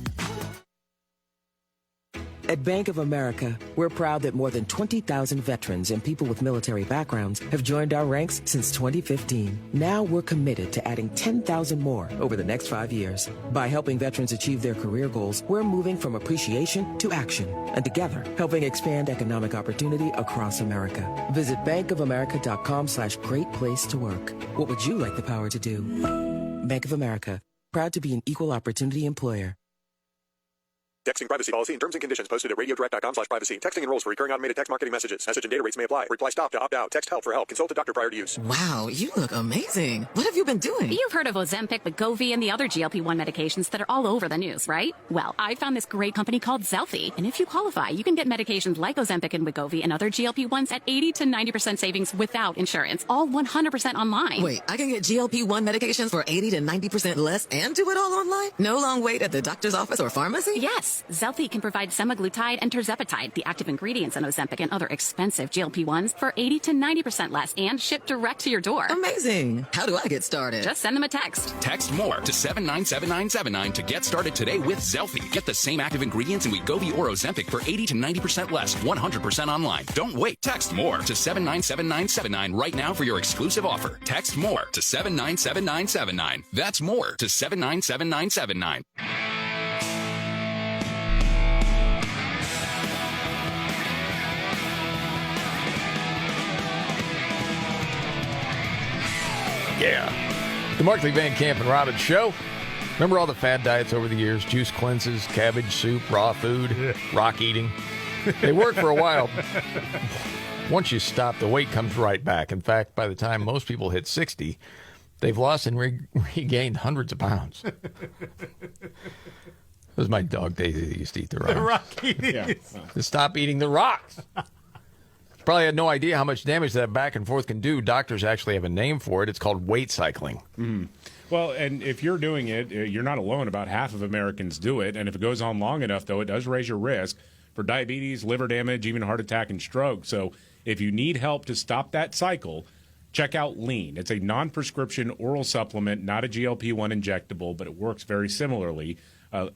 At Bank of America, we're proud that more than 20,000 veterans and people with military backgrounds have joined our ranks since 2015. Now we're committed to adding 10,000 more over the next 5 years. By helping veterans achieve their career goals, we're moving from appreciation to action, and together helping expand economic opportunity across America. Visit bankofamerica.com/great place to work. What would you like the power to do? Bank of America, proud to be an equal opportunity employer. Texting privacy policy and terms and conditions posted at radiodirect.com/privacy. Texting enrolls for recurring automated text marketing messages. Message and data rates may apply. Reply stop to opt out. Text help for help. Consult a doctor prior to use. Wow, you look amazing. What have you been doing? You've heard of Ozempic, Wegovy, and the other GLP-1 medications that are all over the news, right? Well, I found this great company called Zelfie, and if you qualify, you can get medications like Ozempic and Wegovy and other GLP-1s at 80 to 90% savings without insurance, all 100% online. Wait, I can get GLP-1 medications for 80 to 90% less and do it all online? No long wait at the doctor's office or pharmacy? Yes, Zelfie can provide semaglutide and tirzepatide, the active ingredients in Ozempic and other expensive GLP-1s, for 80 to 90% less and shipped direct to your door. Amazing. How do I get started? Just send them a text. Text MORE to 797979 to get started today with Zelfie. Get the same active ingredients in Wegovy or Ozempic for 80 to 90% less, 100% online. Don't wait. Text MORE to 797979 right now for your exclusive offer. Text MORE to 797979. That's MORE to 797979. Yeah. The Markley, Van Camp, and Robbins Show. Remember all the fad diets over the years? Juice cleanses, cabbage soup, raw food, rock eating. They work for a while. Once you stop, the weight comes right back. In fact, by the time most people hit 60, they've lost and regained hundreds of pounds. It was my dog Daisy that used to eat the rocks. The rock eating. Yeah. To stop eating the rocks. Probably had no idea how much damage that back and forth can do. Doctors actually have a name for it. It's called weight cycling. Mm. Well, and if you're doing it, you're not alone. About half of Americans do it. And if it goes on long enough, though, it does raise your risk for diabetes, liver damage, even heart attack and stroke. So if you need help to stop that cycle, check out Lean. It's a non-prescription oral supplement, not a GLP-1 injectable, but it works very similarly.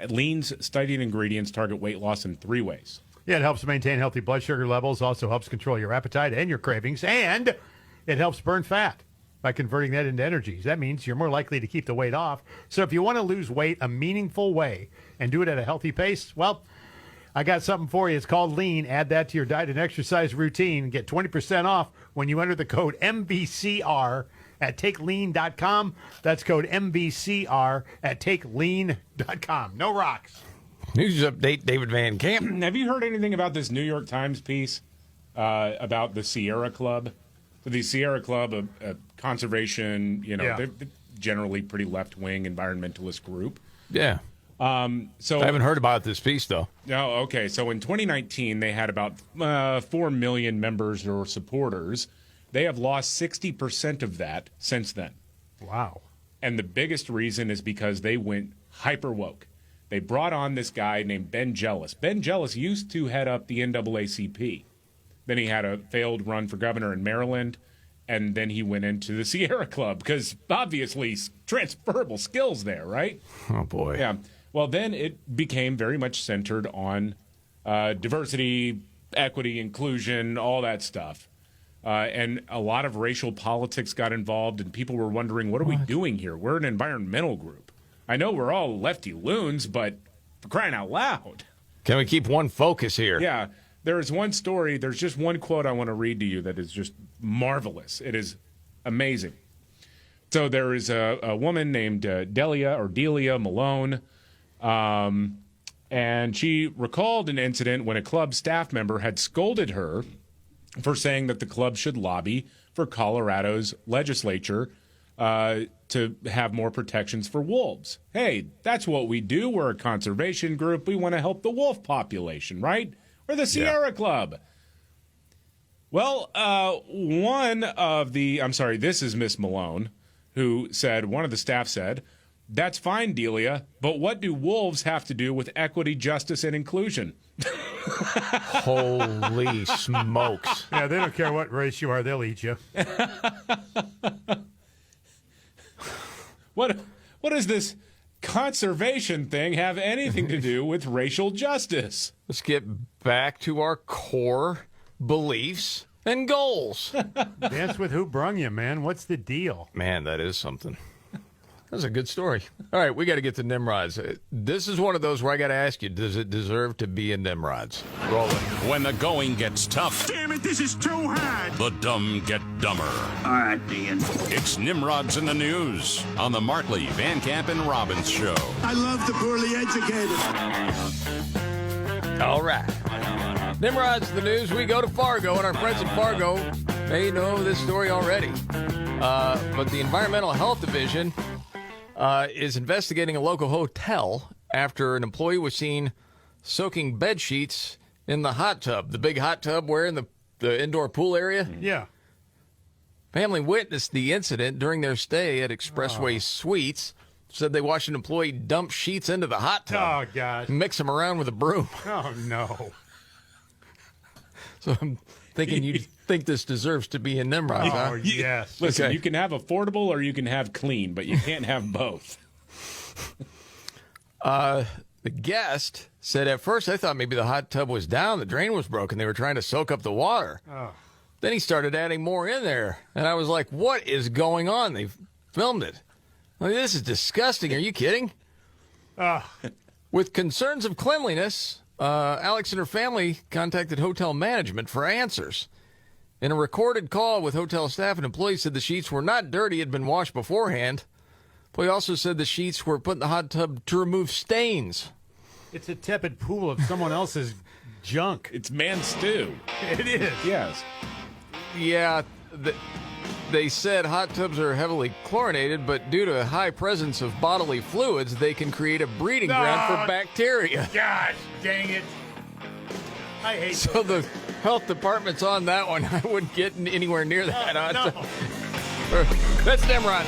Lean's studied ingredients target weight loss in 3 ways. Yeah, it helps maintain healthy blood sugar levels, also helps control your appetite and your cravings, and it helps burn fat by converting that into energy. That means you're more likely to keep the weight off. So if you want to lose weight a meaningful way and do it at a healthy pace, well, I got something for you. It's called Lean. Add that to your diet and exercise routine. Get 20% off when you enter the code MVCR at takelean.com. That's code MVCR at takelean.com. No rocks. News update, David Van Camp. Have you heard anything about this New York Times piece about the Sierra Club? So the Sierra Club, a conservation, they're generally pretty left-wing environmentalist group. Yeah. So I haven't heard about this piece, though. Oh, okay. So in 2019, they had about 4 million members or supporters. They have lost 60% of that since then. Wow. And the biggest reason is because they went hyper woke. They brought on this guy named Ben Jealous. Ben Jealous used to head up the NAACP. Then he had a failed run for governor in Maryland, and then he went into the Sierra Club because obviously transferable skills there, right? Oh, boy. Yeah. Well, then it became very much centered on diversity, equity, inclusion, all that stuff. And a lot of racial politics got involved, and people were wondering, what are we doing here? We're an environmental group. I know we're all lefty loons, but for crying out loud. Can we keep one focus here? Yeah. There is one story. There's just one quote I want to read to you that is just marvelous. It is amazing. So there is a woman named Delia Malone, and she recalled an incident when a club staff member had scolded her for saying that the club should lobby for Colorado's legislature to have more protections for wolves. Hey, that's what we do. We're a conservation group. We want to help the wolf population, right? We're the Sierra Club. Well, this is Miss Malone, who said, one of the staff said, "That's fine, Delia, but what do wolves have to do with equity, justice, and inclusion?" Holy smokes. Yeah, they don't care what race you are, they'll eat you. What does this conservation thing have anything to do with racial justice? Let's get back to our core beliefs and goals. Dance with who brung you, man. What's the deal? Man, that is something. That's a good story. All right, we got to get to Nimrods. This is one of those where I got to ask you, does it deserve to be in Nimrods? Roll it. When the going gets tough. Damn it, this is too hard. The dumb get dumber. All right, Ian. It's Nimrods in the News on the Markley, Van Camp, and Robbins Show. I love the poorly educated. All right. Nimrods in the News. We go to Fargo, and our friends in Fargo may know this story already. But the Environmental Health Division is investigating a local hotel after an employee was seen soaking bed sheets in the hot tub, the big hot tub where in the indoor pool area. Yeah. Family witnessed the incident during their stay at Expressway Suites. Said they watched an employee dump sheets into the hot tub. Oh, gosh. Mix them around with a broom. Oh, no. So I'm thinking you think this deserves to be in Nimrod, huh? Oh, yes. Listen, Okay. you can have affordable or you can have clean, but you can't have both. The guest said, at first I thought maybe the hot tub was down, the drain was broken, they were trying to soak up the water. Oh. Then he started adding more in there, and I was like, what is going on? They filmed it. Like, this is disgusting. Are you kidding? With concerns of cleanliness, Alex and her family contacted hotel management for answers. In a recorded call with hotel staff, an employee said the sheets were not dirty, had been washed beforehand. Employee also said the sheets were put in the hot tub to remove stains. It's a tepid pool of someone else's junk. It's man stew. It is. Yes. Yeah, they said hot tubs are heavily chlorinated, but due to a high presence of bodily fluids, they can create a breeding ground for bacteria. Gosh, dang it. I hate So the health department's on that one. I wouldn't get anywhere near that. No. That's Nimrod.